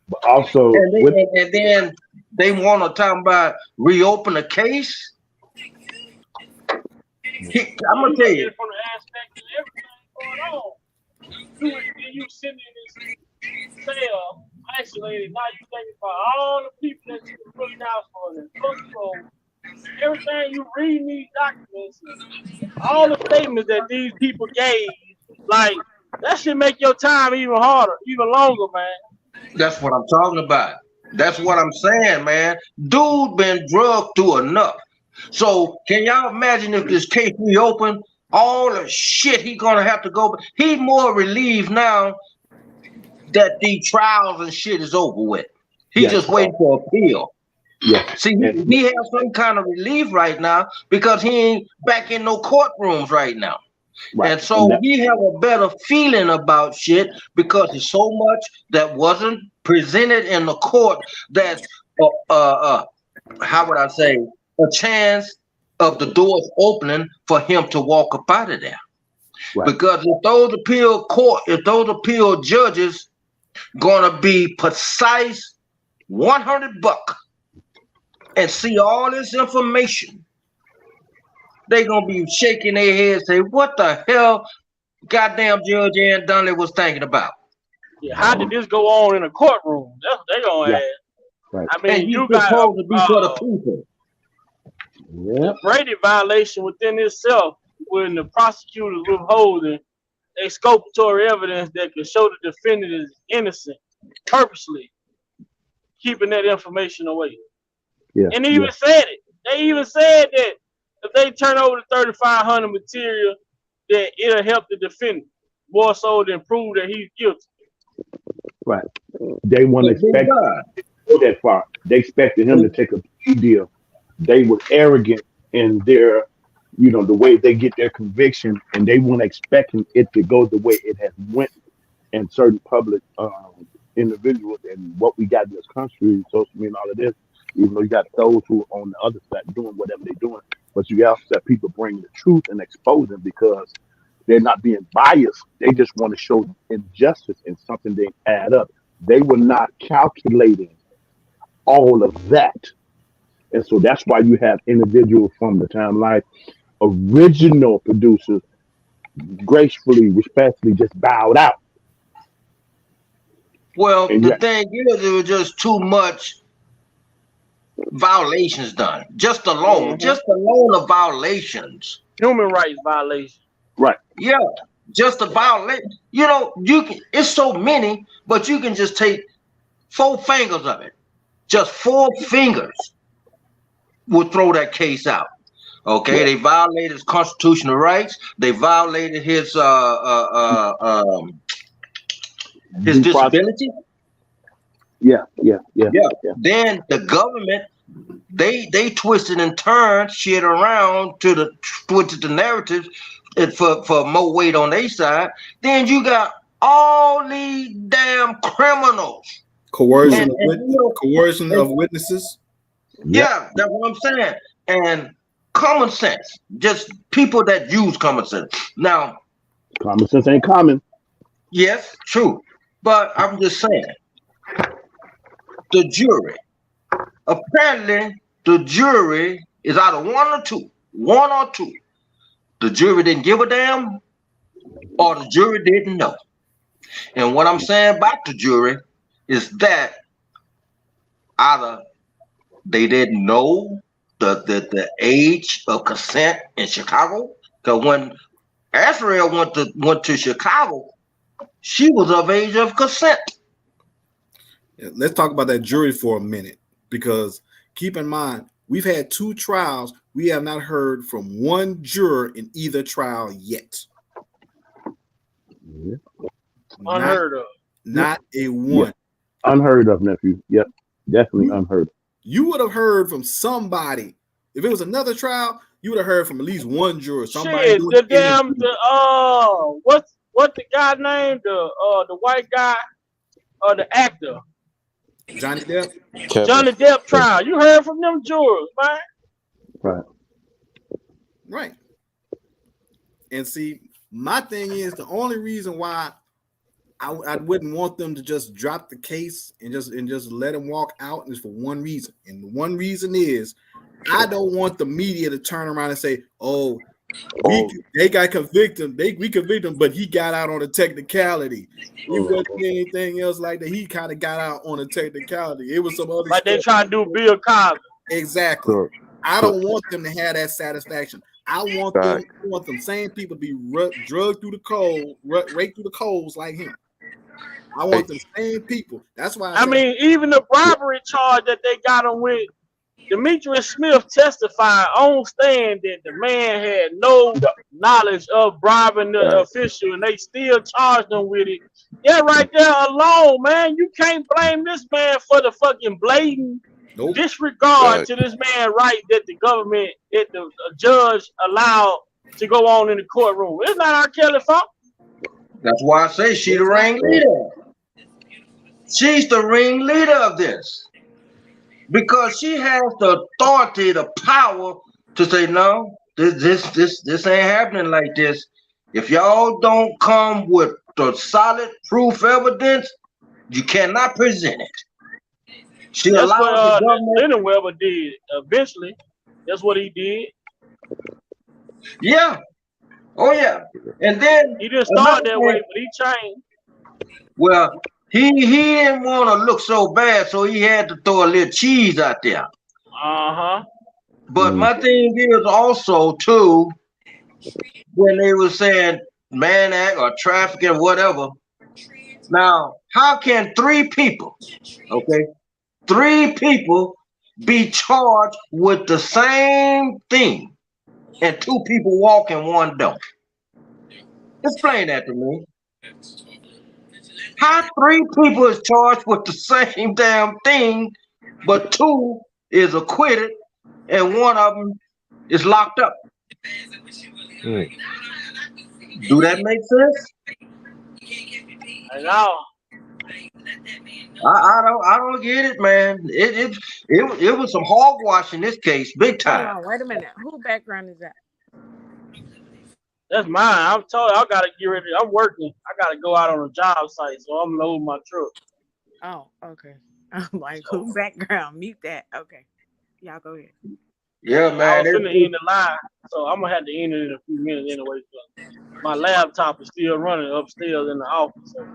But also, and then they want to talk about reopen the case. I'm gonna tell you. From the aspect of everything going on, you sitting in this cell, isolated. Now you thinking about all the people that you put out for them. Everything you read in these documents, all the statements that these people gave, like that should make your time even harder, even longer, man. That's what I'm talking about. That's what I'm saying, man. Dude been drugged through enough. So can y'all imagine if this case reopened, all the shit he gonna have to go? He's more relieved now that the trials and shit is over with. He's just waiting for appeal. Yeah. See, he has some kind of relief right now because he ain't back in no courtrooms right now. Right. And so he have a better feeling about shit because there's so much that wasn't presented in the court that, how would I say, a chance of the doors opening for him to walk up out of there. Right. Because if those appeal judges gonna be precise, $100 and see all this information, they gonna be shaking their heads, say, "What the hell, goddamn Judge Ann Dunley was thinking about?" Yeah, how did this go on in a courtroom? They gonna ask. Right. I mean, and you got supposed to be for the people. Yep. Brady violation within itself when the prosecutors withholding exculpatory evidence that can show the defendant is innocent, purposely keeping that information away. Yeah. And they even said it. They even said that if they turn over the 3,500 material, that it'll help the defendant more so than prove that he's guilty. Right. They weren't expecting that far. They expected him to take a plea deal. They were arrogant in their, the way they get their conviction, and they weren't expecting it to go the way it has went in certain public individuals and what we got in this country, social media and all of this. Even though you got those who are on the other side doing whatever they're doing, but you also got people bringing the truth and exposing because they're not being biased. They just want to show injustice and something they add up. They were not calculating all of that. And so that's why you have individuals from the Time Life, original producers, gracefully, respectfully just bowed out. Well, the thing is, there was just too much violations done. Just alone of violations. Human rights violations. Right. Yeah. Just a violation. It's so many, but you can just take 4 fingers of it. Just 4 fingers will throw that case out. Okay, yeah. They violated his constitutional rights. They violated his disability. Yeah. Then the government, they twisted and turned shit around to twisted the narratives for more weight on their side. Then you got all these damn criminals. Coercion of witnesses. Yeah, that's what I'm saying. And common sense, just people that use common sense. Now, common sense ain't common. Yes, true. But I'm just saying, the jury, apparently the jury is either one or two. The jury didn't give a damn, or the jury didn't know. And what I'm saying about the jury is that either they didn't know the age of consent in Chicago, because when Azriel went to Chicago, she was of age of consent. Let's talk about that jury for a minute, because keep in mind, we've had 2 trials. We have not heard from one juror in either trial yet. Yeah. Unheard of. Not a one. Yeah. Unheard of, nephew. Yep. Definitely unheard of. You would have heard from somebody. If it was another trial, you would have heard from at least one juror. Somebody Shit, doing the the damn interview. what the guy named the white guy the actor Johnny Depp. Johnny Depp trial. You heard from them jurors, man. Right. Right. And see, my thing is the only reason why I wouldn't want them to just drop the case and just let him walk out is for one reason. And the one reason is I don't want the media to turn around and say, they got convicted. We convicted him, but he got out on a technicality. It wasn't anything else like that. He kind of got out on a technicality. It was some other like stuff. they trying to do Bill Cosby. Exactly. I don't want them to have that satisfaction. I want them same people to be drugged through the coal, raked through the coals like him. I want the same people. That's why I mean, even the robbery charge that they got him with, Demetrius Smith testified on stand that the man had no knowledge of bribing the official, and they still charged him with it. Yeah, right there alone, man. You can't blame this man for the fucking blatant disregard to this man right that the government, that the judge allowed to go on in the courtroom. It's not R. Kelly's fault. That's why I say she's the ringleader. She's the ringleader of this. Because she has the authority, the power to say, no, this ain't happening like this. If y'all don't come with the solid proof evidence, you cannot present it. She That's allows what the government. Leonard Weber did eventually. That's what he did. Yeah. Oh yeah. And then he didn't start that way, but he changed. Well, he didn't want to look so bad, so he had to throw a little cheese out there. But my thing is also too, when they were saying man act or trafficking, whatever. Now, how can three people be charged with the same thing and two people walk and one don't? Explain that to me. How three people is charged with the same damn thing, but two is acquitted and one of them is locked up? Do that make sense? I know. I don't get it, man. It was some hogwash in this case, big time. Hold on, wait a minute. Who background is that? That's mine. I'm told I gotta get ready. I'm working. I gotta go out on a job site, so I'm loading my truck. Oh, okay. I'm like, who background? Mute that. Okay. Y'all go ahead. Yeah, man. I was gonna end the line, so I'm gonna have to end it in a few minutes anyway. So my laptop is still running upstairs in the office. So.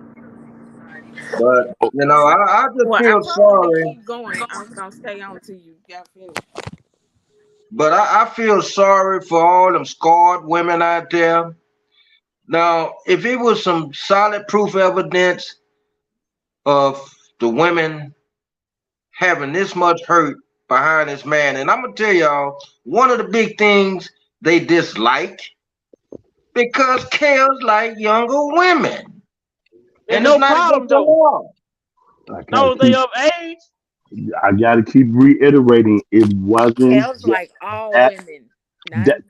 But you know, I just feel sorry. Keep going. I'm gonna stay on till you got finished. But I feel sorry for all them scarred women out there. Now, if it was some solid proof evidence of the women having this much hurt behind this man, and I'm gonna tell y'all, one of the big things they dislike, because Kels like younger women. And no problem though. No, they of age. I gotta keep reiterating, it wasn't. Kels like all women.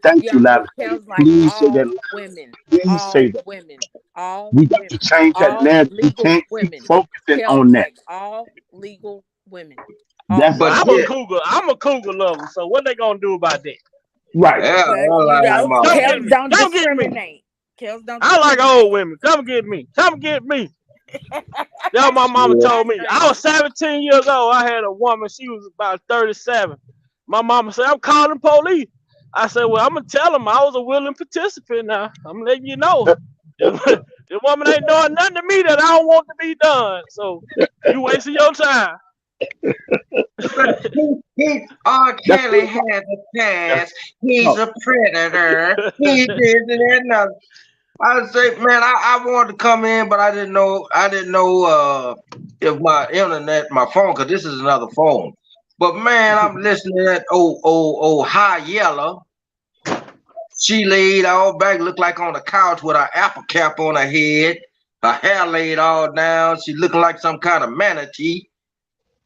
Thank you, Laverne. Please say that. Women. Please say that. Women. All we got to change that narrative. We can't keep focusing on that. All legal women. That's I'm a cougar. I'm a cougar lover. So what they gonna do about that? Right. Kels don't discriminate. Kels don't. I like old women. Come get me. Come get me. That's what my mama told me. I was 17 years old. I had a woman. She was about 37. My mama said, I'm calling the police. I said, well, I'm going to tell them I was a willing participant now. I'm letting you know. The woman ain't doing nothing to me that I don't want to be done. So you wasting your time. R. Kelly had a past. He's a predator. He did it and nothing. I say, man, I wanted to come in, but I didn't know if my internet, my phone, because this is another phone. But man, I'm listening to that old high yellow. She laid all back, looked like on the couch with her apple cap on her head. Her hair laid all down. She looking like some kind of manatee.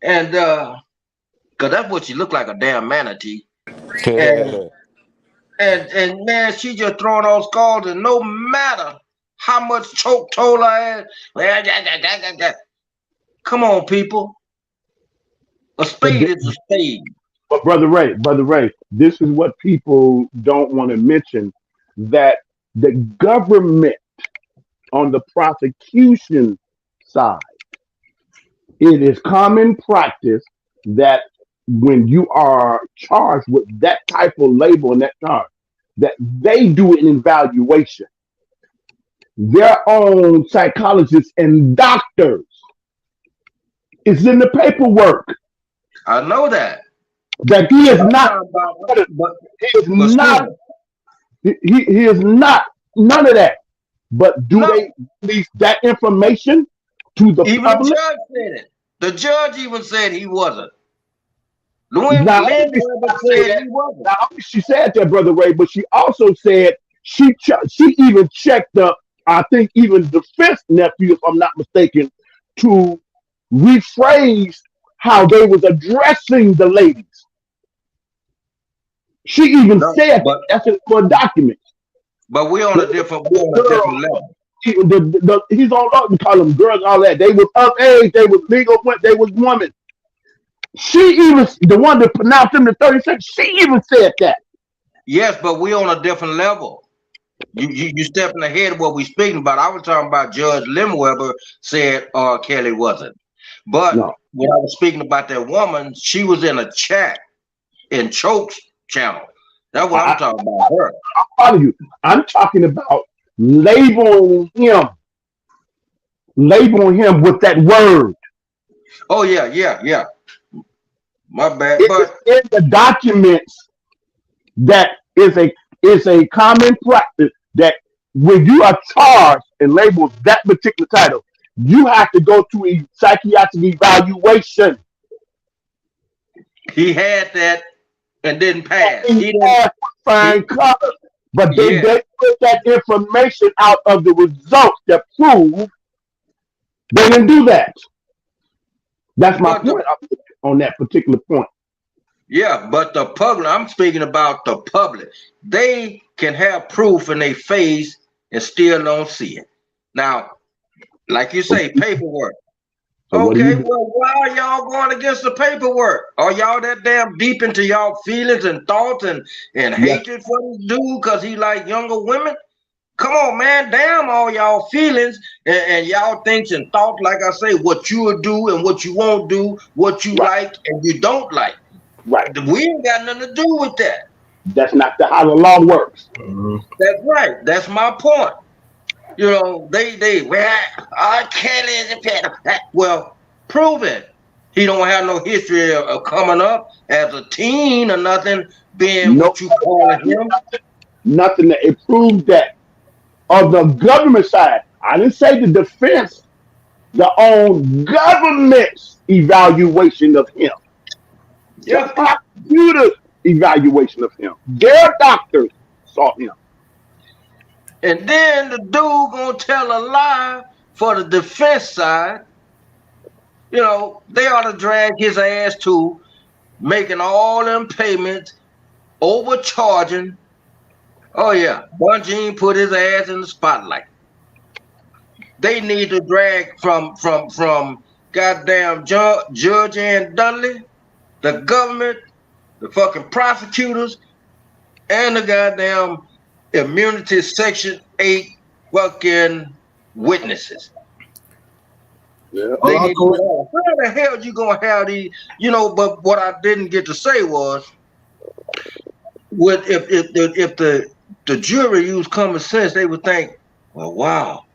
And because that's what she looked like, a damn manatee. And man, she just throwing those calls, and no matter how much choke told her ass, come on, people. A spade is a spade. But Brother Ray, this is what people don't want to mention, that the government on the prosecution side, it is common practice that when you are charged with that type of label and that charge, that they do an evaluation. Their own psychologists and doctors. It's in the paperwork. I know that. That he is not. He is not none of that. But do they release that information to the even public? The judge said it. The judge even said he wasn't. She said that, Brother Ray, but she also said she even checked up, I think even defense nephew, if I'm not mistaken, to rephrase how they was addressing the ladies. She even said that's for documents. But we're on a different level. He's on, we call them girls, all that. They was of age, they was legal, they was women. She even, the one that pronounced them to 36, she even said that. Yes, but we're on a different level. You stepping ahead of what we're speaking about. I was talking about Judge Limweber said R. Kelly wasn't. But when I was speaking about that woman, she was in a chat in Choke's channel. That's what I'm talking about her. I'm talking about labeling him with that word. Oh, yeah. My bad. But in the documents, that is a common practice that when you are charged and labeled that particular title, you have to go to a psychiatric evaluation. He had that and didn't pass. He had fine color, but they put that information out of the results that prove they didn't do that. That's my point on that particular point. Yeah, but the public, I'm speaking about the public. They can have proof in their face and still don't see it. Now, like you say, paperwork. Okay, well, why are y'all going against the paperwork? Are y'all that damn deep into y'all feelings and thoughts and hatred for this dude because he like younger women? Come on, man, damn all y'all feelings and y'all thinks and thoughts, like I say, what you will do and what you won't do, what you like and you don't like. Right. We ain't got nothing to do with that. That's not how the law works. That's right. That's my point. You know, R. Kelly is a pedophile. Well, prove it. He don't have no history of coming up as a teen or nothing, being what you call him. Nothing that it proved that. On the government side, I didn't say the defense, the own government's evaluation of him. Yeah. The prosecutor's evaluation of him. Their doctors saw him. And then the dude gonna tell a lie for the defense side. You know, they ought to drag his ass to making all them payments, overcharging. Oh yeah, Bungie put his ass in the spotlight. They need to drag from goddamn Judge Ann Dudley, the government, the fucking prosecutors, and the goddamn immunity section 8 fucking witnesses. Yeah. They need to, how the hell you gonna have these? You know, but what I didn't get to say was, if the jury used common sense, they would think, well, wow,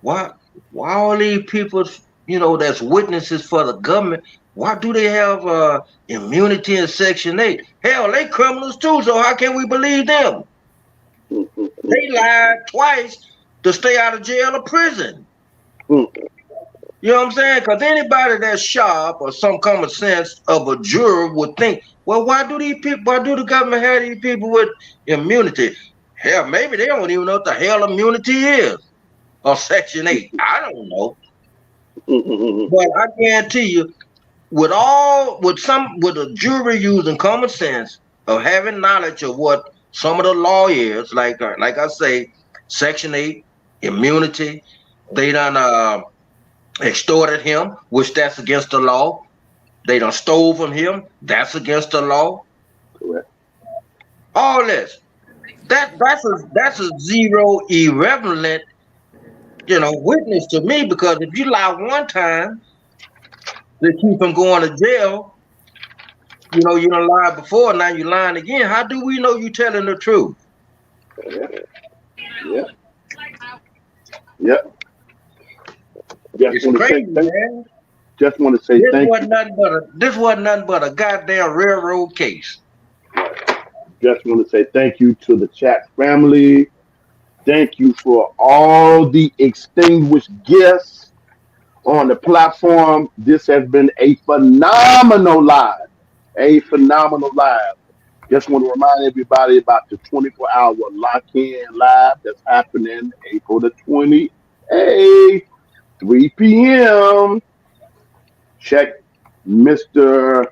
why all these people, you know, that's witnesses for the government, why do they have immunity in Section 8? Hell, they criminals too, so how can we believe them? They lied twice to stay out of jail or prison. You know what I'm saying? Because anybody that's sharp or some common sense of a juror would think, well, why do the government have these people with immunity? Hell, maybe they don't even know what the hell immunity is. Or Section 8. I don't know. But I guarantee you, with a jury using common sense of having knowledge of what some of the lawyers, like I say, Section 8, immunity, they done extorted him, which that's against the law. They done stole from him, that's against the law. Correct. All this. That's a zero irrelevant, witness to me, because if you lie one time to keep him going to jail, you done lied before, now you lying again. How do we know you telling the truth? Yeah. Just want to say thank you. This wasn't nothing but a goddamn railroad case. Just want to say thank you to the chat family. Thank you for all the extinguished guests on the platform. This has been a phenomenal live. Just want to remind everybody about the 24-hour lock-in live that's happening April the 28th, 3 p.m. Check Mr.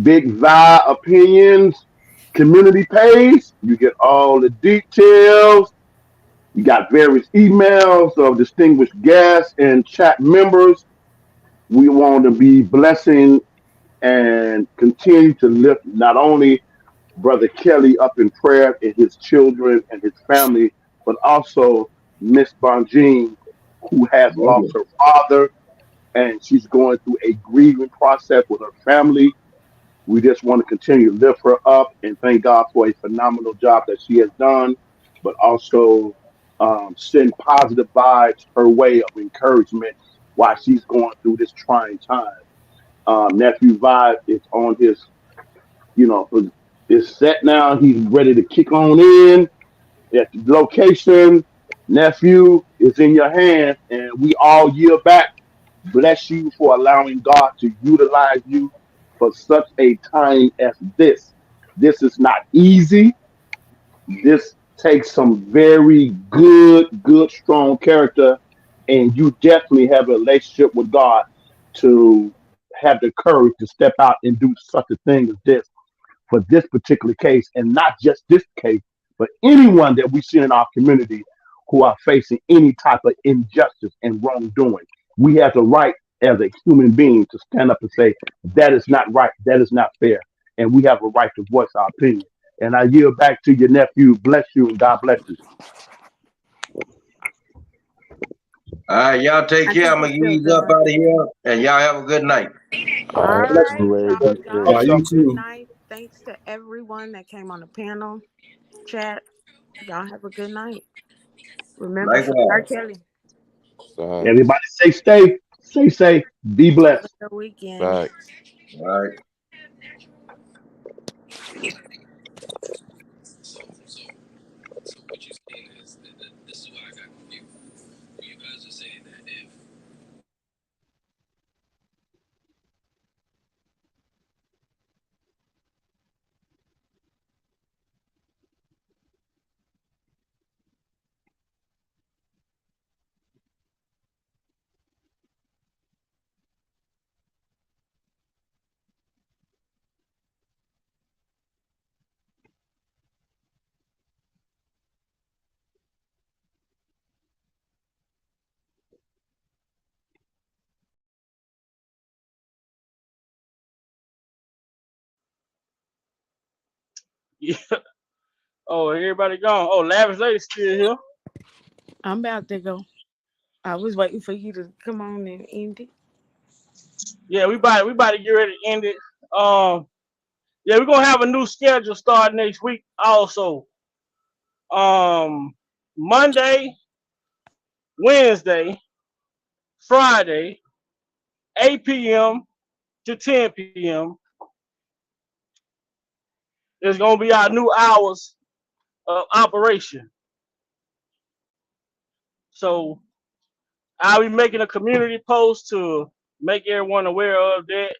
Big Vi Opinions community page. You get all the details. You got various emails of distinguished guests and chat members. We want to be blessing and continue to lift not only Brother Kelly up in prayer and his children and his family, but also Miss Bonjean, who has lost her father, and she's going through a grieving process with her family. We just want to continue to lift her up and thank God for a phenomenal job that she has done, but also send positive vibes her way of encouragement while she's going through this trying time. Nephew Vibe is on his, is set now. He's ready to kick on in at the location. Nephew is in your hands, and we all yield back. Bless you for allowing God to utilize you for such a time as this. This is not easy. This takes some very good, strong character, and you definitely have a relationship with God to have the courage to step out and do such a thing as this for this particular case, and not just this case, but anyone that we see in our community who are facing any type of injustice and wrongdoing. We have the right as a human being to stand up and say, that is not right, that is not fair, and we have a right to voice our opinion. And I yield back to your nephew. Bless you and God bless you. All right, y'all take care. I'm going to ease up out of here, and y'all have a good night. All right. You too. Good night. Thanks to everyone that came on the panel, chat. Y'all have a good night. Remember, R. Kelly. Everybody stay safe. Be blessed. Have a good weekend. All right. Yeah. Oh, everybody gone. Oh, Lavish Lady still here. I'm about to go. I was waiting for you to come on and end it. Yeah, we about to get ready to end it. Yeah, we're gonna have a new schedule start next week also. Monday, Wednesday, Friday, 8 p.m. to 10 p.m. is gonna be our new hours of operation. So I'll be making a community post to make everyone aware of that.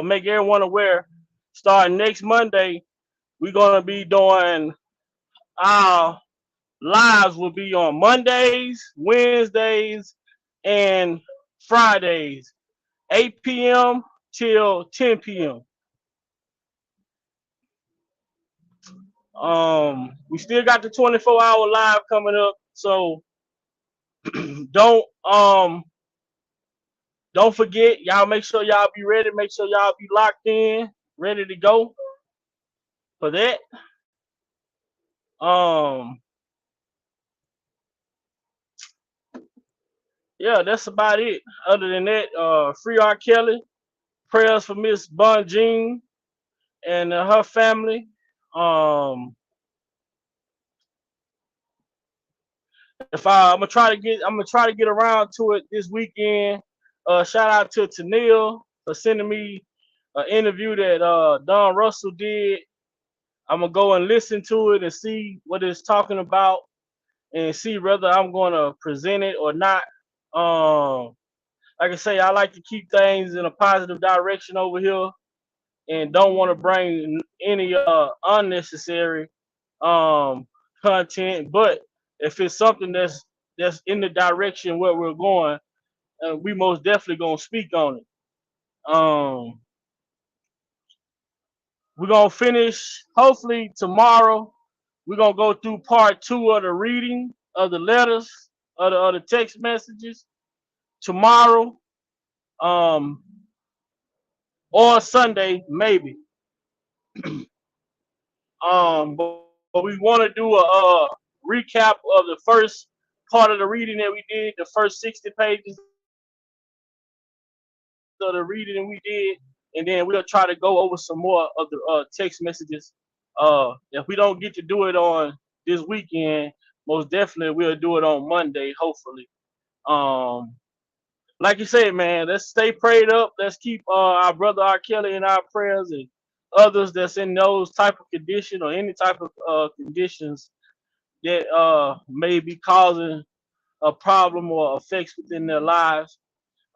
Make everyone aware. Starting next Monday, we're gonna be doing our lives will be on Mondays, Wednesdays, and Fridays, 8 p.m. till 10 p.m. We still got the 24-hour live coming up, so don't forget, y'all. Make sure y'all be ready. Make sure y'all be locked in, ready to go for that. Yeah, that's about it. Other than that, free R. Kelly. Prayers for Miss Bonjean and her family. I'm gonna try to get around to it this weekend. Shout out to Tennille for sending me an interview that Don Russell did. I'm gonna go and listen to it and see what it's talking about and see whether I'm gonna present it or not. Like I say, I like to keep things in a positive direction over here and don't want to bring any unnecessary content. But if it's something that's in the direction where we're going, we most definitely gonna speak on it. We're gonna finish hopefully tomorrow. We're gonna go through part 2 of the reading of the letters of the text messages tomorrow, or Sunday maybe. But we want to do a recap of the first part of the reading that we did, the first 60 pages of the reading we did, and then we'll try to go over some more of the text messages. If we don't get to do it on this weekend, most definitely we'll do it on Monday, hopefully. Like you said, man, let's stay prayed up. Let's keep our brother R. Kelly in our prayers, and others that's in those type of condition or any type of conditions that may be causing a problem or effects within their lives.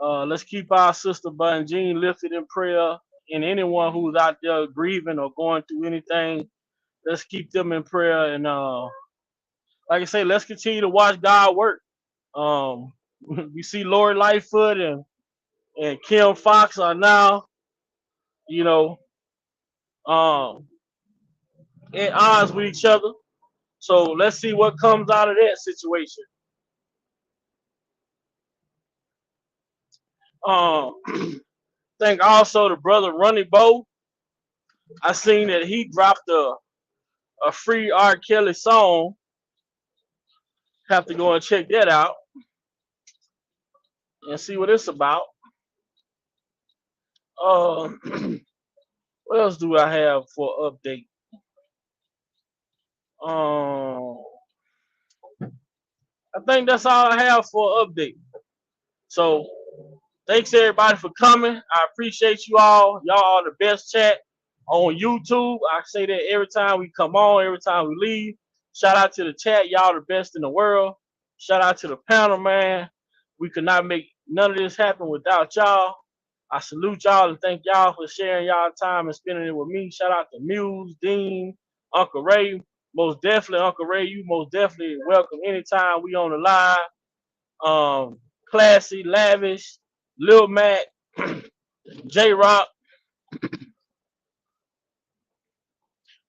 Let's keep our sister Bonjean lifted in prayer, and anyone who's out there grieving or going through anything, let's keep them in prayer. And like I say, let's continue to watch God work. We see Lori Lightfoot and Kim Fox are now, in odds with each other. So let's see what comes out of that situation. Think also the brother Ronnie Bo. I seen that he dropped a free R. Kelly song. Have to go and check that out and see what it's about. What else do I have for update? I think that's all I have for update. So thanks everybody for coming. I appreciate you all. Y'all are the best chat on YouTube. I say that every time we come on, every time we leave. Shout out to the chat. Y'all the best in the world. Shout out to the panel, man. We could not make none of this happen without y'all. I salute y'all and thank y'all for sharing y'all time and spending it with me. Shout out to Muse, Dean, Uncle Ray. Most definitely, Uncle Ray, you most definitely welcome anytime we on the live. Classy, Lavish, Lil Mac, J-Rock,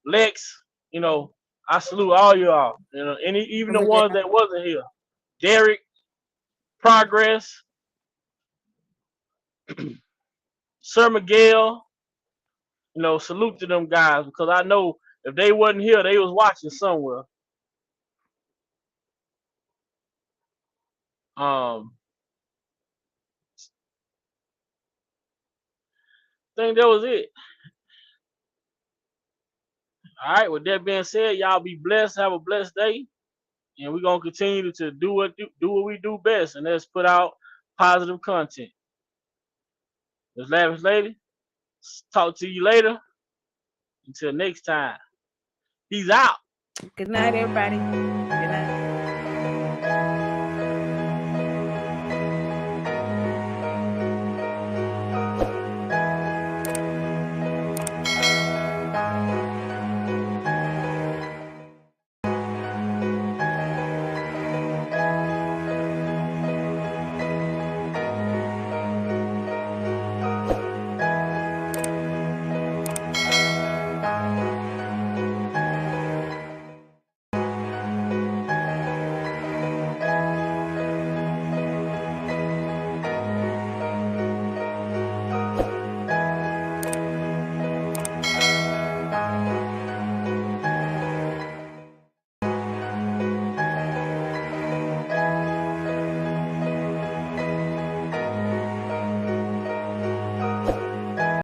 Lex, I salute all y'all. Even the ones that wasn't here. Derek, Progress, Sir Miguel, salute to them guys, because I know if they wasn't here, they was watching somewhere. I think that was it. All right, with that being said, y'all be blessed, have a blessed day, and we're gonna continue to do what we do best, and that's put out positive content. This Lavish Lady, talk to you later. Until next time, peace out. Good night, everybody.